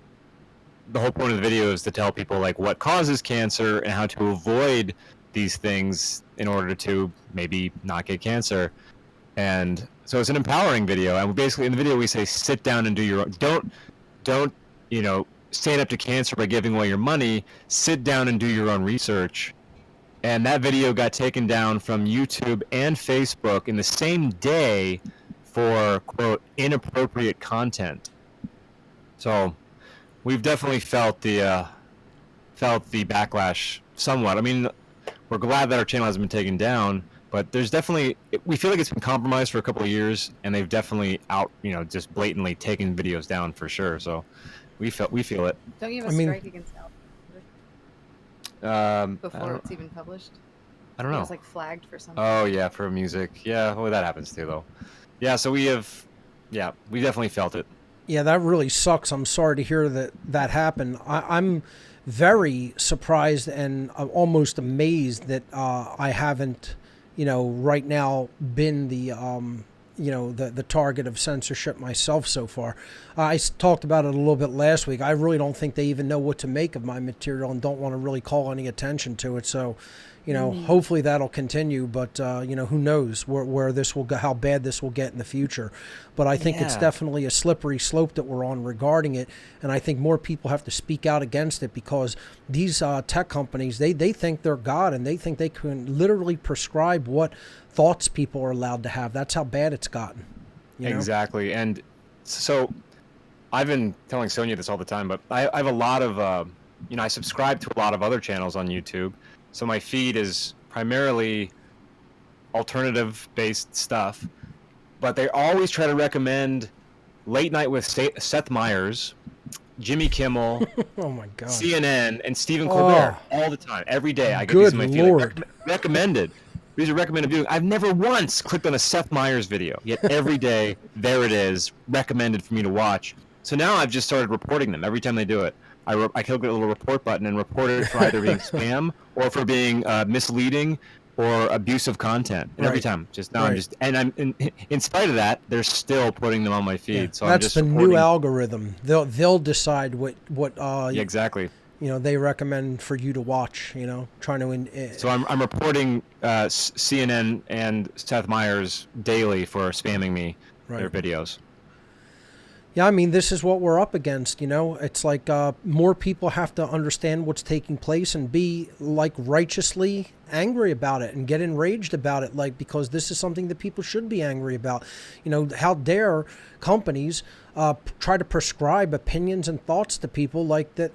the whole point of the video is to tell people like what causes cancer and how to avoid these things in order to maybe not get cancer. And so it's an empowering video. And basically in the video we say, sit down and do your own. Don't you know, stand up to cancer by giving away your money. Sit down and do your own research. And that video got taken down from YouTube and Facebook in the same day for, quote, inappropriate content. So we've definitely felt the backlash somewhat. I mean, we're glad that our channel hasn't been taken down, but there's definitely, we feel like it's been compromised for a couple of years, and they've definitely just blatantly taken videos down for sure. So we feel it. Don't you have a strike against before it's even published? I don't know. It was like flagged for something. Oh yeah, for music. Yeah, well that happens too though. Yeah, so we definitely felt it. Yeah, that really sucks. I'm sorry to hear that happened. I'm very surprised and almost amazed that I haven't, you know, right now been the the target of censorship myself so far. I talked about it a little bit last week. I really don't think they even know what to make of my material and don't want to really call any attention to it. So, hopefully that'll continue, but who knows where this will go, how bad this will get in the future. But I think it's definitely a slippery slope that we're on regarding it, and I think more people have to speak out against it, because these tech companies, they think they're God, and they think they can literally prescribe what thoughts people are allowed to have. That's how bad it's gotten. Exactly. And so I've been telling Sonya this all the time, but I have a lot of, I subscribe to a lot of other channels on YouTube. So my feed is primarily alternative-based stuff, but they always try to recommend Late Night with Seth Meyers, Jimmy Kimmel, oh my God, CNN, and Stephen Colbert all the time. Every day I get these in my feed. Like, recommended. These are recommended viewing. I've never once clicked on a Seth Meyers video, yet every day there it is, recommended for me to watch. So now I've just started reporting them every time they do it. I click a little report button and report it for either being spam or for being misleading or abusive content. And every time, I'm in spite of that, they're still putting them on my feed. Yeah. So that's I'm just the reporting. new algorithm. They'll decide what exactly. They recommend for you to watch. Trying to. So I'm reporting CNN and Seth Meyers daily for spamming me their videos. Yeah, I mean, this is what we're up against, It's like more people have to understand what's taking place and be, righteously angry about it and get enraged about it, because this is something that people should be angry about. How dare companies try to prescribe opinions and thoughts to people that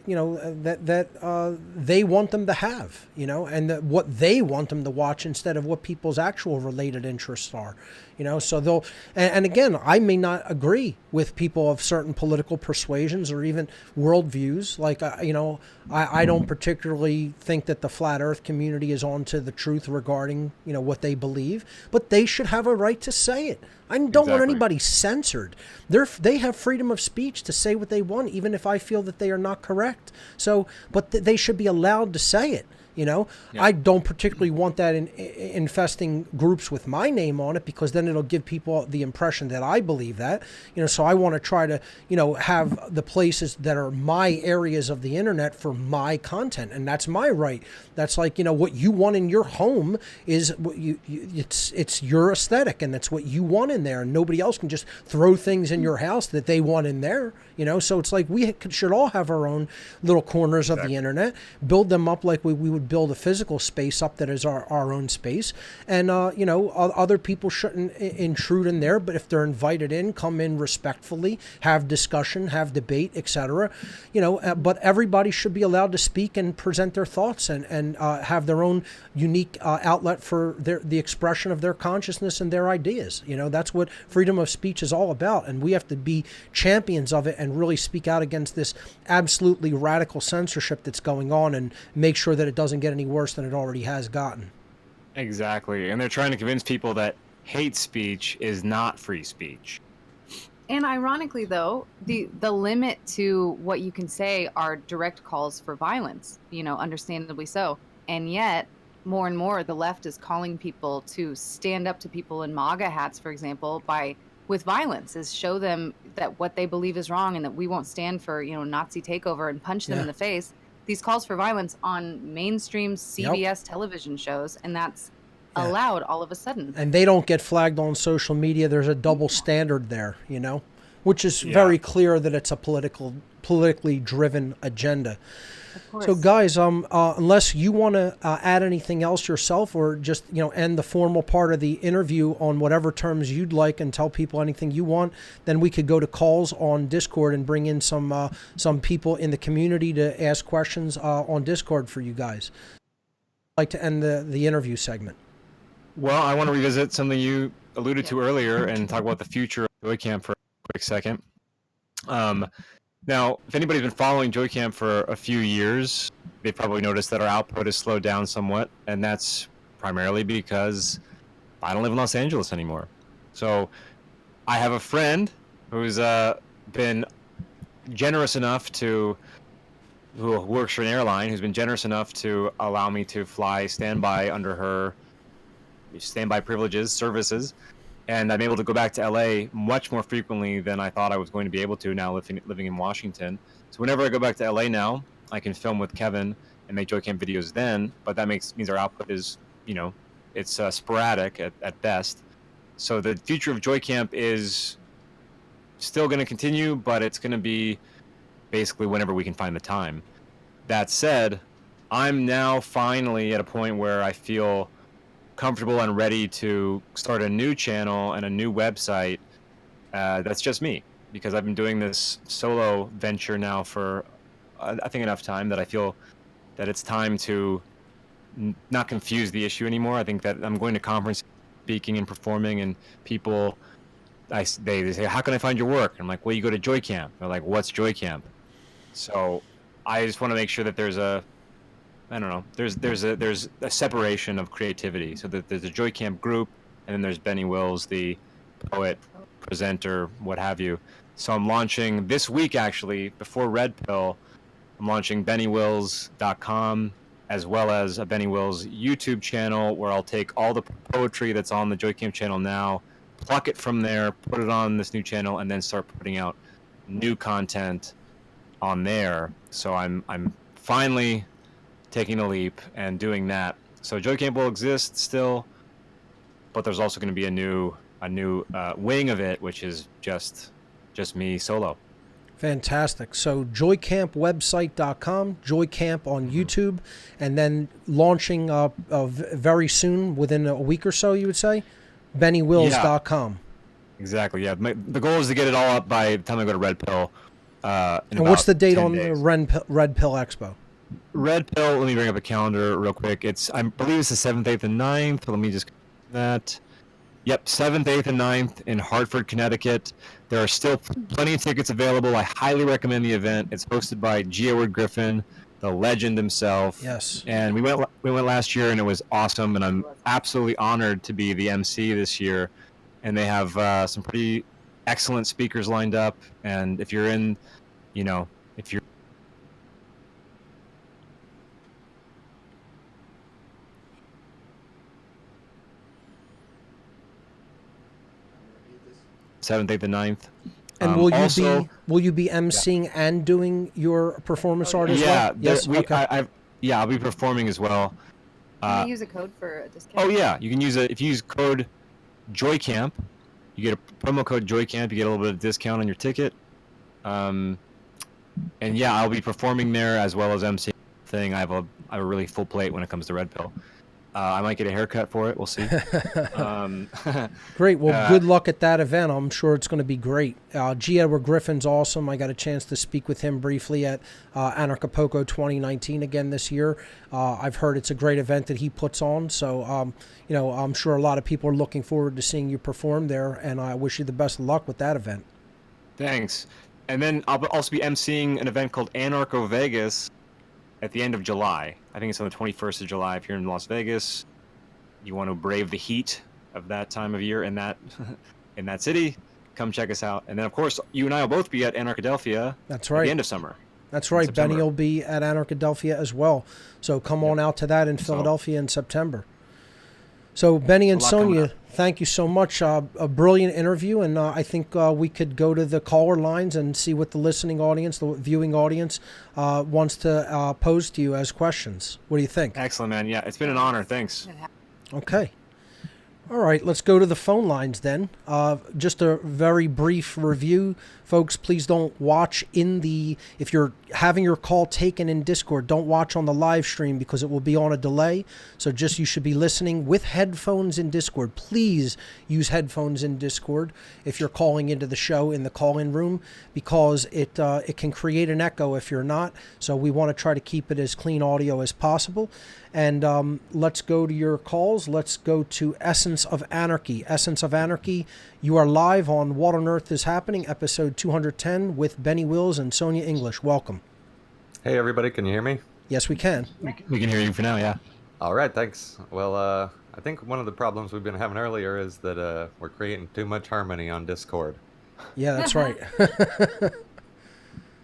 they want them to have, and what they want them to watch instead of what people's actual related interests are, so they'll, and again, I may not agree with people of certain political persuasions or even worldviews. I don't particularly think that the flat earth community is on to the truth regarding, what they believe, but they should have a right to say it. I don't want anybody censored. They have freedom of speech to say what they want, even if I feel that they are not correct. So, but they should be allowed to say it. I don't particularly want that infesting groups with my name on it, because then it'll give people the impression that I believe that, so I want to try to, have the places that are my areas of the internet for my content. And that's my right. That's what you want in your home is what it's your aesthetic, and that's what you want in there. And nobody else can just throw things in your house that they want in there, so it's we should all have our own little corners of the internet, build them up like we would build a physical space up that is our own space. And, other people shouldn't intrude in there, but if they're invited in, come in respectfully, have discussion, have debate, etc. But everybody should be allowed to speak and present their thoughts and have their own unique outlet for the expression of their consciousness and their ideas. That's what freedom of speech is all about. And we have to be champions of it and really speak out against this absolutely radical censorship that's going on, and make sure that it doesn't get any worse than it already has gotten. Exactly. And they're trying to convince people that hate speech is not free speech. And ironically, though, the limit to what you can say are direct calls for violence, understandably so. And yet, more and more, the left is calling people to stand up to people in MAGA hats, for example, with violence, is show them that what they believe is wrong and that we won't stand for, Nazi takeover and punch them in the face. These calls for violence on mainstream CBS television shows, and that's allowed all of a sudden. And they don't get flagged on social media. There's a double standard there, which is very clear that it's a politically driven agenda. So guys, unless you want to add anything else yourself, or just end the formal part of the interview on whatever terms you'd like and tell people anything you want, then we could go to calls on Discord and bring in some people in the community to ask questions on Discord for you guys. I'd like to end the interview segment. Well, I want to revisit something you alluded to earlier and talk about the future of Joy Camp for a quick second. Now, if anybody's been following Joy Camp for a few years, they've probably noticed that our output has slowed down somewhat, and that's primarily because I don't live in Los Angeles anymore. So I have a friend who's been generous enough who works for an airline, who's been generous enough to allow me to fly standby under her standby privileges, services, and I'm able to go back to LA much more frequently than I thought I was going to be able to now living in Washington. So whenever I go back to LA now, I can film with Kevin and make Joy Camp videos then, but that means our output is, it's sporadic at best. So the future of Joy Camp is still going to continue, but it's going to be basically whenever we can find the time. That said, I'm now finally at a point where I feel comfortable and ready to start a new channel and a new website that's just me, because I've been doing this solo venture now for I think enough time that I feel that it's time to not confuse the issue anymore. I think that I'm going to conferences, speaking and performing, and people, they say, how can I find your work? And I'm like, well, you go to Joy Camp. They're like, what's Joy Camp? So I just want to make sure that there's a separation of creativity, so that there's a Joy Camp group, and then there's Benny Wills, the poet, presenter, what have you. So I'm launching this week, actually, before Red Pill, I'm launching BennyWills.com, as well as a Benny Wills YouTube channel, where I'll take all the poetry that's on the Joy Camp channel now, pluck it from there, put it on this new channel, and then start putting out new content on there. So I'm finally taking a leap and doing that. So Joy Camp will exist still, but there's also going to be a new wing of it, which is just me solo. Fantastic. So joycampwebsite.com, Joy Camp on YouTube, and then launching very soon, within a week or so, you would say, bennywills.com. Yeah, exactly, yeah. The goal is to get it all up by the time I go to Red Pill. And what's the date on the Red Pill Expo? Red Pill, let me bring up a calendar real quick. I believe it's the 7th, 8th, and 9th. Let me just that. Yep, 7th, 8th, and 9th in Hartford, Connecticut. There are still plenty of tickets available. I highly recommend the event. It's hosted by G. Edward Griffin, the legend himself. Yes. And we went last year, and it was awesome. And I'm absolutely honored to be the MC this year. And they have some pretty excellent speakers lined up. And if you're in, if you're 7th, 8th, and 9th. And will you be emceeing and doing your performance art as well? Yes. I'll be performing as well. Can you use a code for a discount? Oh yeah, you can use if you use code JOYCAMP, you get a promo code JOYCAMP. You get a little bit of discount on your ticket. And yeah, I'll be performing there as well as emceeing. I have a really full plate when it comes to Red Pill. I might get a haircut for it. We'll see. Great. Well, good luck at that event. I'm sure it's going to be great. G. Edward Griffin's awesome. I got a chance to speak with him briefly at Anarchapulco 2019 again this year. I've heard it's a great event that he puts on. So, I'm sure a lot of people are looking forward to seeing you perform there, and I wish you the best of luck with that event. Thanks. And then I'll also be emceeing an event called Anarchovegas at the end of July. I think it's on the 21st of July. If you're in Las Vegas, you want to brave the heat of that time of year in that city, come check us out. And then, of course, you and I will both be at Anarchadelphia. That's right. At the end of summer. That's right. Benny will be at Anarchadelphia as well. So come on out to that in Philadelphia in September. So Benny and Sonya, thank you so much. A brilliant interview, and I think we could go to the caller lines and see what the listening audience, the viewing audience, wants to pose to you as questions. What do you think? Excellent, man. Yeah, it's been an honor. Thanks. Okay. All right, let's go to the phone lines then. Just a very brief review. Folks, please don't watch if you're having your call taken in Discord, don't watch on the live stream because it will be on a delay. So you should be listening with headphones in Discord. Please use headphones in Discord if you're calling into the show in the call-in room, because it can create an echo if you're not. So we want to try to keep it as clean audio as possible. And let's go to your calls. Let's go to Essence of Anarchy. Essence of Anarchy, you are live on What on Earth is Happening, episode 210 with Benny Wills and Sonya English. Welcome. Hey, everybody. Can you hear me? Yes, we can. We can hear you for now, yeah. All right, thanks. Well, I think one of the problems we've been having earlier is that we're creating too much harmony on Discord. Yeah, that's right.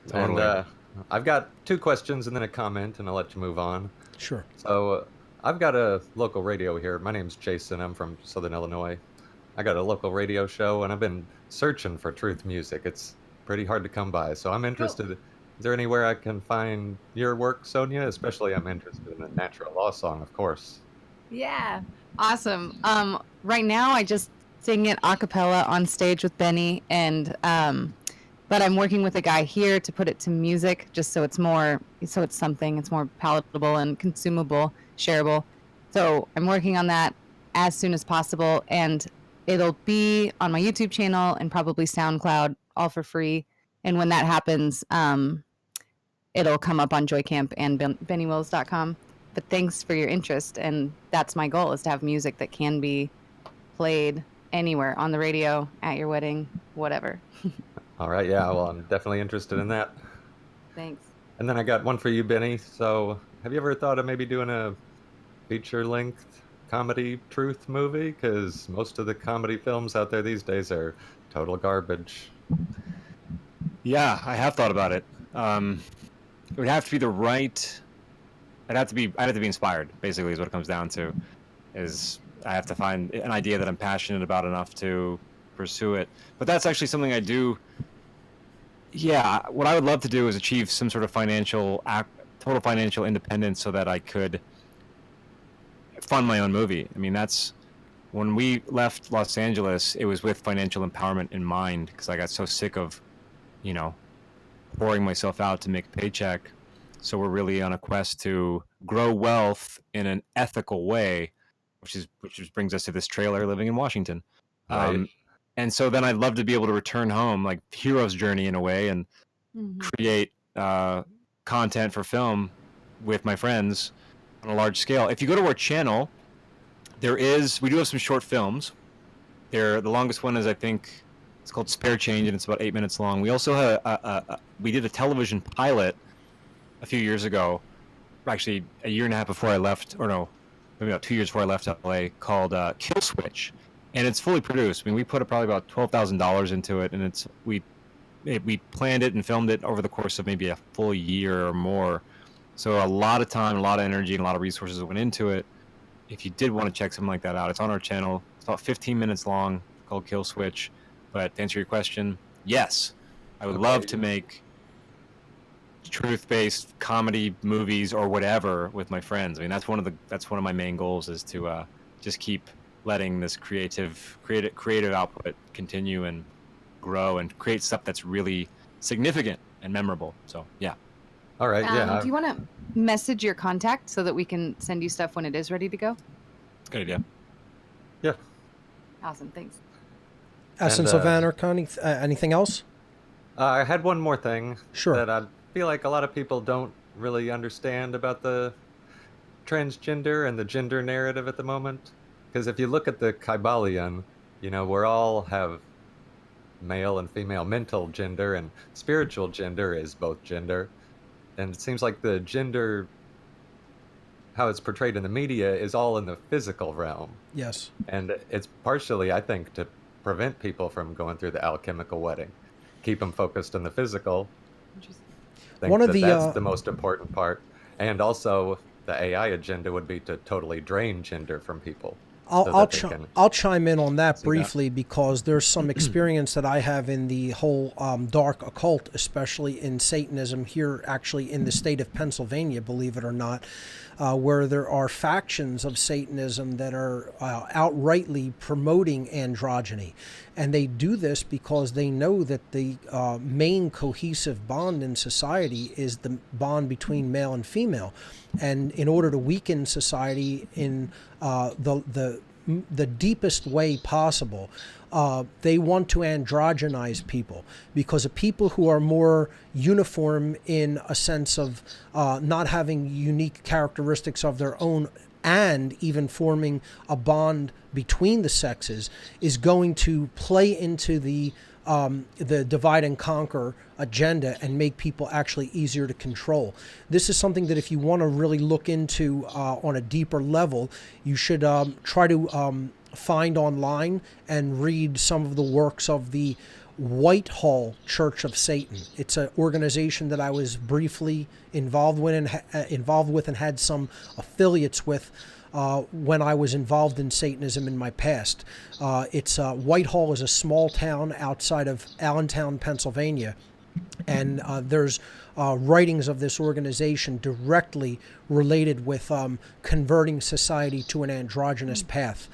Totally. And I've got two questions and then a comment, and I'll let you move on. Sure. So I've got a local radio here. My name's Jason. I'm from Southern Illinois. I got a local radio show, and I've been searching for truth music. It's pretty hard to come by. So I'm interested Is there anywhere I can find your work, Sonya? Especially, I'm interested in a natural law song, of course. Yeah. Awesome. Right now I just sing it a cappella on stage with Benny, and but I'm working with a guy here to put it to music, just so it's more, so it's something, it's more palatable and consumable, shareable. So I'm working on that as soon as possible, and it'll be on my YouTube channel and probably SoundCloud, all for free. And when that happens, it'll come up on Joycamp and BennyWills.com. But thanks for your interest, and that's my goal, is to have music that can be played anywhere, on the radio, at your wedding, whatever. All right, yeah, well, I'm definitely interested in that. Thanks. And then I got one for you, Benny. So, have you ever thought of maybe doing a feature-length comedy truth movie? Because most of the comedy films out there these days are total garbage. Yeah, I have thought about it. It would have to be the right. I'd have to be inspired. Basically, is what it comes down to. Is I have to find an idea that I'm passionate about enough to pursue it. But that's actually something I do. Yeah, what I would love to do is achieve some sort of total financial independence, so that I could fund my own movie. I mean, that's when we left Los Angeles. It was with financial empowerment in mind, because I got so sick of, pouring myself out to make a paycheck. So we're really on a quest to grow wealth in an ethical way, which brings us to this trailer living in Washington. Right. And so then I'd love to be able to return home, like hero's journey in a way, and create content for film with my friends on a large scale. If you go to our channel, we do have some short films. The longest one is, I think, it's called Spare Change, and it's about 8 minutes long. We also have we did a television pilot a few years ago, actually a year and a half before I left, or no, maybe about 2 years before I left LA, called Kill Switch. And it's fully produced. I mean, we put probably about $12,000 into it, and we planned it and filmed it over the course of maybe a full year or more. So a lot of time, a lot of energy, and a lot of resources went into it. If you did want to check something like that out, it's on our channel. It's about 15 minutes long, called Kill Switch. But to answer your question, yes, I would love to make truth-based comedy movies or whatever with my friends. I mean, that's one of my main goals, is to just keep letting this creative output continue and grow and create stuff that's really significant and memorable. So yeah. All right. Yeah. Do you want to message your contact so that we can send you stuff when it is ready to go? Good idea. Yeah. Awesome. Thanks. Essence of Anarchy. Anything else? I had one more thing. Sure. That I feel like a lot of people don't really understand about the transgender and the gender narrative at the moment. Because if you look at the Kybalion, we all have male and female mental gender, and spiritual gender is both gender. And it seems like the gender, how it's portrayed in the media, is all in the physical realm. Yes. And it's partially, I think, to prevent people from going through the alchemical wedding. Keep them focused on the physical. I think that's the most important part. And also, the AI agenda would be to totally drain gender from people. I'll chime in on that briefly, because there's some experience that I have in the whole dark occult, especially in Satanism here, actually in the state of Pennsylvania, believe it or not, where there are factions of Satanism that are outrightly promoting androgyny. And they do this because they know that the main cohesive bond in society is the bond between male and female. And in order to weaken society in the deepest way possible, they want to androgynize people, because of people who are more uniform in a sense of not having unique characteristics of their own, and even forming a bond between the sexes, is going to play into the divide and conquer agenda and make people actually easier to control. This is something that if you want to really look into on a deeper level, you should try to find online and read some of the works of the Whitehall Church of Satan. It's an organization that I was briefly involved with and had some affiliates with when I was involved in Satanism in my past. Whitehall is a small town outside of Allentown, Pennsylvania, And there's writings of this organization directly related with converting society to an androgynous path.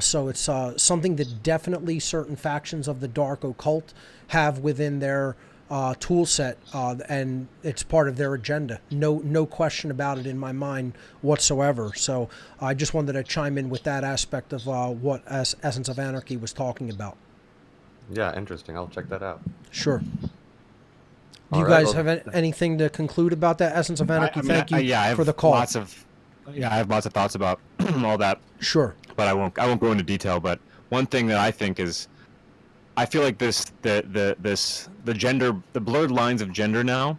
So it's something that definitely certain factions of the dark occult have within their tool set, and it's part of their agenda. No question about it in my mind whatsoever. So I just wanted to chime in with that aspect of what Essence of Anarchy was talking about. Yeah, interesting. I'll check that out. Sure. Do All you right, guys well, have anything to conclude about that, Essence of Anarchy? Thank you I have for the call. I have lots of thoughts about all that. Sure. But I won't go into detail. But one thing that I think is, I feel like the blurred lines of gender now,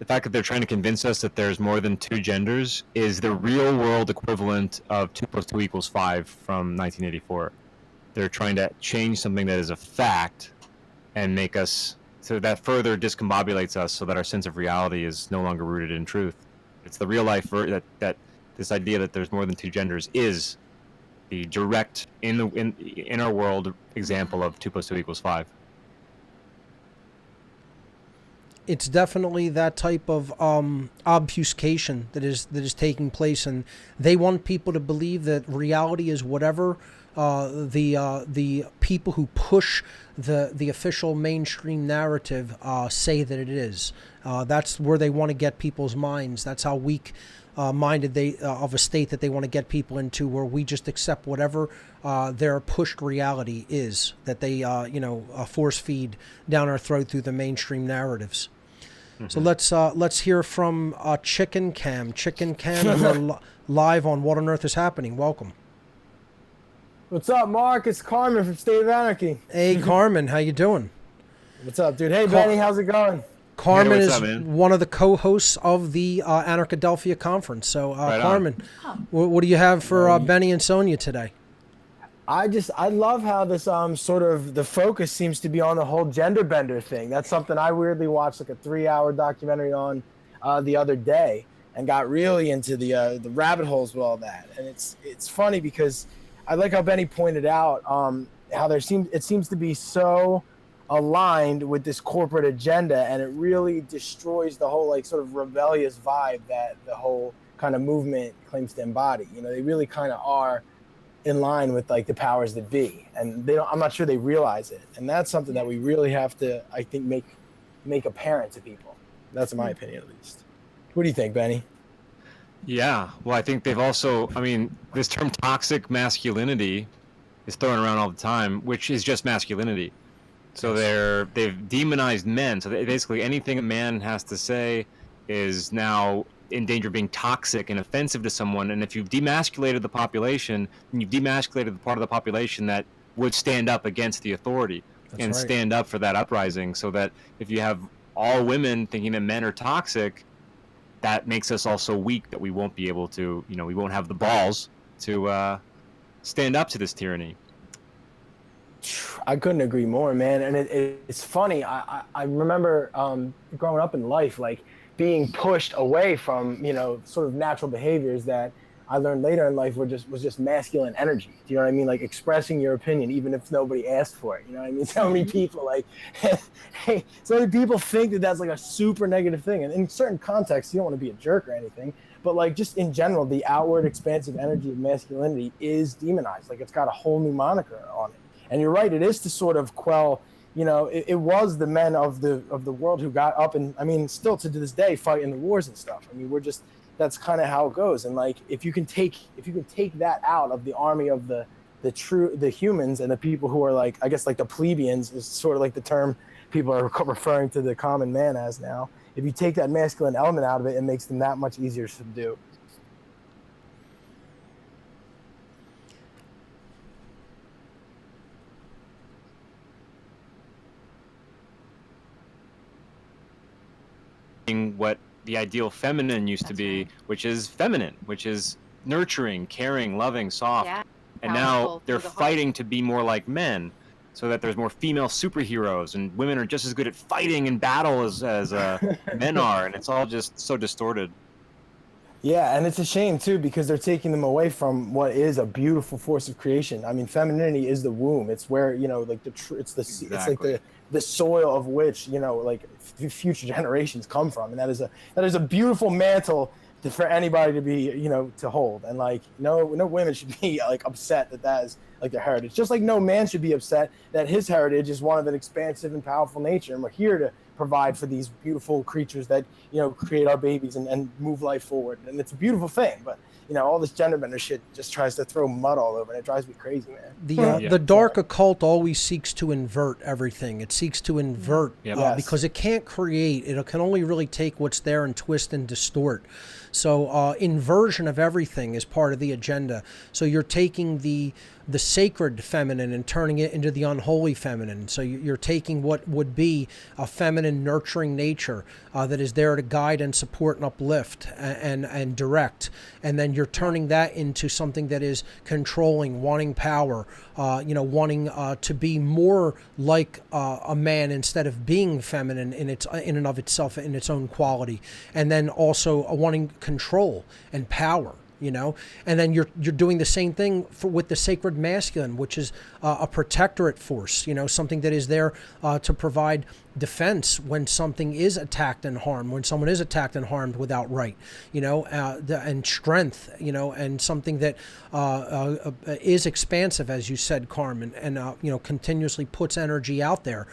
the fact that they're trying to convince us that there's more than two genders is the real world equivalent of 2 + 2 = 5 from 1984. They're trying to change something that is a fact and make us, so that further discombobulates us so that our sense of reality is no longer rooted in truth. It's the real life that this idea that there's more than two genders is the direct in our world example of 2 + 2 = 5. It's definitely that type of obfuscation that is taking place, and they want people to believe that reality is whatever the people who push the official mainstream narrative say that it is. That's where they want to get people's minds. That's how weak minded of a state that they want to get people into, where we just accept whatever their pushed reality is that they force feed down our throat through the mainstream narratives. Mm-hmm. So let's hear from Chicken Cam, and we're live on What on Earth is Happening. Welcome. What's up, Mark? It's Carmen from State of Anarchy. Hey, Carmen, how you doing? What's up, dude? Hey, Benny, how's it going? Carmen Hey, is what's up, man? one of the co-hosts of the Anarchadelphia Conference. So, Right on. Carmen, what do you have for Benny and Sonya today? I love how this sort of the focus seems to be on the whole gender bender thing. That's something I weirdly watched like a 3-hour documentary on the other day and got really into the rabbit holes with all that. And it's funny because I like how Benny pointed out how it seems to be so aligned with this corporate agenda, and it really destroys the whole like sort of rebellious vibe that the whole kind of movement claims to embody. You know, they really kind of are in line with like the powers that be, and I'm not sure they realize it, and that's something that we really have to, I think, make apparent to people. That's my opinion, at least. What do you think, Benny? Yeah, well, I think they've also, I mean, this term toxic masculinity is thrown around all the time, which is just masculinity. So they've demonized men. So basically anything a man has to say is now in danger of being toxic and offensive to someone. And if you've demasculated the population, then you've demasculated the part of the population that would stand up against the authority and stand up for that uprising. So that if you have all women thinking that men are toxic, that makes us also weak, that we won't be able to, we won't have the balls to stand up to this tyranny. I couldn't agree more, man. And it's funny. I remember growing up in life, like being pushed away from, sort of natural behaviors that I learned later in life was just masculine energy. Do you know what I mean? Like expressing your opinion, even if nobody asked for it. You know what I mean? So many people so many people think that that's like a super negative thing. And in certain contexts, you don't want to be a jerk or anything. But like just in general, the outward expansive energy of masculinity is demonized. Like it's got a whole new moniker on it. And you're right, it is to sort of quell, it was the men of the world who got up and, I mean, still to this day fight in the wars and stuff. I mean, that's kind of how it goes. And like, if you can take that out of the army of the humans and the people who are like, I guess like the plebeians is sort of like the term people are referring to the common man as now. If you take that masculine element out of it, it makes them that much easier to subdue. What the ideal feminine used to be, which is feminine, which is nurturing, caring, loving, soft. Yeah. And now they're fighting to be more like men, so that there's more female superheroes, and women are just as good at fighting in battle as men are, and it's all just so distorted. Yeah, and it's a shame too because they're taking them away from what is a beautiful force of creation. I mean, femininity is the womb. It's where like it's like the soil of which like future generations come from, and that is a beautiful mantle for anybody to be to hold. And like no women should be like upset that is like their heritage. Just like no man should be upset that his heritage is one of an expansive and powerful nature, and we're here to provide for these beautiful creatures that create our babies and move life forward. And it's a beautiful thing, but all this gender bender shit just tries to throw mud all over, and it drives me crazy, man. The dark occult always seeks to invert everything. It seeks to invert because it can't create. It can only really take what's there and twist and distort. So inversion of everything is part of the agenda. So you're taking the sacred feminine and turning it into the unholy feminine. So you're taking what would be a feminine nurturing nature that is there to guide and support and uplift and direct, and then you're turning that into something that is controlling, wanting power, wanting to be more like a man instead of being feminine in and of itself, in its own quality, and then also wanting control and power. And then you're doing the same thing with the sacred masculine, which is a protectorate force, something that is there to provide defense when something is attacked and harmed, when someone is attacked and harmed without right, and strength, and something that is expansive, as you said, Carmen, and continuously puts energy out there.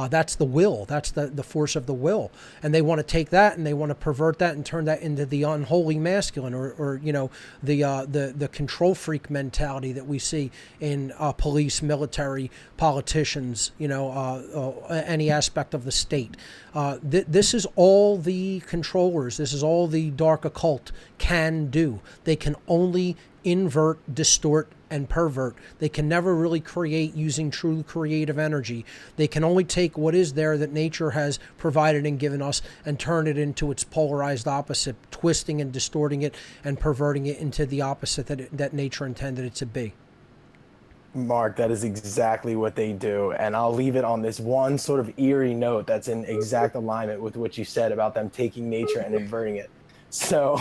That's the will. That's the force of the will. And they want to take that and they want to pervert that and turn that into the unholy masculine, or the control freak mentality that we see in police, military, politicians, any aspect of the state. This is all the controllers, this is all the dark occult can do. They can only invert, distort, and pervert. They can never really create using true creative energy. They can only take what is there that nature has provided and given us and turn it into its polarized opposite, twisting and distorting it and perverting it into the opposite that nature intended it to be. Mark, that is exactly what they do. And I'll leave it on this one sort of eerie note that's in exact alignment with what you said about them taking nature and inverting it. So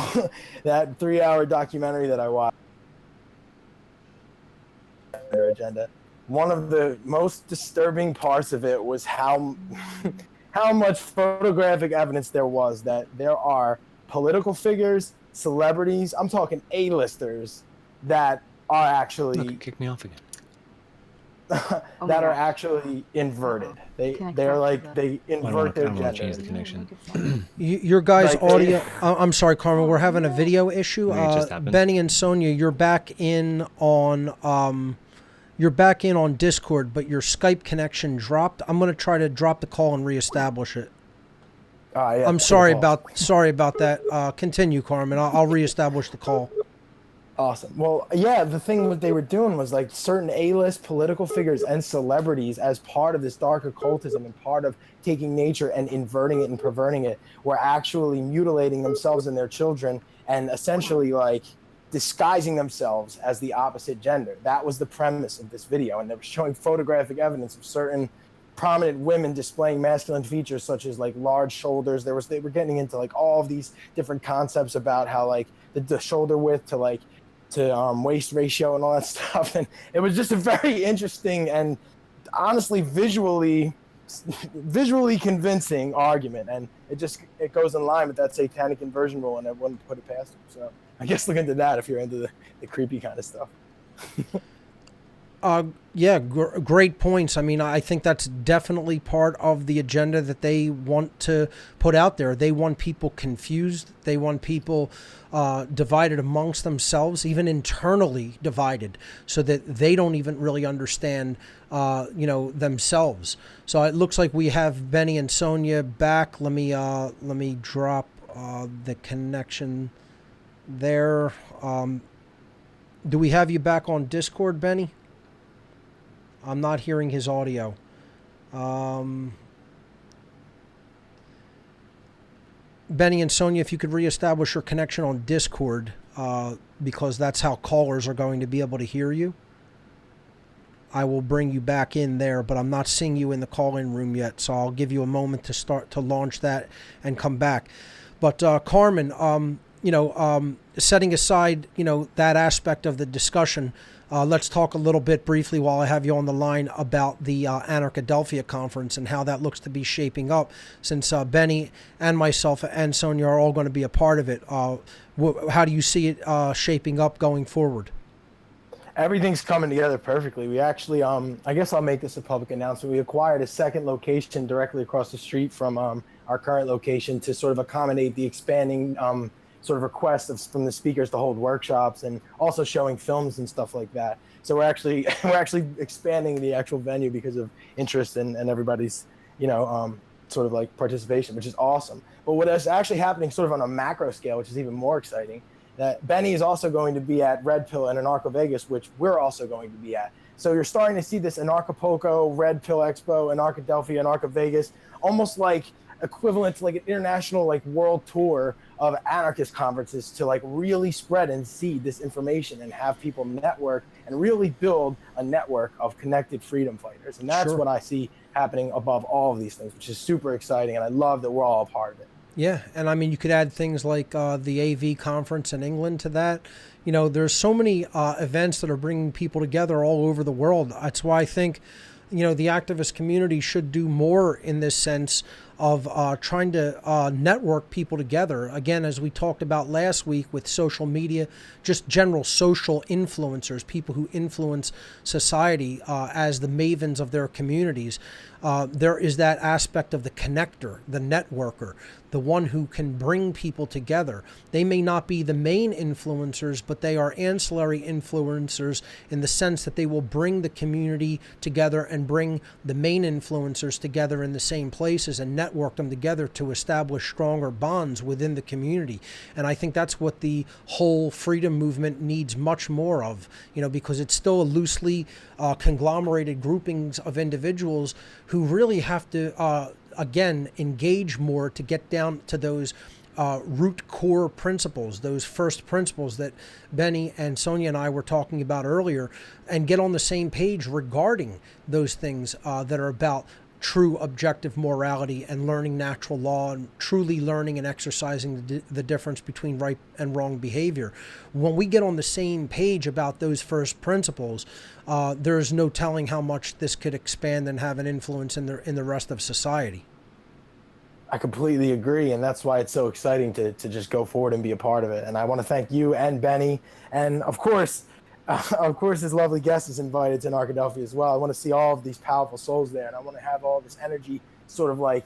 that 3-hour documentary that I watched, their agenda, one of the most disturbing parts of it was how much photographic evidence there was that there are political figures, celebrities, I'm talking A-listers, that are actually kick me off again. That are actually inverted. They're like they invert their gender. Change the connection. Your guys' audio. I'm sorry, Carmen. We're having a video issue. Benny and Sonya, you're back in on Discord, but your Skype connection dropped. I'm going to try to drop the call and reestablish it. Yeah, I'm sorry about that. Continue, Carmen. I'll reestablish the call. Awesome. Well, yeah, the thing what they were doing was like certain A-list political figures and celebrities, as part of this dark occultism and part of taking nature and inverting it and perverting it, were actually mutilating themselves and their children and essentially like disguising themselves as the opposite gender. That was the premise of this video, and they were showing photographic evidence of certain prominent women displaying masculine features such as like large shoulders. They were getting into like all of these different concepts about how like the shoulder width to waist ratio and all that stuff, and it was just a very interesting and honestly visually convincing argument, and it goes in line with that satanic inversion rule, and I wouldn't put it past them. So I guess look into that if you're into the creepy kind of stuff. Great points. I mean, I think that's definitely part of the agenda that they want to put out there. They want people confused. They want people divided amongst themselves, even internally divided, so that they don't even really understand, themselves. So it looks like we have Benny and Sonya back. Let me drop the connection there. Do we have you back on Discord, Benny? I'm not hearing his audio. Benny and Sonya, if you could reestablish your connection on Discord, because that's how callers are going to be able to hear you. I will bring you back in there, but I'm not seeing you in the call-in room yet, so I'll give you a moment to start to launch that and come back. But Carmen, setting aside, that aspect of the discussion, let's talk a little bit briefly while I have you on the line about the Anarchadelphia Conference and how that looks to be shaping up, since Benny and myself and Sonya are all going to be a part of it. How do you see it shaping up going forward? Everything's coming together perfectly. We actually, I guess I'll make this a public announcement. We acquired a second location directly across the street from our current location to sort of accommodate the expanding sort of requests from the speakers to hold workshops and also showing films and stuff like that. So we're actually expanding the actual venue because of interest and everybody's sort of like participation, which is awesome. But what is actually happening sort of on a macro scale, which is even more exciting, that Benny is also going to be at Red Pill and Anarchovegas, which we're also going to be at. So you're starting to see this Anarchapulco, Red Pill Expo, Anarchadelphia, Anarchovegas, almost like equivalent to like an international like world tour of anarchist conferences to like really spread and seed this information and have people network and really build a network of connected freedom fighters. And that's what I see happening above all of these things, which is super exciting. And I love that we're all a part of it. Yeah, and I mean, you could add things like the AV conference in England to that. There's so many events that are bringing people together all over the world. That's why I think, the activist community should do more in this sense of trying to network people together. Again, as we talked about last week with social media, just general social influencers, people who influence society as the mavens of their communities. There is that aspect of the connector, the networker, the one who can bring people together. They may not be the main influencers, but they are ancillary influencers in the sense that they will bring the community together and bring the main influencers together in the same places and network them together to establish stronger bonds within the community. And I think that's what the whole freedom movement needs much more of, because it's still a loosely conglomerated groupings of individuals who really have to, again, engage more to get down to those root core principles, those first principles that Benny and Sonya and I were talking about earlier, and get on the same page regarding those things that are about true objective morality and learning natural law and truly learning and exercising the difference between right and wrong behavior. When we get on the same page about those first principles, there's no telling how much this could expand and have an influence in the rest of society. I completely agree, and that's why it's so exciting to just go forward and be a part of it. And I want to thank you and Benny, and of course, this lovely guest is invited to Anarchadelphia as well. I want to see all of these powerful souls there, and I want to have all this energy sort of like,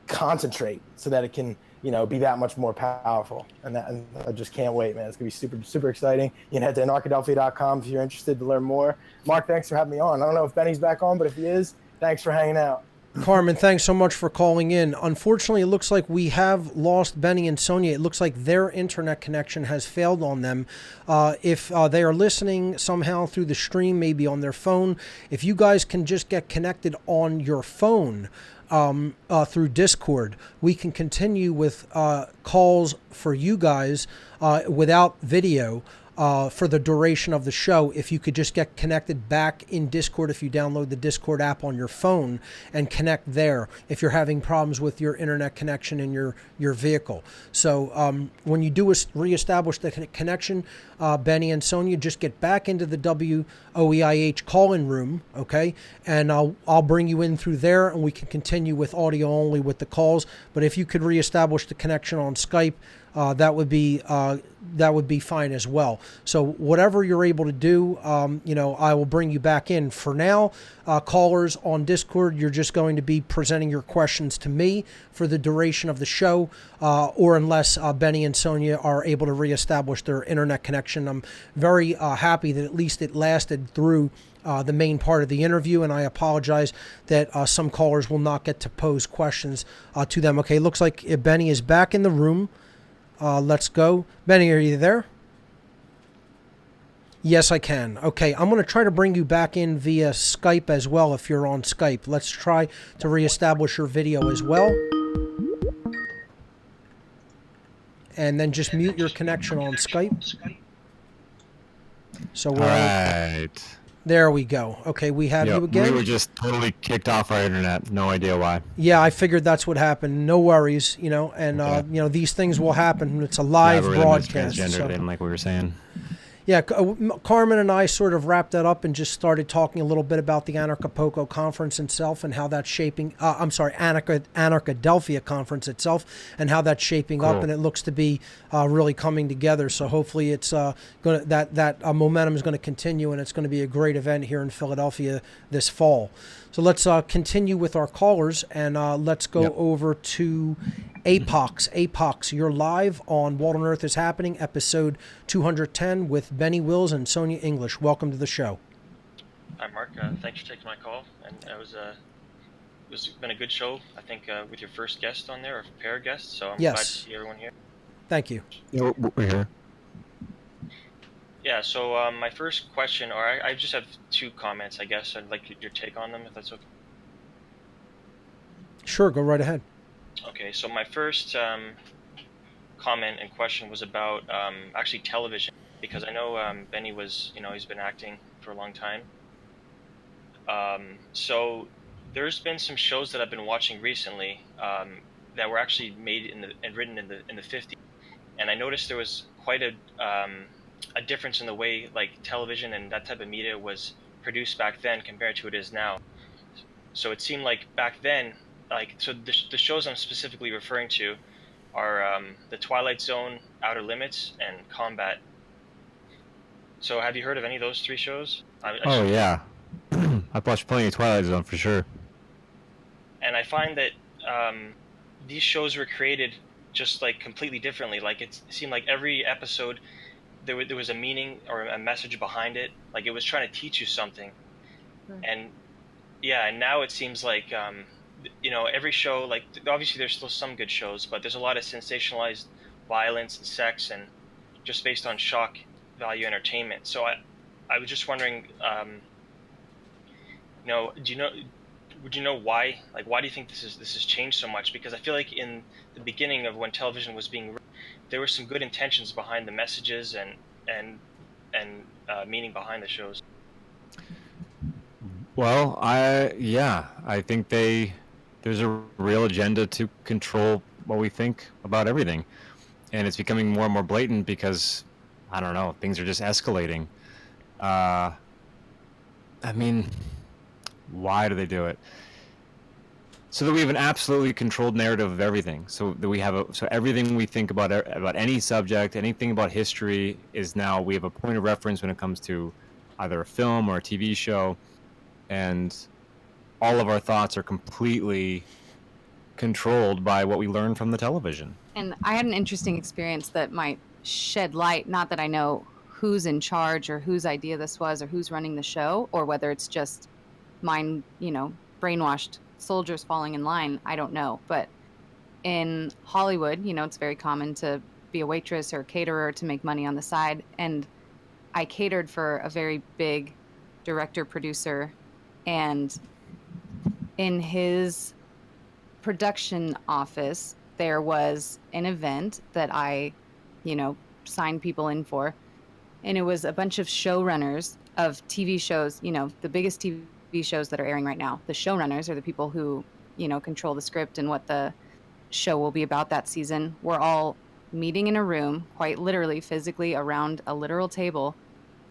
concentrate so that it can, be that much more powerful. And I just can't wait, man. It's going to be super, super exciting. You can head to anarchadelphia.com if you're interested to learn more. Mark, thanks for having me on. I don't know if Benny's back on, but if he is, thanks for hanging out. Carmen, thanks so much for calling in. Unfortunately, it looks like we have lost Benny and Sonya. It looks like their internet connection has failed on them. If they are listening somehow through the stream, maybe on their phone, if you guys can just get connected on your phone through Discord, we can continue with calls for you guys without video. For the duration of the show, if you could just get connected back in Discord, if you download the Discord app on your phone and connect there, if you're having problems with your internet connection in your vehicle. So when you do reestablish the connection, Benny and Sonya, just get back into the WOEIH call-in room, okay? And I'll bring you in through there, and we can continue with audio only with the calls. But if you could reestablish the connection on Skype, that would be fine as well. So whatever you're able to do, I will bring you back in. For now, callers on Discord, you're just going to be presenting your questions to me for the duration of the show, or unless Benny and Sonya are able to reestablish their internet connection. I'm very happy that at least it lasted through the main part of the interview, and I apologize that some callers will not get to pose questions to them. Okay, looks like Benny is back in the room. Let's go. Benny, are you there? Yes, I can. Okay, I'm going to try to bring you back in via Skype as well if you're on Skype. Let's try to reestablish your video as well. And then just mute your connection on Skype. So we're all right. There we go. Okay, we have you again. We were just totally kicked off our internet. No idea why. Yeah, I figured that's what happened. No worries, and these things will happen. It's a live broadcast. Transgender, like we were saying. Yeah, Carmen and I sort of wrapped that up and just started talking a little bit about the Anarchapulco Conference itself and how that's shaping. Anarchadelphia Conference itself and how that's shaping up, and it looks to be really coming together. So hopefully, it's that momentum is going to continue, and it's going to be a great event here in Philadelphia this fall. So let's continue with our callers, and let's go over to Apox. Apox, you're live on What on Earth is Happening, episode 210 with Benny Wills and Sonya English. Welcome to the show. Hi, Mark. Thanks for taking my call. And it's been a good show, I think, with your first guest on there, or pair of guests. So I'm glad to see everyone here. Thank you. Yeah, we're here. Yeah, so my first question, or I just have two comments, I guess. I'd like your take on them, if that's okay. Sure, go right ahead. Okay, so my first comment and question was about actually television, because I know Benny was, he's been acting for a long time. So there's been some shows that I've been watching recently that were actually made and written in the 50s, and I noticed there was quite a difference in the way like television and that type of media was produced back then compared to it is now. So it seemed like back then, the shows I'm specifically referring to are The Twilight Zone, Outer Limits, and Combat. So have you heard of any of those three shows? Yeah. I've watched plenty of Twilight Zone for sure. And I find that these shows were created just like completely differently. Like it seemed like every episode there was a meaning or a message behind it. Like it was trying to teach you something. And now it seems like every show, like obviously there's still some good shows, but there's a lot of sensationalized violence and sex and just based on shock value entertainment. So I was just wondering, would you know why? Like, why do you think this has changed so much? Because I feel like in the beginning of when television was being written, there were some good intentions behind the messages and meaning behind the shows. Well, I think there's a real agenda to control what we think about everything, and it's becoming more and more blatant because I don't know, things are just escalating. I mean, why do they do it? So that we have an absolutely controlled narrative of everything. So that we have so everything we think about any subject, anything about history is now we have a point of reference when it comes to either a film or a TV show, and all of our thoughts are completely controlled by what we learn from the television. And I had an interesting experience that might shed light, not that I know who's in charge or whose idea this was or who's running the show, or whether it's just brainwashed soldiers falling in line. I don't know. But in Hollywood, it's very common to be a waitress or a caterer to make money on the side. And I catered for a very big director producer, and in his production office there was an event that I signed people in for, and it was a bunch of showrunners of TV shows, the biggest TV shows that are airing right now. The showrunners are the people who control the script and what the show will be about that season. We're all meeting in a room, quite literally physically around a literal table,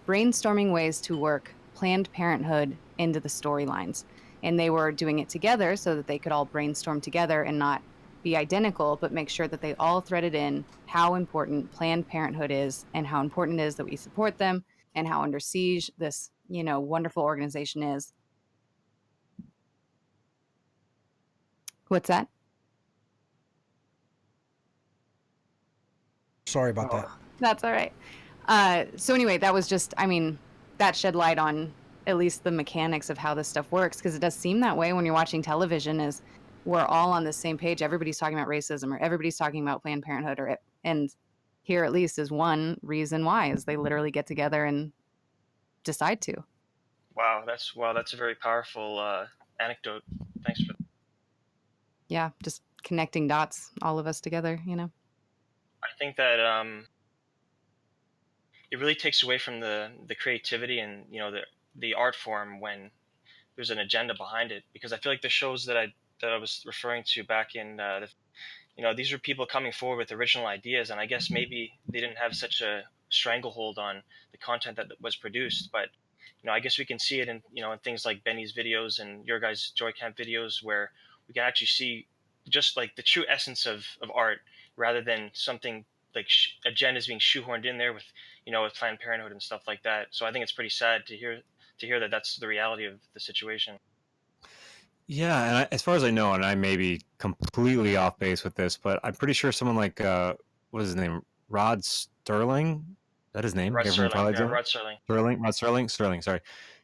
brainstorming ways to work Planned Parenthood into the storylines. And they were doing it together so that they could all brainstorm together and not be identical, but make sure that they all threaded in how important Planned Parenthood is and how important it is that we support them and how under siege this, wonderful organization is. What's that? Sorry about that. That's all right. So anyway, that was just, that shed light on at least the mechanics of how this stuff works, because it does seem that way when you're watching television, is we're all on the same page. Everybody's talking about racism, or everybody's talking about Planned Parenthood, and here at least is one reason why, is they literally get together and decide to. Wow, that's a very powerful anecdote. Thanks for that. Yeah, just connecting dots, all of us together, I think that it really takes away from the creativity and the art form when there's an agenda behind it. Because I feel like the shows that I was referring to back in these are people coming forward with original ideas, and I guess maybe they didn't have such a stranglehold on the content that was produced. But I guess we can see it in in things like Benny's videos and your guys' Joy Camp videos, where we can actually see just like the true essence of art, rather than something like agendas being shoehorned in there with with Planned Parenthood and stuff like that. So I think it's pretty sad to hear that that's the reality of the situation. Yeah, and as far as I know, and I may be completely off base with this, but I'm pretty sure someone like what is his name, Rod Sterling? Is that his name? Rod Guy from Serling, Twilight yeah, Zone? Rod Serling. Sterling. Sorry,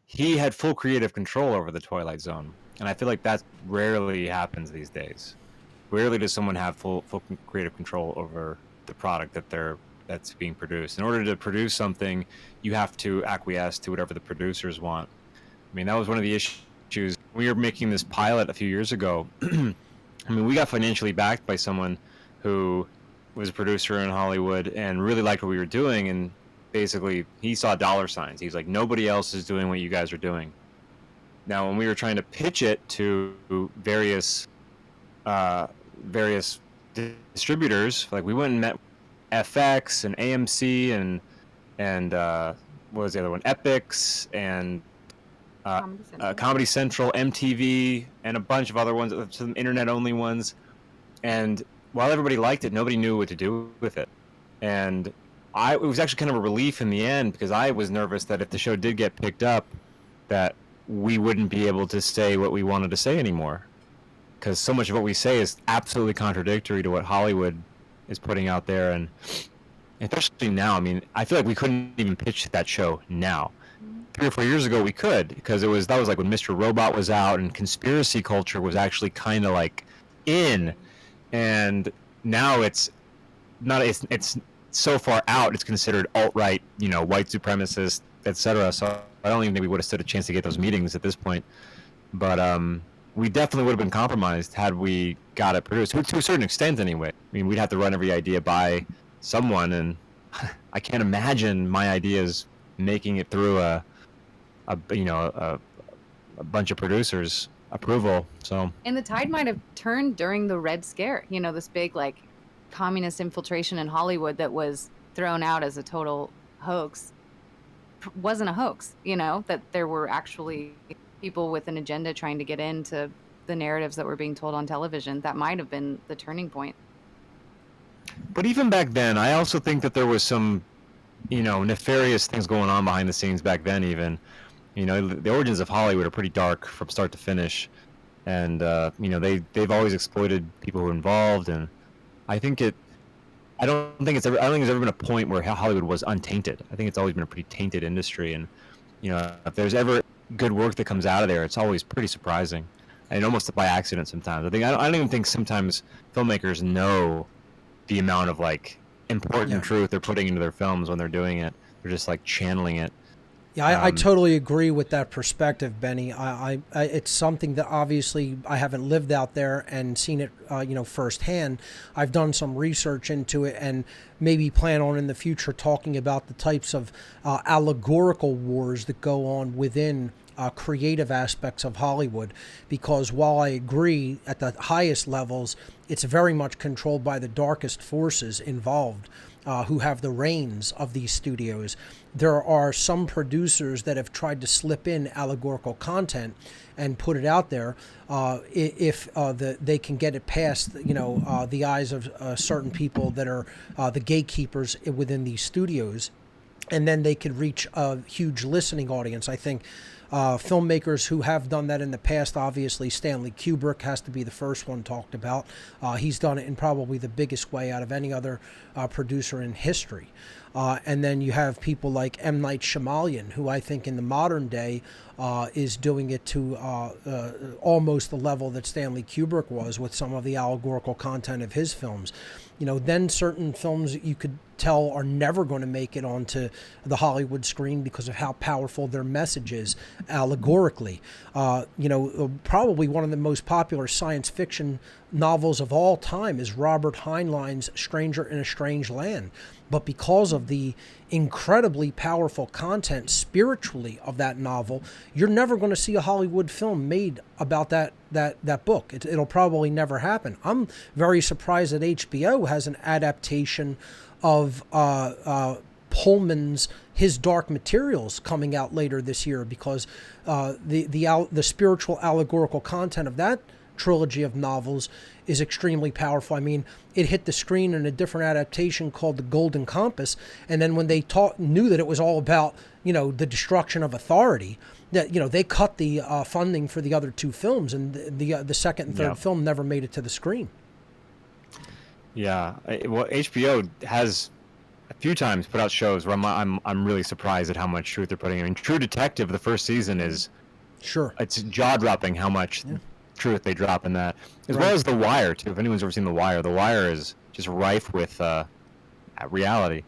he had full creative control over the Twilight Zone, and I feel like that rarely happens these days. Rarely does someone have full creative control over the product that's being produced. In order to produce something, you have to acquiesce to whatever the producers want. I mean, that was one of the issues. We were making this pilot a few years ago. I mean, we got financially backed by someone who was a producer in Hollywood and really liked what we were doing, and basically he saw dollar signs. He's like, nobody else is doing what you guys are doing. Now, when we were trying to pitch it to various distributors, like we went and met FX and AMC and what was the other one, Epix and Comedy Central, MTV, and a bunch of other ones, some internet-only ones. And while everybody liked it, nobody knew what to do with it. And it was actually kind of a relief in the end, because I was nervous that if the show did get picked up, that we wouldn't be able to say what we wanted to say anymore. Because so much of what we say is absolutely contradictory to what Hollywood is putting out there. And especially now, I mean, I feel like we couldn't even pitch that show now. 3 or 4 years ago we could, because that was like when Mr. Robot was out and conspiracy culture was actually kind of like in, and now it's not. It's so far out. It's considered alt-right, white supremacist, etc. So I don't even think we would have stood a chance to get those meetings at this point. But we definitely would have been compromised had we got it produced, to a certain extent anyway. I mean, we'd have to run every idea by someone, and I can't imagine my ideas making it through a bunch of producers' approval. So, And the tide might have turned during the Red Scare, this big like communist infiltration in Hollywood that was thrown out as a total hoax. Wasn't a hoax, that there were actually people with an agenda trying to get into the narratives that were being told on television. That might have been the turning point. But even back then, I also think that there was some, nefarious things going on behind the scenes back then even. The origins of Hollywood are pretty dark from start to finish. And, they've always exploited people who are involved. And I don't think there's ever been a point where Hollywood was untainted. I think it's always been a pretty tainted industry. And, if there's ever good work that comes out of there, it's always pretty surprising. And almost by accident sometimes. I don't even think sometimes filmmakers know the amount of like important truth they're putting into their films when they're doing it. They're just like channeling it. Yeah, I totally agree with that perspective, Benny. It's something that obviously I haven't lived out there and seen it, firsthand. I've done some research into it and maybe plan on in the future talking about the types of allegorical wars that go on within creative aspects of Hollywood. Because while I agree at the highest levels, it's very much controlled by the darkest forces involved. Who have the reins of these studios. There are some producers that have tried to slip in allegorical content and put it out there if they can get it past the eyes of certain people that are the gatekeepers within these studios, and then they could reach a huge listening audience. I think filmmakers who have done that in the past, obviously Stanley Kubrick has to be the first one talked about. He's done it in probably the biggest way out of any other producer in history. And then you have people like M. Night Shyamalan, who I think in the modern day is doing it to almost the level that Stanley Kubrick was with some of the allegorical content of his films. Then certain films you could tell are never going to make it onto the Hollywood screen because of how powerful their message is allegorically. Probably one of the most popular science fiction novels of all time is Robert Heinlein's Stranger in a Strange Land. But because of the incredibly powerful content spiritually of that novel, you're never going to see a Hollywood film made about that book. It'll probably never happen. I'm very surprised that HBO has an adaptation of Pullman's His Dark Materials coming out later this year, because the spiritual allegorical content of that trilogy of novels is extremely powerful. I mean, it hit the screen in a different adaptation called The Golden Compass, and then when they knew that it was all about, the destruction of authority, that they cut the funding for the other two films, and the second and third film never made it to the screen. Yeah, well, HBO has a few times put out shows where I'm really surprised at how much truth they're putting in. I mean, True Detective, the first season is it's jaw-dropping how much truth they drop in that, as well as The Wire too. If anyone's ever seen The Wire is just rife with reality.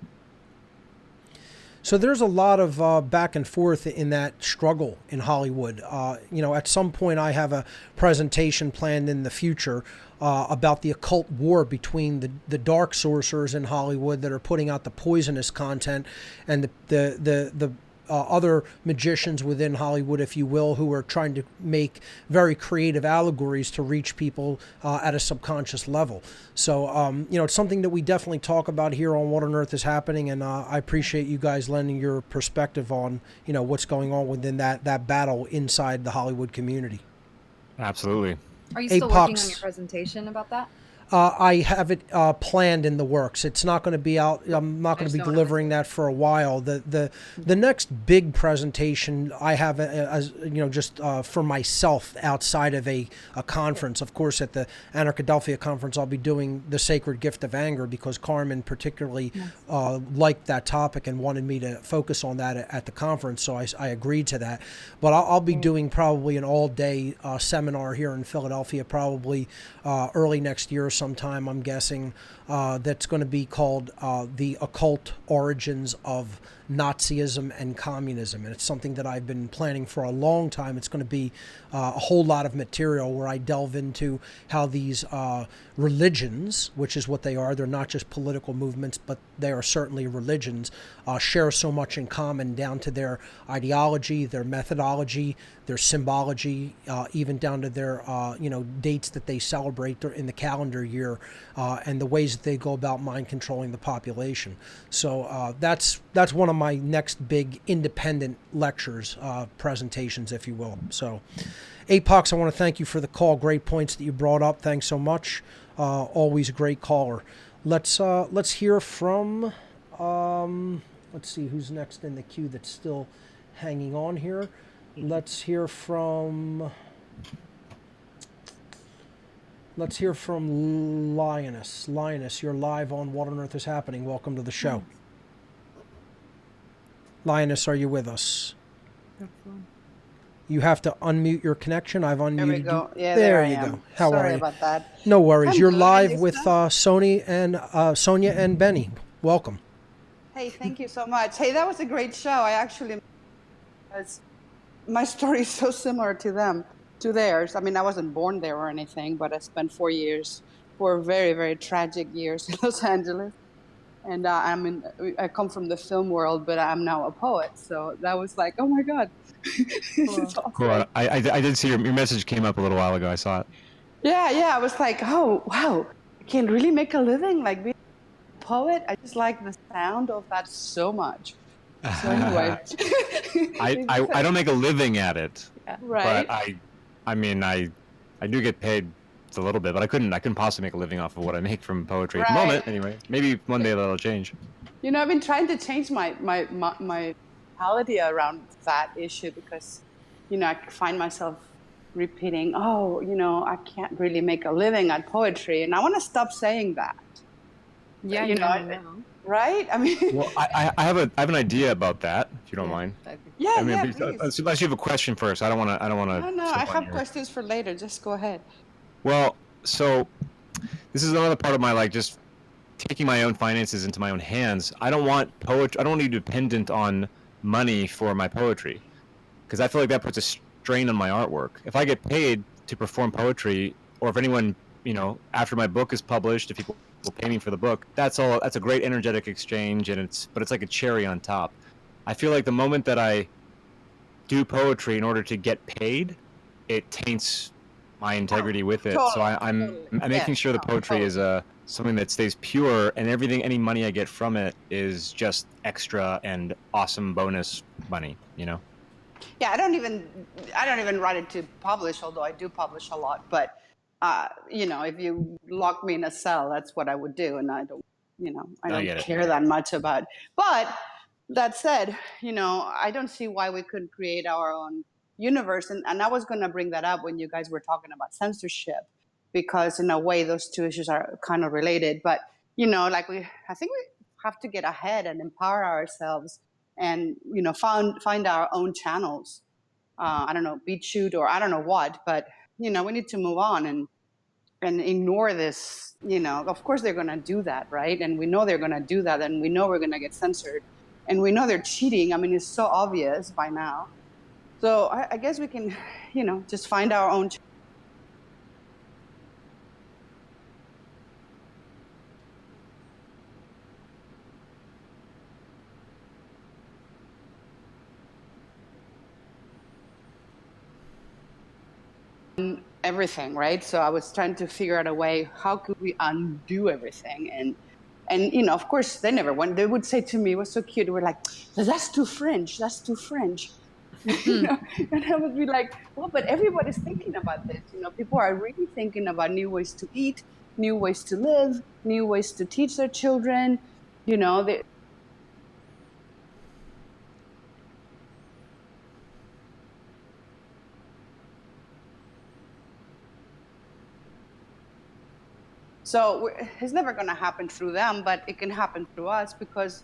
So there's a lot of back and forth in that struggle in Hollywood. At some point I have a presentation planned in the future about the occult war between the dark sorcerers in Hollywood that are putting out the poisonous content, and the other magicians within Hollywood, if you will, who are trying to make very creative allegories to reach people at a subconscious level. So, it's something that we definitely talk about here on What on Earth is Happening, and I appreciate you guys lending your perspective on, what's going on within that battle inside the Hollywood community. Absolutely. Are you still working on your presentation about that? I have it planned in the works. It's not going to be out. I'm not going to be delivering that for a while. The next big presentation I have, just for myself outside of a conference. Of course, at the Anarchadelphia Conference, I'll be doing The Sacred Gift of Anger, because Carmen particularly liked that topic and wanted me to focus on that at the conference. So I agreed to that. But I'll be doing probably an all-day seminar here in Philadelphia, probably early next year sometime, I'm guessing, that's going to be called The Occult Origins of Nazism and Communism. And it's something that I've been planning for a long time. It's going to be a whole lot of material where I delve into how these religions, which is what they are, they're not just political movements, but they are certainly religions, share so much in common, down to their ideology, their methodology, their symbology, even down to their dates that they celebrate in the calendar year, and the ways that they go about mind controlling the population. So that's one of my next big independent lectures, presentations, if you will. So Apox, I want to thank you for the call. Great points that you brought up. Thanks so much. Always a great caller. Let's hear from let's see who's next in the queue that's still hanging on here. Let's hear from Lioness. Lioness, you're live on What on Earth is Happening. Welcome to the show. Lioness, are you with us? You have to unmute your connection. I've unmuted There we go. you. Yeah, there I you am. go. How Sorry are you? about that. No worries. I'm You're good. live And with Sonya and Benny. Welcome. Hey, thank you so much. Hey, that was a great show. I actually, my story is so similar to theirs. I mean, I wasn't born there or anything, but I spent 4 very, very tragic years in Los Angeles. And I come from the film world, but I'm now a poet. So that was like, oh my God. Cool. I did see your message came up a little while ago. I saw it. Yeah. I was like, oh, wow. I can really make a living like being a poet. I just like the sound of that so much. So anyway. I don't make a living at it. Yeah. Right. But I do get paid a little bit, but I couldn't possibly make a living off of what I make from poetry at the moment. Anyway, maybe one day that'll change. I've been trying to change my mentality around that issue, because, I find myself repeating, I can't really make a living at poetry, and I want to stop saying that. Yeah, right? I mean, well, I have an idea about that, if you don't mind. Yeah, unless you have a question first. I don't want to. No, I have questions for later. Just go ahead. Well, so this is another part of my just taking my own finances into my own hands. I don't want poetry. I don't want to be dependent on money for my poetry, because I feel like that puts a strain on my artwork. If I get paid to perform poetry, or if anyone, after my book is published, if people will pay me for the book, that's a great energetic exchange, but it's like a cherry on top. I feel like the moment that I do poetry in order to get paid, it taints my integrity with it. So I'm making sure the poetry is something that stays pure, and any money I get from it is just extra and awesome bonus money, Yeah, I don't even write it to publish, although I do publish a lot. But if you lock me in a cell, that's what I would do, and I don't care that much about. But that said, I don't see why we couldn't create our own universe. And I was going to bring that up when you guys were talking about censorship, because in a way those two issues are kind of related. But I think we have to get ahead and empower ourselves, and find our own channels. I don't know, BitChute or I don't know what, but we need to move on and ignore this. Of course they're going to do that, right? And we know they're going to do that, and we know we're going to get censored, and we know they're cheating. I mean, it's so obvious by now. So I guess we can, just find our own. Everything, right? So I was trying to figure out a way, how could we undo everything? And of course they never went. They would say to me, it was so cute, they were like, that's too French. And I would be like, well, but everybody's thinking about this. People are really thinking about new ways to eat, new ways to live, new ways to teach their children. So it's never going to happen through them, but it can happen through us, because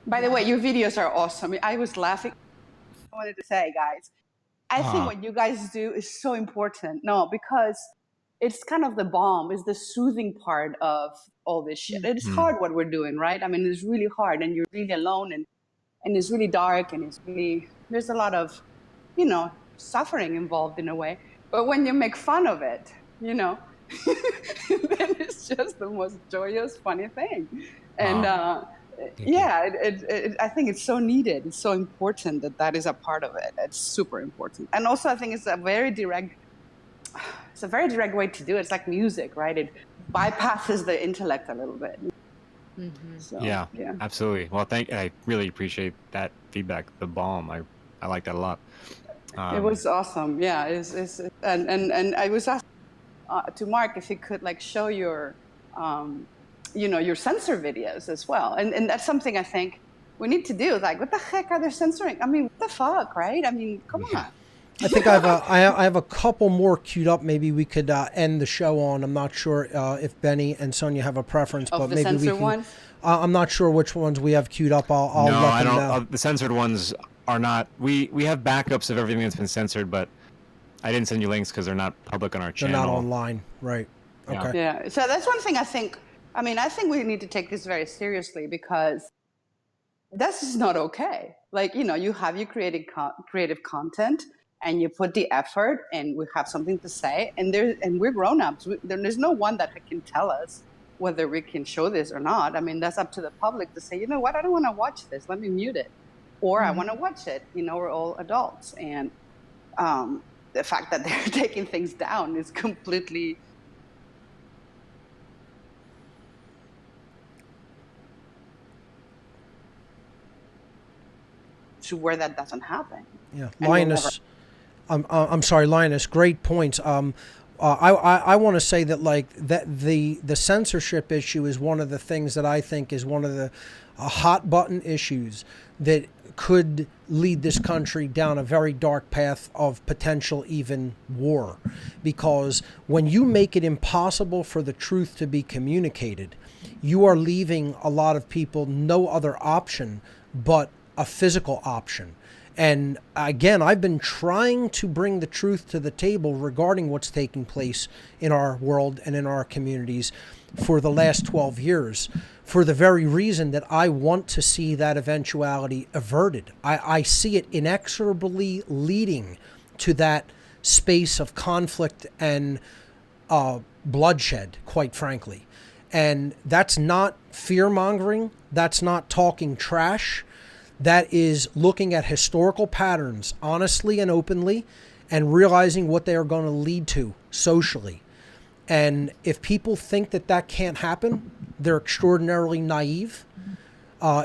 by the way, your videos are awesome. I was laughing. I wanted to say, guys, I think what you guys do is so important. No, because it's kind of the balm, it's the soothing part of all this shit. It's hard what we're doing, right? I mean, it's really hard, and you're really alone, and it's really dark, and there's a lot of, suffering involved in a way. But when you make fun of it, then it's just the most joyous, funny thing. And I think it's so needed. It's so important that is a part of it. It's super important. And also, I think it's a very direct way to do it. It's like music, right? It bypasses the intellect a little bit. Mm-hmm. So, yeah, absolutely. Well, I really appreciate that feedback. The balm, I like that a lot. It was awesome. Yeah, and I was asked to Mark if he could show your your censor videos as well, and that's something I think we need to do. Like, what the heck are they censoring? I mean, what the fuck, right? I mean, come on. I think I have a couple more queued up. Maybe we could end the show on. I'm not sure if Benny and Sonya have a preference, but maybe we can. Ones? I'm not sure which ones we have queued up. I'll no, let I them don't. know. The censored ones are not. We have backups of everything that's been censored, but I didn't send you links because they're not public on our channel. They're not online, right? Okay. Yeah. So that's one thing I think. I mean, I think we need to take this very seriously, because this is not okay. You have your creative content, and you put the effort, and we have something to say, and we're grown-ups. There's no one that can tell us whether we can show this or not. I mean, that's up to the public to say, you know what, I don't want to watch this. Let me mute it. Or I want to watch it. We're all adults. And the fact that they're taking things down is completely... to where that doesn't happen. Yeah, Linus, I'm sorry, Linus, great points. I want to say that the censorship issue is one of the things that I think is one of the hot button issues that could lead this country down a very dark path of potential even war. Because when you make it impossible for the truth to be communicated, you are leaving a lot of people no other option but a physical option. And again, I've been trying to bring the truth to the table regarding what's taking place in our world and in our communities for the last 12 years, for the very reason that I want to see that eventuality averted. I see it inexorably leading to that space of conflict and bloodshed, quite frankly. And that's not fear-mongering. That's not talking trash. That is looking at historical patterns honestly and openly and realizing what they are going to lead to socially. And if people think that that can't happen, they're extraordinarily naive.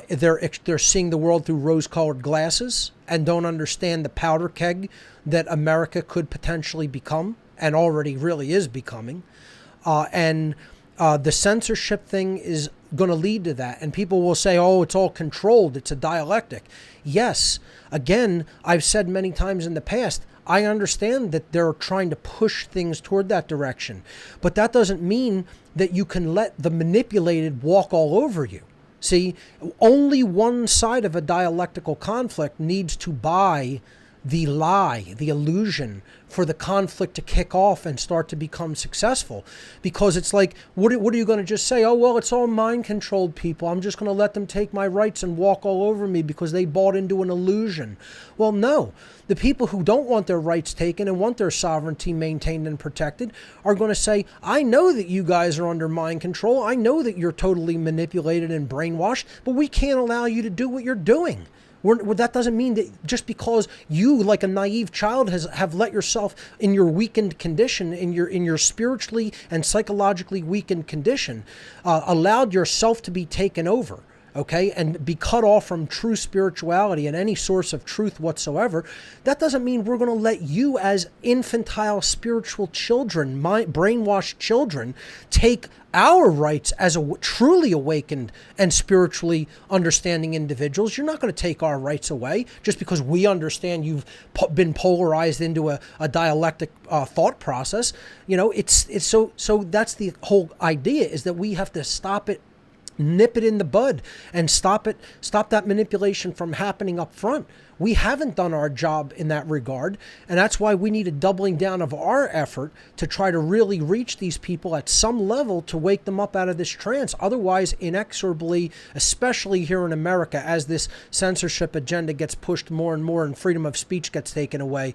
They're seeing the world through rose-colored glasses and don't understand the powder keg that America could potentially become and already really is becoming. The censorship thing is going to lead to that. And people will say, oh, it's all controlled. It's a dialectic. Yes. Again, I've said many times in the past, I understand that they're trying to push things toward that direction. But that doesn't mean that you can let the manipulated walk all over you. See, only one side of a dialectical conflict needs to buy the lie, the illusion, for the conflict to kick off and start to become successful. Because it's like, what are you going to just say? Oh, well, it's all mind-controlled people. I'm just going to let them take my rights and walk all over me because they bought into an illusion. Well, no. The people who don't want their rights taken and want their sovereignty maintained and protected are going to say, I know that you guys are under mind control. I know that you're totally manipulated and brainwashed, but we can't allow you to do what you're doing. That doesn't mean that just because you, like a naive child, have let yourself in your weakened condition, in your spiritually and psychologically weakened condition, allowed yourself to be taken over, okay, and be cut off from true spirituality and any source of truth whatsoever. That doesn't mean we're going to let you, as infantile spiritual children, brainwashed children, take our rights as truly awakened and spiritually understanding individuals. You're not going to take our rights away just because we understand you've been polarized into a dialectic thought process. You know, it's so that's the whole idea, is that we have to stop it, nip it in the bud, and stop that manipulation from happening up front. We haven't done our job in that regard, and that's why we need a doubling down of our effort to try to really reach these people at some level to wake them up out of this trance. Otherwise, inexorably, especially here in America, as this censorship agenda gets pushed more and more and freedom of speech gets taken away,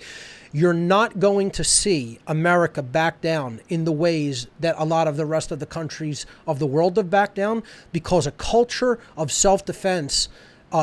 you're not going to see America back down in the ways that a lot of the rest of the countries of the world have backed down, because a culture of self-defense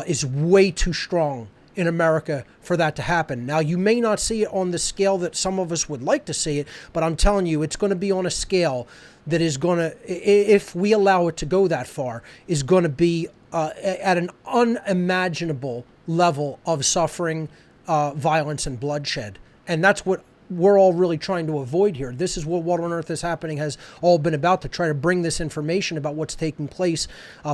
is way too strong in America for that to happen. Now, you may not see it on the scale that some of us would like to see it, but I'm telling you, it's going to be on a scale that is going to, if we allow it to go that far, is going to be at an unimaginable level of suffering, violence, and bloodshed. And that's what we're all really trying to avoid here. This is what on Earth is Happening has all been about, to try to bring this information about what's taking place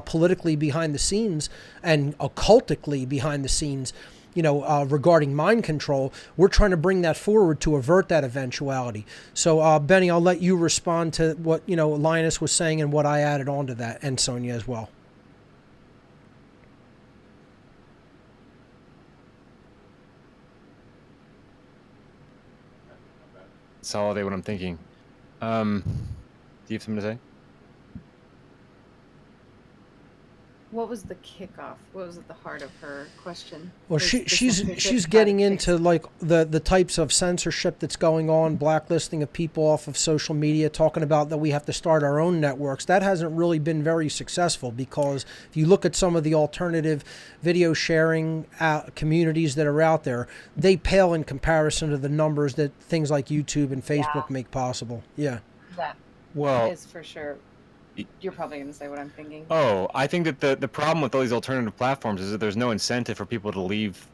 politically behind the scenes and occultically behind the scenes, regarding mind control. We're trying to bring that forward to avert that eventuality. So, Benny, I'll let you respond to what, Linus was saying and what I added on to that, and Sonya as well. Consolidate what I'm thinking. Do you have something to say? What was the kickoff? What was at the heart of her question? Well, she's getting into like the types of censorship that's going on, blacklisting of people off of social media, talking about that we have to start our own networks. That hasn't really been very successful, because if you look at some of the alternative video sharing communities that are out there, they pale in comparison to the numbers that things like YouTube and Facebook make possible. Yeah. That is for sure. You're probably going to say what I'm thinking. Oh, I think that the problem with all these alternative platforms is that there's no incentive for people to leave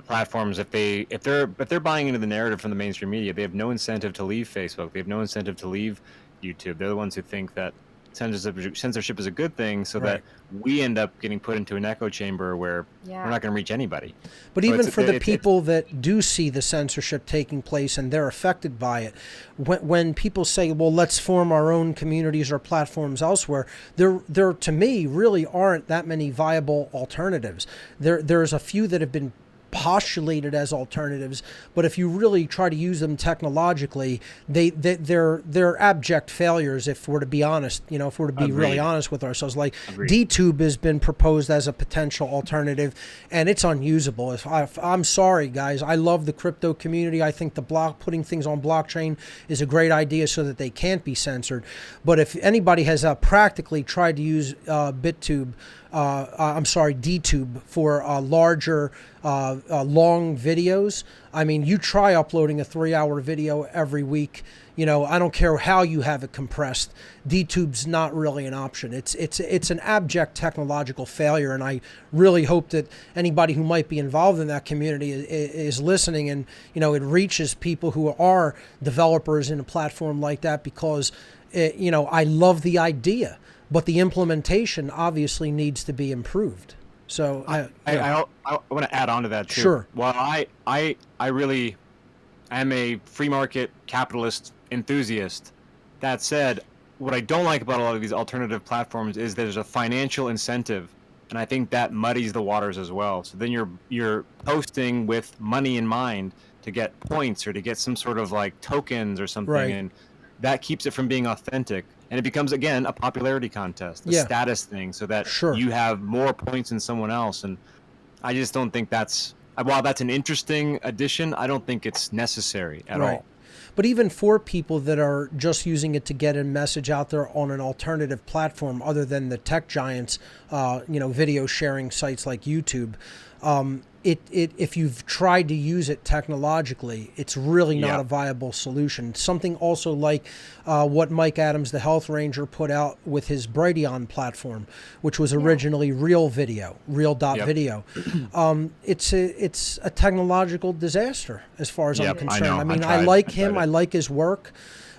platforms if they're buying into the narrative from the mainstream media. They have no incentive to leave Facebook. They have no incentive to leave YouTube. They're the ones who think that censorship is a good thing, so that we end up getting put into an echo chamber where we're not going to reach anybody. But so even for the people that do see the censorship taking place and they're affected by it, when people say, well, let's form our own communities or platforms elsewhere, there to me really aren't that many viable alternatives. There's a few that have been postulated as alternatives, but if you really try to use them technologically, they're abject failures. If we're to be honest, if we're to be really honest with ourselves, like DTube has been proposed as a potential alternative, and it's unusable. I'm sorry, guys. I love the crypto community. I think putting things on blockchain is a great idea so that they can't be censored. But if anybody has practically tried to use DTube for larger, long videos. I mean, you try uploading a 3-hour video every week. I don't care how you have it compressed. DTube's not really an option. It's an abject technological failure, and I really hope that anybody who might be involved in that community is listening, and it reaches people who are developers in a platform like that, because I love the idea, but the implementation obviously needs to be improved. So I want to add on to that too. Sure. Well, I really am a free market capitalist enthusiast. That said, what I don't like about a lot of these alternative platforms is there's a financial incentive, and I think that muddies the waters as well. So then you're posting with money in mind to get points or to get some sort of like tokens or something, right. And that keeps it from being authentic. And it becomes, again, a popularity contest, a status thing, so that you have more points than someone else. And I just don't think while that's an interesting addition, I don't think it's necessary at all. But even for people that are just using it to get a message out there on an alternative platform other than the tech giants, video sharing sites like YouTube, if you've tried to use it technologically, it's really not a viable solution. Something also like what Mike Adams, the Health Ranger, put out with his Brighteon platform, which was originally real.video. It's a technological disaster as far as I'm concerned. I mean, I like him. I like his work.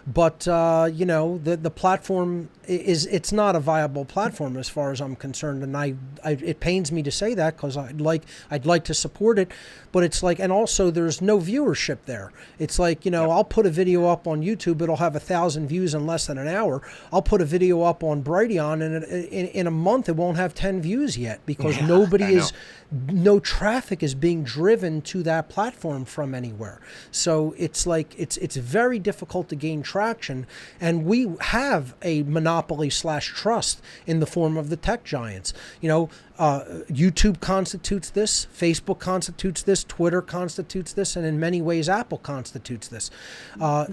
But the platform it's not a viable platform as far as I'm concerned, and it pains me to say that, because I'd like to support it, but it's like, and also there's no viewership there. It's like, I'll put a video up on YouTube, it'll have 1,000 views in less than an hour. I'll put a video up on Brighteon, and in a month it won't have 10 views yet, because no traffic is being driven to that platform from anywhere. So it's like it's very difficult to gain traction, and we have a monopoly/trust in the form of the tech giants. YouTube constitutes this, Facebook constitutes this, Twitter constitutes this, and in many ways Apple constitutes this.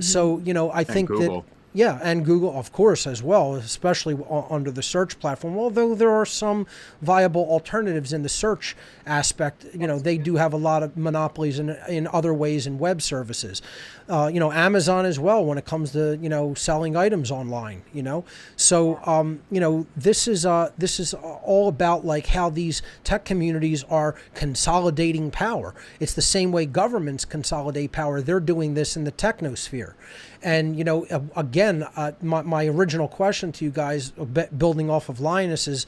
So I think that. Yeah, and Google, of course, as well, especially under the search platform. Although there are some viable alternatives in the search aspect, they do have a lot of monopolies in other ways in web services. Amazon as well when it comes to selling items online. So this is all about like how these tech communities are consolidating power. It's the same way governments consolidate power. They're doing this in the technosphere. And, again, my original question to you guys, building off of Linus's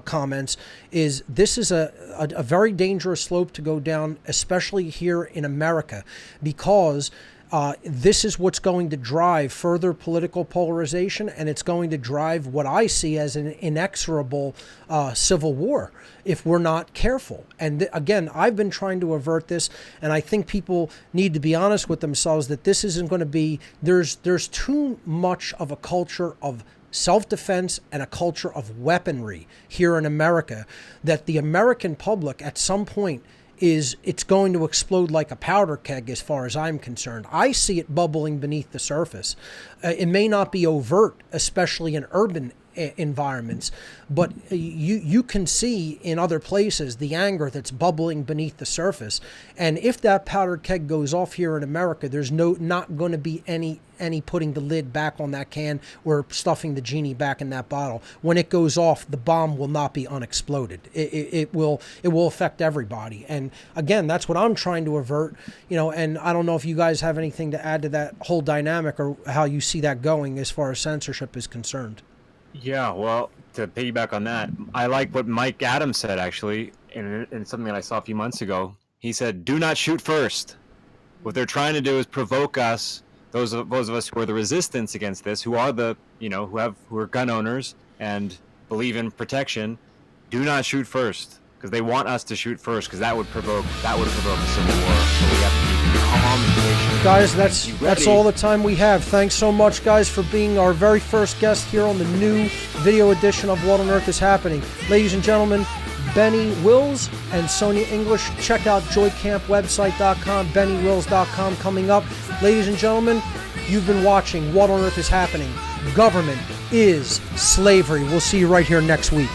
comments, is this is a very dangerous slope to go down, especially here in America, because this is what's going to drive further political polarization, and it's going to drive what I see as an inexorable civil war if we're not careful. And again, I've been trying to avert this, and I think people need to be honest with themselves that this isn't going to be, there's too much of a culture of self-defense and a culture of weaponry here in America that the American public at some point it's going to explode like a powder keg as far as I'm concerned. I see it bubbling beneath the surface. It may not be overt, especially in urban environments, but you can see in other places the anger that's bubbling beneath the surface. And if that powder keg goes off here in America, there's not going to be any putting the lid back on that can or stuffing the genie back in that bottle. When it goes off, the bomb will not be unexploded. It will affect everybody. And again, that's what I'm trying to avert. And I don't know if you guys have anything to add to that whole dynamic or how you see that going as far as censorship is concerned. Yeah, well, to piggyback on that, I like what Mike Adams said, actually, in something that I saw a few months ago. He said, do not shoot first. What they're trying to do is provoke us, those of us who are the resistance against this, who are who are gun owners and believe in protection. Do not shoot first. because they want us to shoot first, because that would provoke a civil war. So we have to be calm and patient. Guys, that's all the time we have. Thanks so much, guys, for being our very first guest here on the new video edition of What on Earth is Happening. Ladies and gentlemen, Benny Wills and Sonya English. Check out joycampwebsite.com, bennywills.com coming up. Ladies and gentlemen, you've been watching What on Earth is Happening. Government is slavery. We'll see you right here next week.